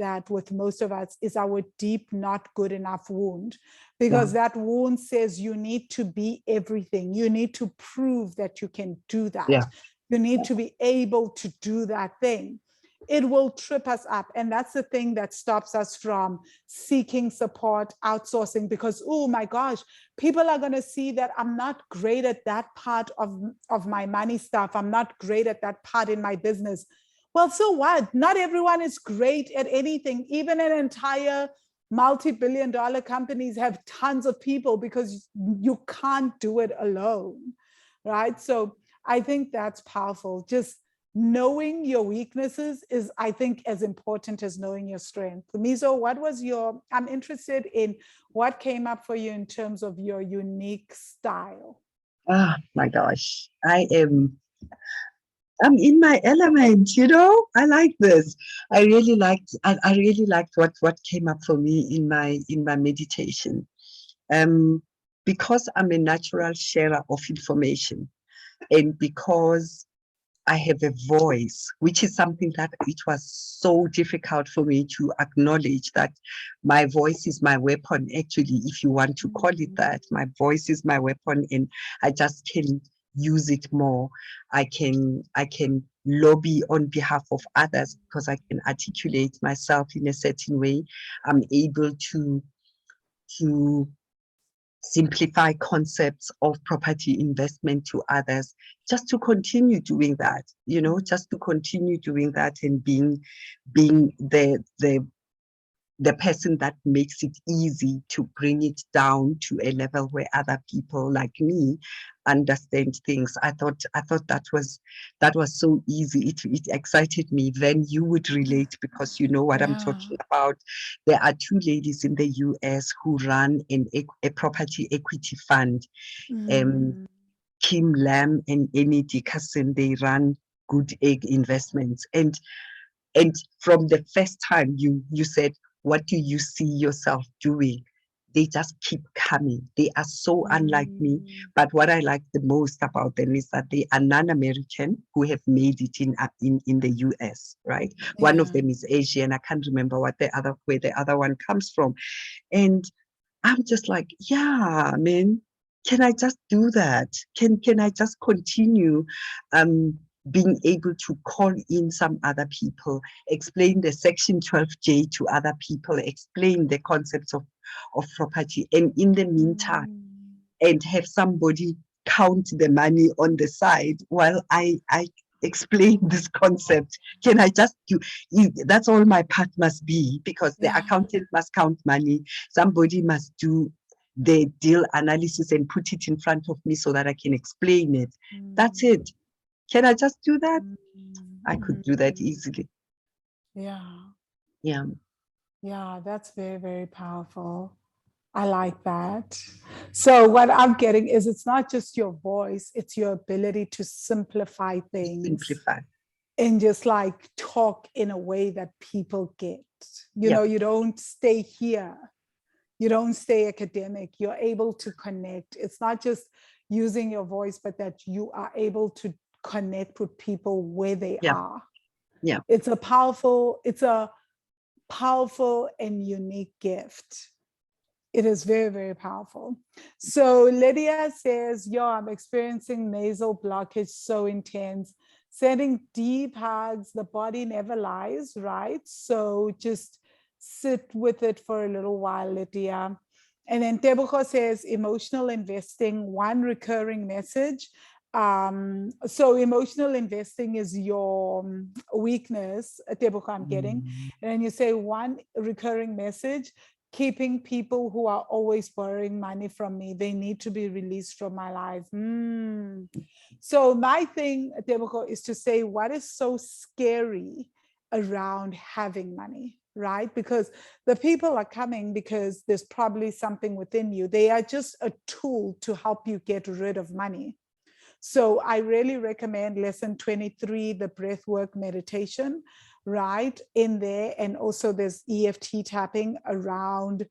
[SPEAKER 1] most of us, is our deep, not good enough wound. Because that wound says you need to be everything. You need to prove that you can do that.
[SPEAKER 2] Yeah.
[SPEAKER 1] You need to be able to do that thing. It will trip us up. And that's the thing that stops us from seeking support, outsourcing, because, oh my gosh, people are going to see that I'm not great at that part of my money stuff. I'm not great at that part in my business. Well, so what? Not everyone is great at anything. Even an entire multi-billion-dollar companies have tons of people, because you can't do it alone, right? So I think that's powerful. Just knowing your weaknesses is, I think, as important as knowing your strength. Mizo, I'm interested in what came up for you in terms of your unique style.
[SPEAKER 2] Oh my gosh, I'm in my element, I like this. I really liked what came up for me in my meditation. Because I'm a natural sharer of information, and because I have a voice, which is something that it was so difficult for me to acknowledge, that my voice is my weapon. Actually, if you want to call it that, my voice is my weapon, and I just can use it more. I can lobby on behalf of others because I can articulate myself in a certain way. I'm able to simplify concepts of property investment to others, just to continue doing that, just to continue doing that, and being the person that makes it easy to bring it down to a level where other people like me understand things. I thought that was so easy. It excited me. Then you would relate, because you know what I'm talking about. There are two ladies in the US who run a property equity fund. Kim Lam and Annie Dickerson, they run Good Egg Investments. And from the first time you said, what do you see yourself doing? They just keep coming. They are so unlike me. But what I like the most about them is that they are non-American who have made it in the US, right? Yeah. One of them is Asian. I can't remember where the other one comes from. And I'm just like, yeah, man, can I just do that? Can I just continue being able to call in some other people, explain the Section 12J to other people, explain the concepts of property, and in the meantime, and have somebody count the money on the side while I explain this concept? Can I just do? That's all my part must be, because the accountant must count money. Somebody must do the deal analysis and put it in front of me so that I can explain it. That's it. Can I just do that? I could do that easily.
[SPEAKER 1] Yeah, that's very, very powerful. I like that. So what I'm getting is, it's not just your voice, it's your ability to simplify things. And just like talk in a way that people get. You know, you don't stay here. You don't stay academic. You're able to connect. It's not just using your voice, but that you are able to connect with people where they are.
[SPEAKER 2] Yeah.
[SPEAKER 1] It's a powerful and unique gift. It is very, very powerful. So Lydia says, yo, I'm experiencing nasal blockage so intense. Sending deep hugs, the body never lies, right? So just sit with it for a little while, Lydia. And then Tebuko says, emotional investing, one recurring message. So emotional investing is your weakness, Tebuko, I'm getting. And then you say one recurring message, keeping people who are always borrowing money from me, they need to be released from my life. So my thing, Tebuko, is to say what is so scary around having money, right? Because the people are coming because there's probably something within you. They are just a tool to help you get rid of money. So I really recommend lesson 23, the breathwork meditation, right in there. And also there's EFT tapping around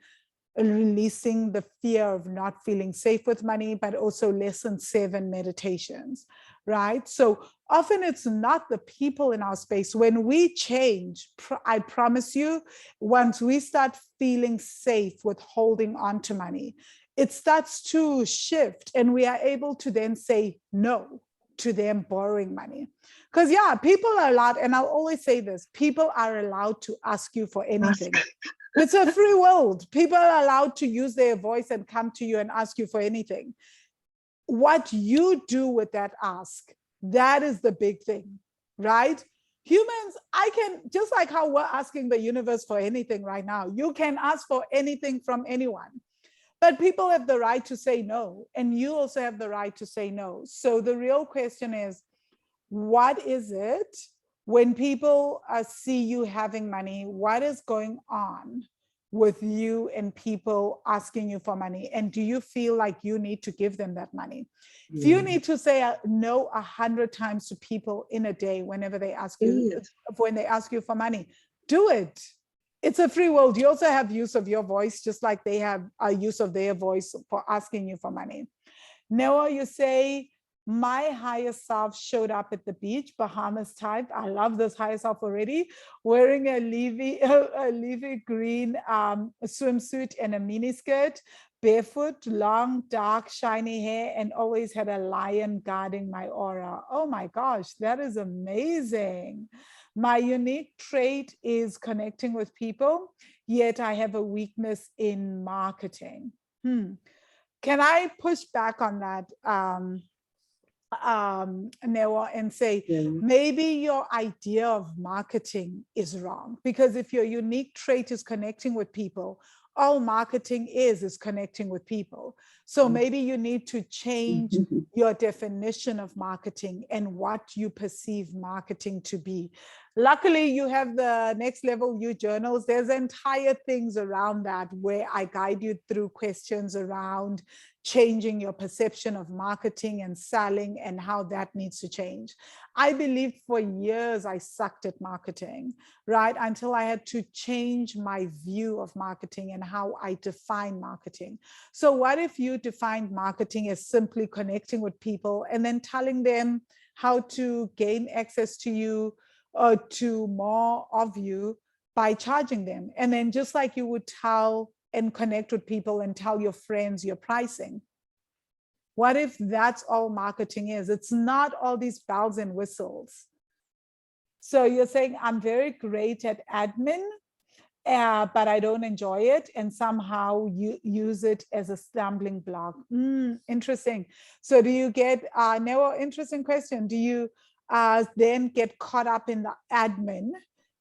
[SPEAKER 1] releasing the fear of not feeling safe with money, but also lesson 7 meditations, right? So often it's not the people in our space. When we change, I promise you, once we start feeling safe with holding on to money, it starts to shift and we are able to then say no to them borrowing money. Because yeah, people are allowed, and I'll always say this, people are allowed to ask you for anything. It's a free world. People are allowed to use their voice and come to you and ask you for anything. What you do with that ask, that is the big thing, right? Humans, I can, just like how we're asking the universe for anything right now, you can ask for anything from anyone. But people have the right to say no, and you also have the right to say no. So the real question is, what is it when people see you having money? What is going on with you and people asking you for money? And do you feel like you need to give them that money? If you need to say no 100 times to people in a day, whenever they ask you, when they ask you for money, do it. It's a free world. You also have use of your voice, just like they have a use of their voice for asking you for money. Noah, you say, my higher self showed up at the beach, Bahamas type. I love this higher self already, wearing a leafy green swimsuit and a mini skirt, barefoot, long, dark, shiny hair, and always had a lion guarding my aura. Oh my gosh, that is amazing. My unique trait is connecting with people, yet I have a weakness in marketing. Can I push back on that, Newa, and say, maybe your idea of marketing is wrong? Because if your unique trait is connecting with people, all marketing is connecting with people. So maybe you need to change your definition of marketing and what you perceive marketing to be. Luckily, you have the Next Level You journals. There's entire things around that where I guide you through questions around changing your perception of marketing and selling and how that needs to change. I believed for years I sucked at marketing, right? Until I had to change my view of marketing and how I define marketing. So what if you defined marketing as simply connecting with people and then telling them how to gain access to you or to more of you by charging them? And then just like you would tell and connect with people and tell your friends your pricing. What if that's all marketing is? It's not all these bells and whistles. So you're saying, I'm very great at admin, but I don't enjoy it, and somehow you use it as a stumbling block. Interesting. So do you get, Noah, interesting question. Do you then get caught up in the admin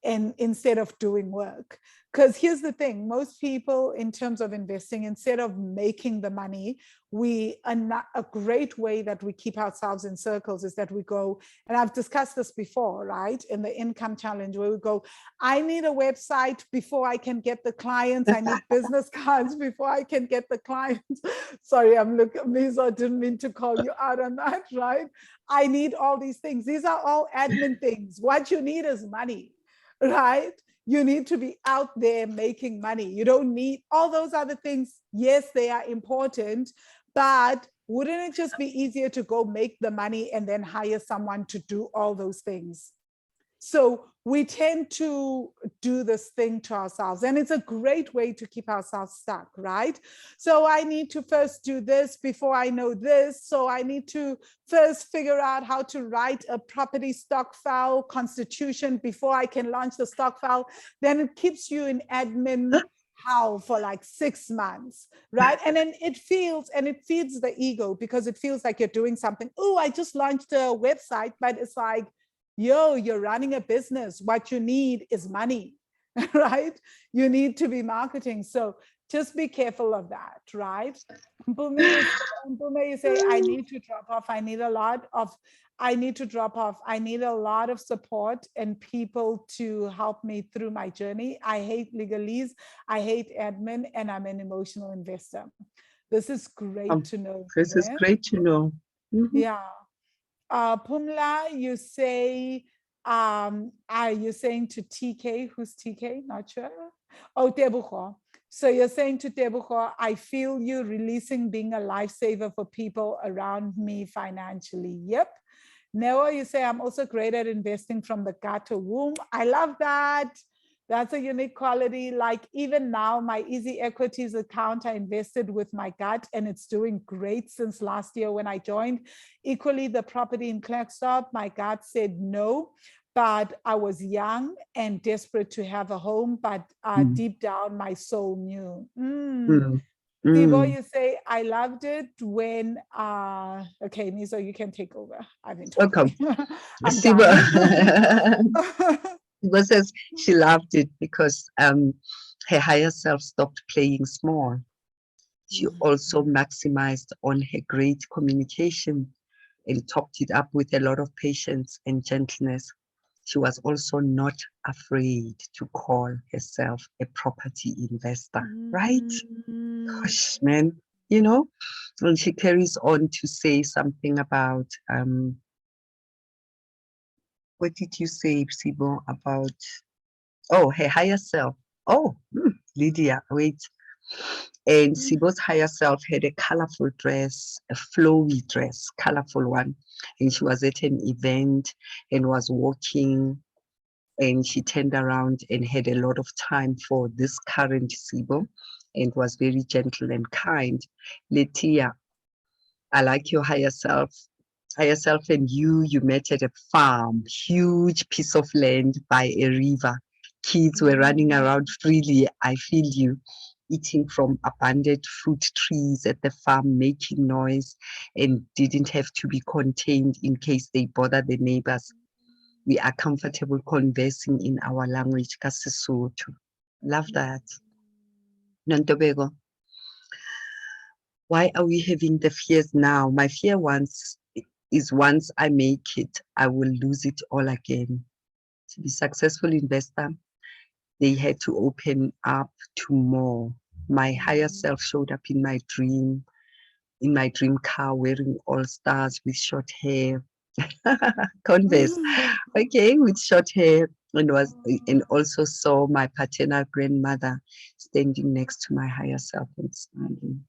[SPEAKER 1] and instead of doing work? Because here's the thing, most people in terms of investing, instead of making the money, a great way that we keep ourselves in circles is that we go, and I've discussed this before, right? In the income challenge, where we go, I need a website before I can get the clients. I need business cards before I can get the clients. Sorry, I'm looking, Lisa, didn't mean to call you out on that, right? I need all these things. These are all admin things. What you need is money, right? You need to be out there making money. You don't need all those other things. Yes, they are important, but wouldn't it just be easier to go make the money and then hire someone to do all those things? So we tend to do this thing to ourselves, and it's a great way to keep ourselves stuck, right? So I need to first do this before I know this. So I need to first figure out how to write a property stock file constitution before I can launch the stock file. Then it keeps you in admin hell for like 6 months, right? And then it feeds the ego, because it feels like you're doing something. Oh, I just launched a website, but it's like, yo, you're running a business. What you need is money, right? You need to be marketing. So just be careful of that, right? Mpume, you say, I need to drop off. I need a lot of support and people to help me through my journey. I hate legalese. I hate admin, and I'm an emotional investor. This is great to know.
[SPEAKER 2] This is great to know.
[SPEAKER 1] Yeah. Pumla, you say, are you saying to TK? Who's TK? Not sure. Oh, Tebucho. So you're saying to Tebucho, I feel you releasing being a lifesaver for people around me financially. Yep. Noah, you say, I'm also great at investing from the gut to womb. I love that. That's a unique quality. Like even now, my Easy Equities account, I invested with my gut, and it's doing great since last year when I joined. Equally, the property in Klerksdorp, my gut said no, but I was young and desperate to have a home, but deep down, my soul knew. Tibo, you say, I loved it when, okay, Niso, you can take over. I've been talking. I'm done.
[SPEAKER 2] Tibo says she loved it because her higher self stopped playing small. She also maximized on her great communication and topped it up with a lot of patience and gentleness. She was also not afraid to call herself a property investor, right? Gosh, man, you know, and she carries on to say something about, what did you say, Sibo, about, oh, her higher self. Oh, Lydia, wait. And Sibo's higher self had a colorful dress, a flowy dress, colorful one. And she was at an event and was walking, and she turned around and had a lot of time for this current Sibo and was very gentle and kind. Letia, I like your higher self. Higher self and you met at a farm, huge piece of land by a river. Kids were running around freely. I feel you. Eating from abundant fruit trees at the farm, making noise, and didn't have to be contained in case they bother the neighbors. We are comfortable conversing in our language, Kasesotho. Love that. Nantobego. Why are we having the fears now? My fear once I make it, I will lose it all again. To be a successful investor, they had to open up to more. My higher self showed up in my dream car, wearing all stars with short hair. Converse, okay, with short hair, and also saw my paternal grandmother standing next to my higher self and smiling.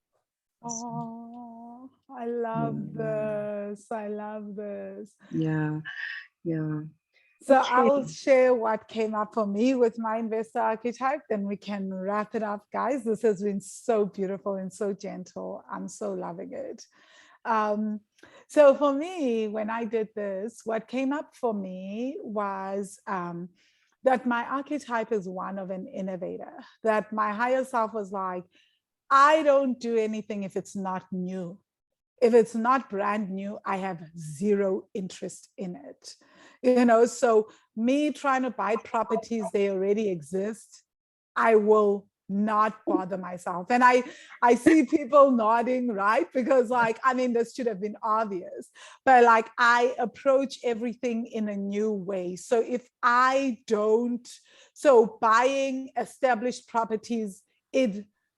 [SPEAKER 1] Oh, I love this. I love this.
[SPEAKER 2] Yeah.
[SPEAKER 1] So
[SPEAKER 2] Okay.
[SPEAKER 1] I'll share what came up for me with my investor archetype, then we can wrap it up, guys. This has been so beautiful and so gentle. I'm so loving it. So for me, when I did this, what came up for me was that my archetype is one of an innovator, that my higher self was like, I don't do anything if it's not new. If it's not brand new, I have zero interest in it. So me trying to buy properties, they already exist, I will not bother myself. And I see people nodding, right? Because this should have been obvious, but I approach everything in a new way. So if I don't, so buying established properties,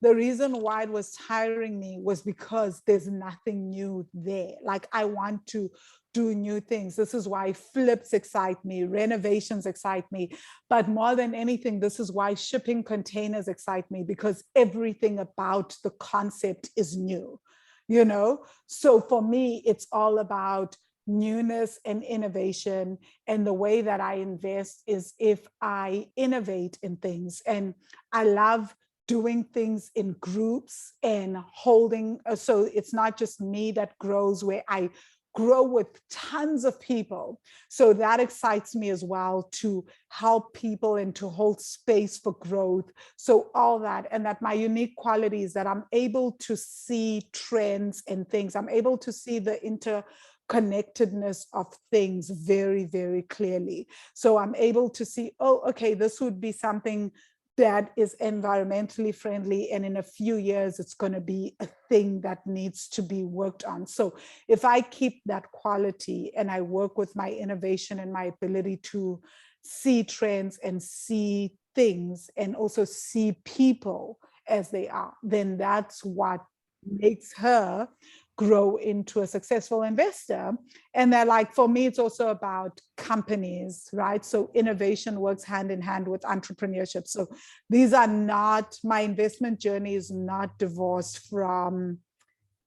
[SPEAKER 1] the reason why it was tiring me was because there's nothing new there. I want to do new things. This is why flips excite me, renovations excite me. But more than anything, this is why shipping containers excite me, because everything about the concept is new. you know? So for me, it's all about newness and innovation. And the way that I invest is if I innovate in things. And I love doing things in groups and holding, so it's not just me that grows, where I grow with tons of people. So that excites me as well, to help people and to hold space for growth. So all that, and that my unique quality is that I'm able to see trends and things. I'm able to see the interconnectedness of things very, very clearly. So I'm able to see, oh, okay, this would be something that is environmentally friendly, and in a few years it's going to be a thing that needs to be worked on. So if I keep that quality and I work with my innovation and my ability to see trends and see things and also see people as they are, then that's what makes her grow into a successful investor. And that, like, for me, it's also about companies, right? So innovation works hand in hand with entrepreneurship. So these are not, my investment journey is not divorced from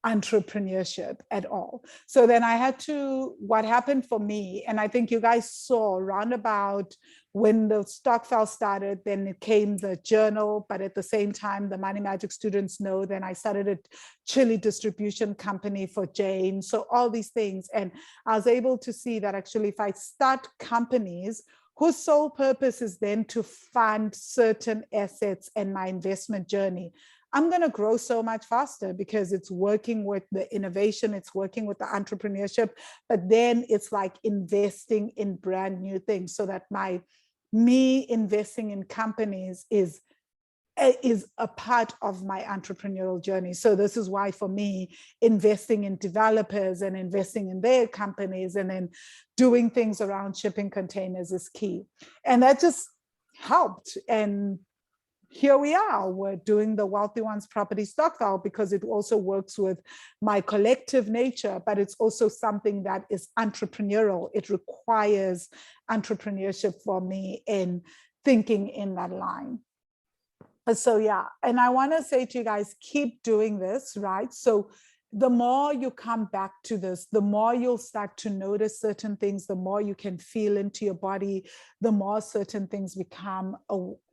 [SPEAKER 1] entrepreneurship at all. So then I had to, what happened for me, and I think you guys saw around about when the Stockfell started, then it came the journal, but at the same time, the Money Magic students know, then I started a chili distribution company for Jane. So all these things. And I was able to see that actually, if I start companies whose sole purpose is then to fund certain assets and my investment journey, I'm going to grow so much faster, because it's working with the innovation, it's working with the entrepreneurship, but then it's like investing in brand new things, so that me investing in companies is a part of my entrepreneurial journey. So this is why, for me, investing in developers and investing in their companies and then doing things around shipping containers is key. And that just helped. And here we are, we're doing the Wealthy Ones Property Stockfell, because it also works with my collective nature, but it's also something that is entrepreneurial. It requires entrepreneurship for me in thinking in that line. So yeah, and I want to say to you guys, keep doing this, right? So the more you come back to this, the more you'll start to notice certain things, the more you can feel into your body, the more certain things become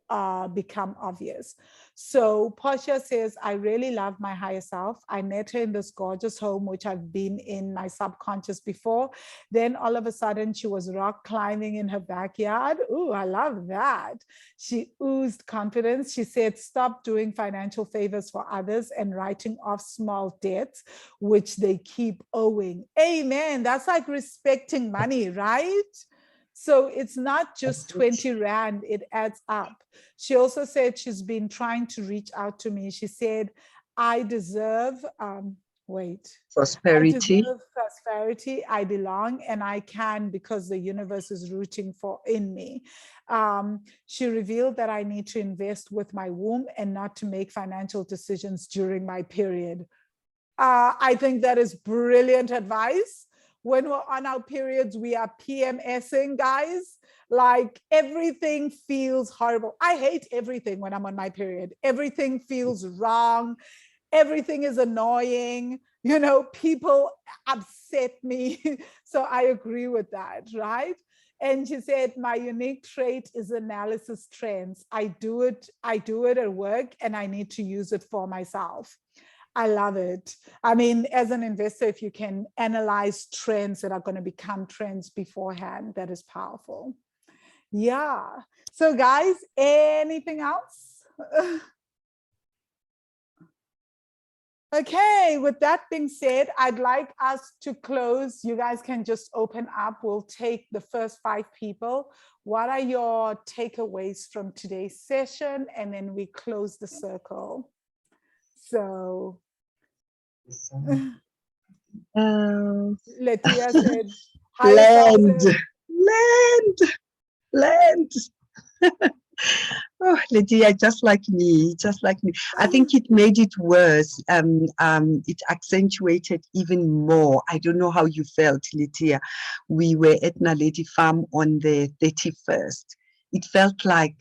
[SPEAKER 1] obvious. So Portia says, I really love my higher self. I met her in this gorgeous home, which I've been in my subconscious before. Then all of a sudden she was rock climbing in her backyard. Ooh, I love that. She oozed confidence. She said, stop doing financial favors for others and writing off small debts, which they keep owing. Amen. That's like respecting money, right? So it's not just 20 Rand, it adds up. She also said she's been trying to reach out to me. She said, I deserve,
[SPEAKER 2] prosperity.
[SPEAKER 1] I deserve prosperity. I belong, and I can, because the universe is rooting in me. She revealed that I need to invest with my womb and not to make financial decisions during my period. I think that is brilliant advice. When we're on our periods, we are PMSing, guys. Like, everything feels horrible. I hate everything when I'm on my period. Everything feels wrong. Everything is annoying. You know, people upset me. So I agree with that, right? And she said, my unique trait is analysis trends. I do it at work, and I need to use it for myself. I love it. I mean, as an investor, if you can analyze trends that are going to become trends beforehand, that is powerful. Yeah. So guys, anything else? Okay, with that being said, I'd like us to close. You guys can just open up. We'll take the first 5 people. What are your takeaways from today's session? And then we close the circle. So Letitia said,
[SPEAKER 2] land. Oh, Lydia, just like me. I think it made it worse. It accentuated even more. I don't know how you felt, Lydia. We were at Naledi Farm on the 31st. It felt like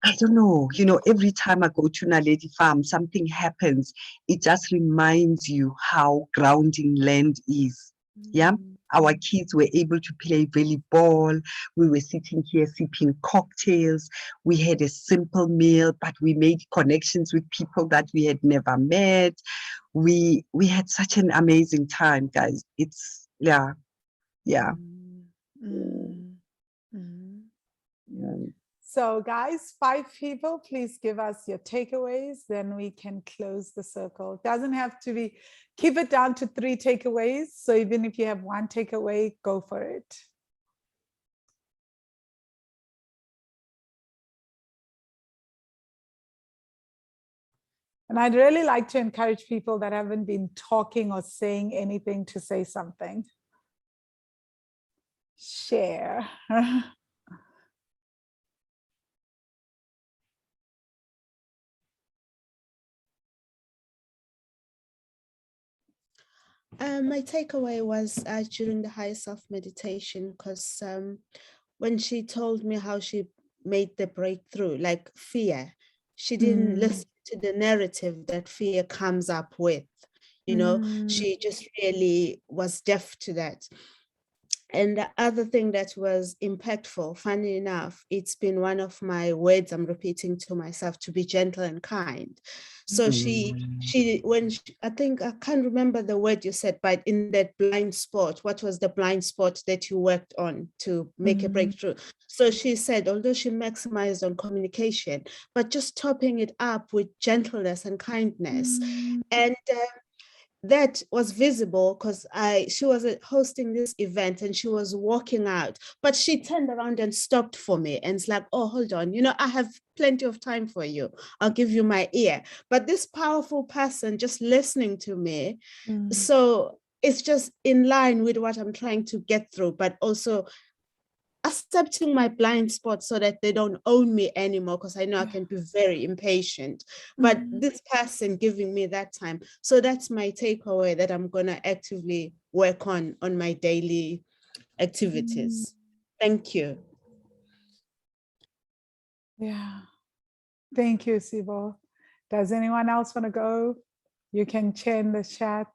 [SPEAKER 2] I don't know, every time I go to Naledi Farm, something happens. It just reminds you how grounding land is. Yeah. Our kids were able to play volleyball. We were sitting here sipping cocktails. We had a simple meal, but we made connections with people that we had never met. We had such an amazing time, guys. It's yeah. Yeah.
[SPEAKER 1] So guys, 5 people, please give us your takeaways, then we can close the circle. It doesn't have to be, keep it down to 3 takeaways. So even if you have 1 takeaway, go for it. And I'd really like to encourage people that haven't been talking or saying anything to say something. Share.
[SPEAKER 3] My takeaway was during the higher self meditation, because when she told me how she made the breakthrough, like fear, she didn't listen to the narrative that fear comes up with. She just really was deaf to that. And the other thing that was impactful, funny enough, it's been one of my words I'm repeating to myself, to be gentle and kind. So I think, I can't remember the word you said, but in that blind spot, what was the blind spot that you worked on to make a breakthrough? So she said, although she maximized on communication, but just topping it up with gentleness and kindness. And that was visible because she was hosting this event and she was walking out, but she turned around and stopped for me, and it's like, oh, hold on, I have plenty of time for you. I'll give you my ear. But this powerful person just listening to me. So it's just in line with what I'm trying to get through, but also accepting my blind spots so that they don't own me anymore, because I know I can be very impatient. But this person giving me that time. So that's my takeaway, that I'm going to actively work on my daily activities. Thank you.
[SPEAKER 1] Yeah. Thank you, Sibo. Does anyone else want to go? You can share in the chat.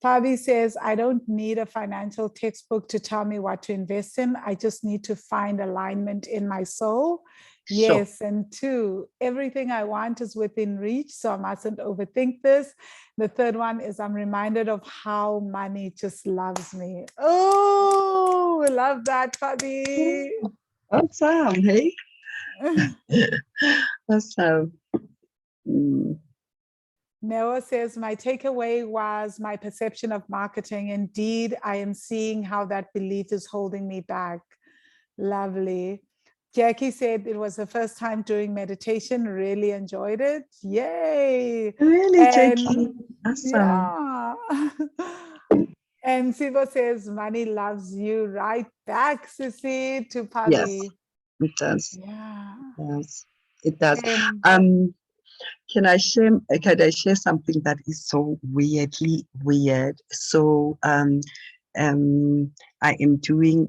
[SPEAKER 1] Fabi says, I don't need a financial textbook to tell me what to invest in. I just need to find alignment in my soul. Sure. Yes. And 2, everything I want is within reach, so I mustn't overthink this. The 3rd one is, I'm reminded of how money just loves me. Oh, we love that, Fabi.
[SPEAKER 2] Awesome, hey? Awesome.
[SPEAKER 1] Noah says, my takeaway was my perception of marketing. Indeed, I am seeing how that belief is holding me back. Lovely. Jackie said it was the first time doing meditation, really enjoyed it. Yay.
[SPEAKER 2] Really, Jackie? Awesome.
[SPEAKER 1] Yeah. And Siva says, money loves you right back, Sissy, to Pavi.
[SPEAKER 2] Yes, it does.
[SPEAKER 1] Yeah.
[SPEAKER 2] Yes, it does. Can I share something that is so weirdly weird? So I am doing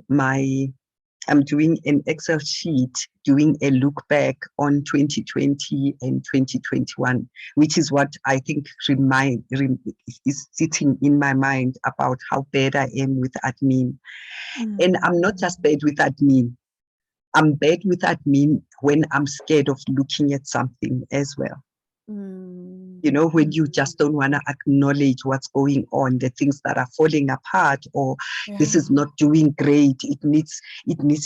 [SPEAKER 2] an Excel sheet, doing a look back on 2020 and 2021, which is what I think is sitting in my mind about how bad I am with admin. And I'm not just bad with admin. I'm bad with admin when I'm scared of looking at something as well. When you just don't want to acknowledge what's going on, the things that are falling apart, or this is not doing great, it needs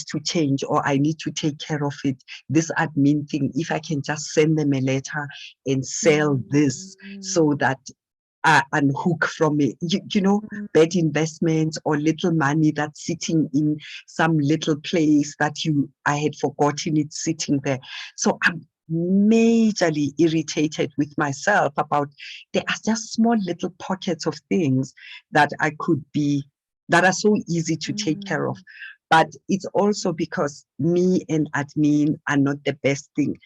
[SPEAKER 2] to change, or I need to take care of it. This admin thing, if I can just send them a letter and sell this so that I unhook from it, bad investments or little money that's sitting in some little place that I had forgotten it's sitting there. So I'm majorly irritated with myself about, there are just small little pockets of things that that are so easy to take care of. But it's also because me and admin are not the best thing.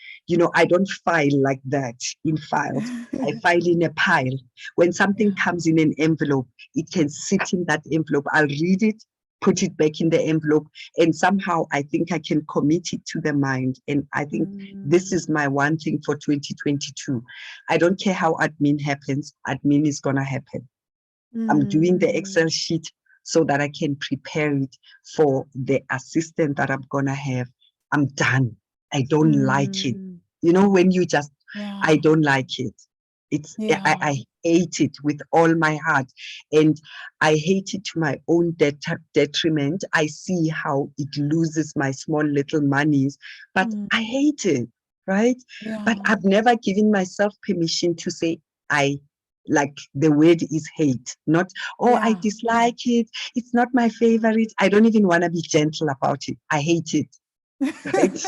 [SPEAKER 2] I don't file like that in files. I file in a pile. When something comes in an envelope, it can sit in that envelope. I'll read it, put it back in the envelope, and somehow I think I can commit it to the mind. And I think this is my one thing for 2022. I don't care how admin happens, admin is gonna happen. I'm doing the Excel sheet so that I can prepare it for the assistant that I'm gonna have. I'm done. I don't like it. You know, when you just, I don't like it. It's, I hate it with all my heart. And I hate it to my own detriment. I see how it loses my small little monies, but I hate it, right? But I've never given myself permission to say, like the word is hate, not, I dislike it. It's not my favorite. I don't even want to be gentle about it. I hate it. Right?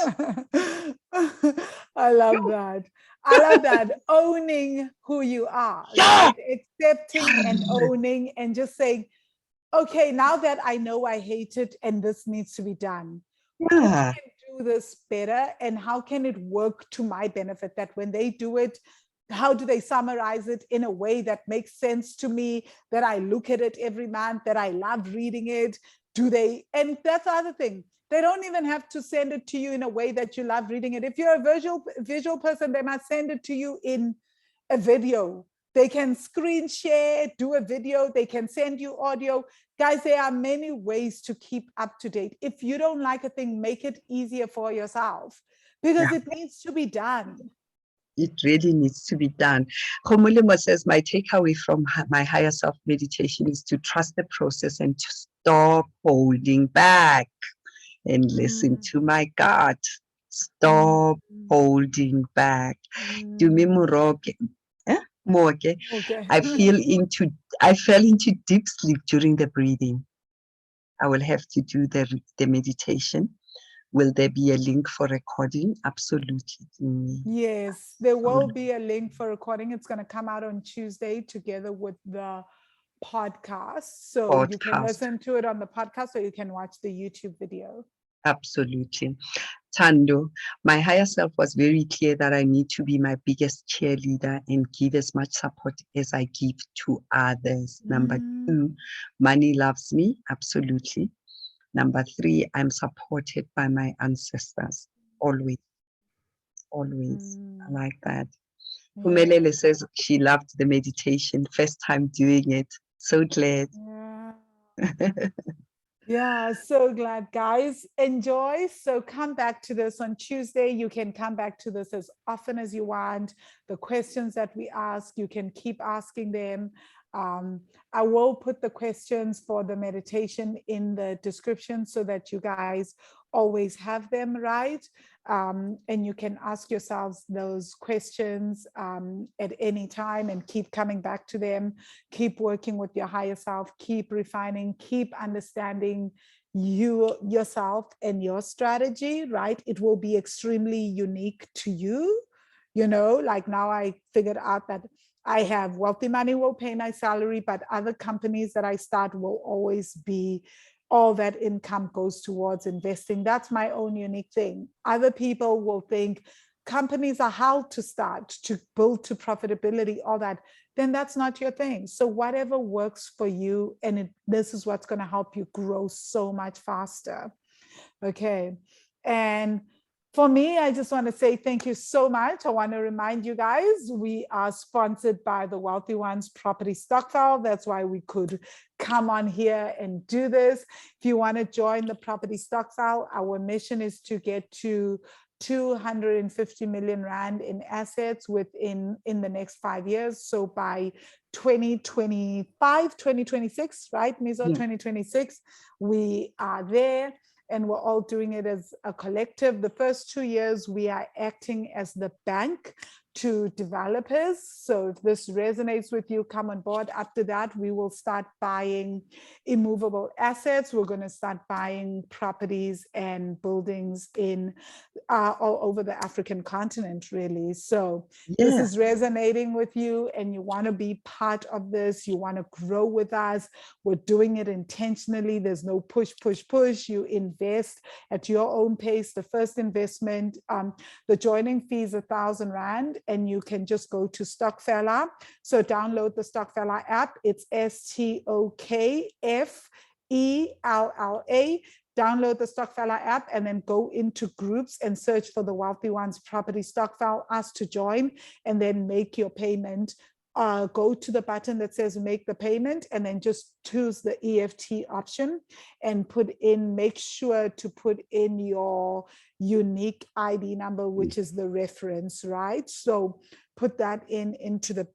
[SPEAKER 1] I love that. I love that. Owning who you are, right? Accepting and owning and just saying, okay, now that I know I hate it and this needs to be done, who can do this better and how can it work to my benefit, that when they do it, how do they summarize it in a way that makes sense to me, that I look at it every month, that I love reading it? Do they, and that's the other thing, they don't even have to send it to you in a way that you love reading it. If you're a visual person, they must send it to you in a video. They can screen share, do a video, they can send you audio. Guys, there are many ways to keep up to date. If you don't like a thing, make it easier for yourself, because it needs to be done.
[SPEAKER 2] It really needs to be done. Khomolemo says, my takeaway from my higher self meditation is to trust the process and to stop holding back and listen to my gut. Stop holding back. I fell into deep sleep during the breathing. I will have to do the meditation. Will there be a link for recording? Absolutely.
[SPEAKER 1] Yes, there will be a link for recording. It's going to come out on Tuesday together with the podcast. So you can listen to it on the podcast or you can watch the YouTube video.
[SPEAKER 2] Absolutely. Tando, my higher self was very clear that I need to be my biggest cheerleader and give as much support as I give to others. Number 2, money loves me. Absolutely. Number 3, I'm supported by my ancestors. Always. Always. I like that. Humelele says she loved the meditation. First time doing it. So glad.
[SPEAKER 1] Yeah, so glad, guys. Enjoy. So come back to this on Tuesday. You can come back to this as often as you want. The questions that we ask, you can keep asking them. I will put the questions for the meditation in the description so that you guys always have them, right? And you can ask yourselves those questions at any time and keep coming back to them. Keep working with your higher self, keep refining, keep understanding yourself and your strategy, right? It will be extremely unique to you. You know, like now I figured out that I have Wealthy Money will pay my salary, but other companies that I start will always be all that income goes towards investing. That's my own unique thing. Other people will think companies are how to start, to build to profitability, all that. Then that's not your thing. So whatever works for you, and this is what's going to help you grow so much faster. Okay. And for me, I just want to say thank you so much. I want to remind you guys, we are sponsored by the Wealthy Ones Property Stockfile. That's why we could come on here and do this. If you want to join the Property Stockfile, our mission is to get to 250 million Rand in assets in the next 5 years. So by 2025, 2026, right, Mizo, 2026, we are there. And we're all doing it as a collective. The first 2 years, we are acting as the bank to developers. So if this resonates with you, come on board. After that, we will start buying immovable assets. We're going to start buying properties and buildings in all over the African continent, really. So this is resonating with you and you want to be part of this. You want to grow with us. We're doing it intentionally. There's no push, push, push. You invest at your own pace. The first investment, the joining fee is 1,000 Rand. And you can just go to Stockfella. So download the Stockfella app. It's STOKFELLA. ELLA. Download the Stockfella app and then go into groups and search for the Wealthy Ones Property Stockfella, ask to join, and then make your payment. Go to the button that says make the payment and then just choose the EFT option and make sure to put in your unique ID number, which is the reference, right? So put that into the,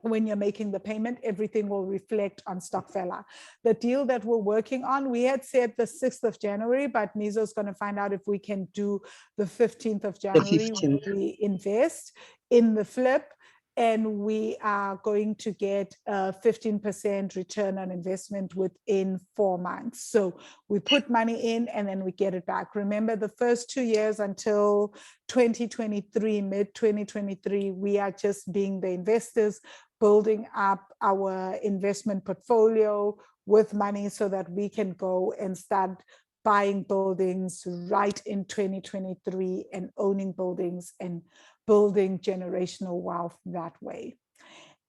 [SPEAKER 1] when you're making the payment, everything will reflect on Stockfella. The deal that we're working on, we had said the 6th of January, but Mizo's going to find out if we can do the 15th of January. We invest in the flip, and we are going to get a 15% return on investment within 4 months. So we put money in and then we get it back. Remember, the first 2 years until 2023, mid 2023, we are just being the investors, building up our investment portfolio with money so that we can go and start buying buildings right in 2023 and owning buildings and building generational wealth that way.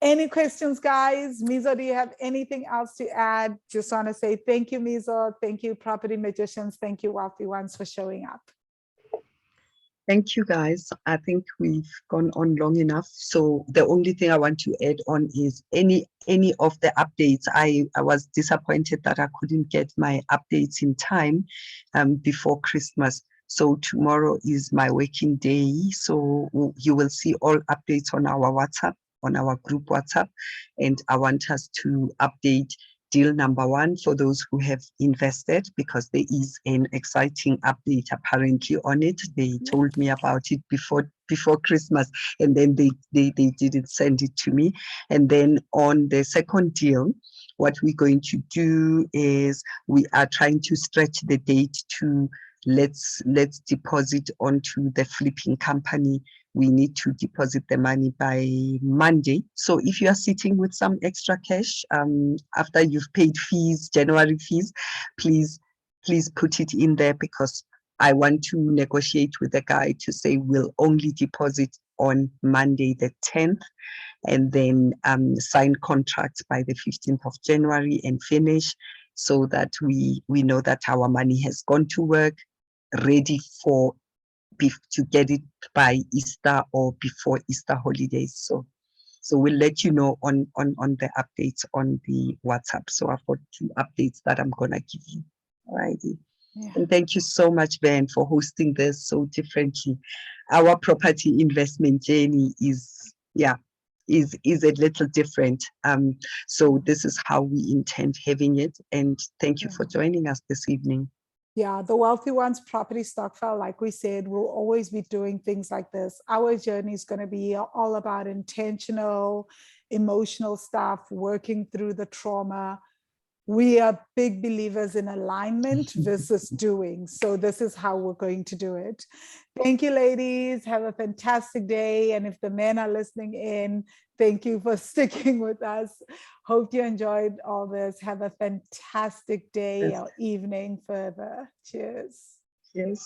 [SPEAKER 1] Any questions, guys? Mizo, do you have anything else to add? Just want to say thank you, Mizo. Thank you, Property Magicians. Thank you, Wealthy Ones, for showing up.
[SPEAKER 2] Thank you, guys. I think we've gone on long enough. So the only thing I want to add on is any of the updates. I was disappointed that I couldn't get my updates in time before Christmas. So tomorrow is my working day. So you will see all updates on our WhatsApp, on our group WhatsApp. And I want us to update deal number 1 for those who have invested, because there is an exciting update apparently on it. They told me about it before Christmas, and then they didn't send it to me. And then on the second deal, what we're going to do is we are trying to stretch the date to let's deposit onto the flipping company. We need to deposit the money by Monday. So if you are sitting with some extra cash after you've paid fees, January fees, please put it in there, because I want to negotiate with the guy to say we'll only deposit on Monday the 10th, and then sign contracts by the 15th of January and finish, so that we know that our money has gone to work, ready to get it by Easter or before Easter holidays. So we'll let you know on the updates on the WhatsApp. So I've got 2 updates that I'm gonna give you. All righty. Yeah. And thank you so much, Ben, for hosting this so differently. Our property investment journey is a little different. So this is how we intend having it. And thank you for joining us this evening.
[SPEAKER 1] Yeah, the Wealthy Ones Property Stockfella, like we said, will always be doing things like this. Our journey is going to be all about intentional, emotional stuff, working through the trauma. We are big believers in alignment versus doing. So this is how we're going to do it. Thank you, ladies. Have a fantastic day. And if the men are listening in, thank you for sticking with us. Hope you enjoyed all this. Have a fantastic day or evening further. Cheers.
[SPEAKER 2] Cheers.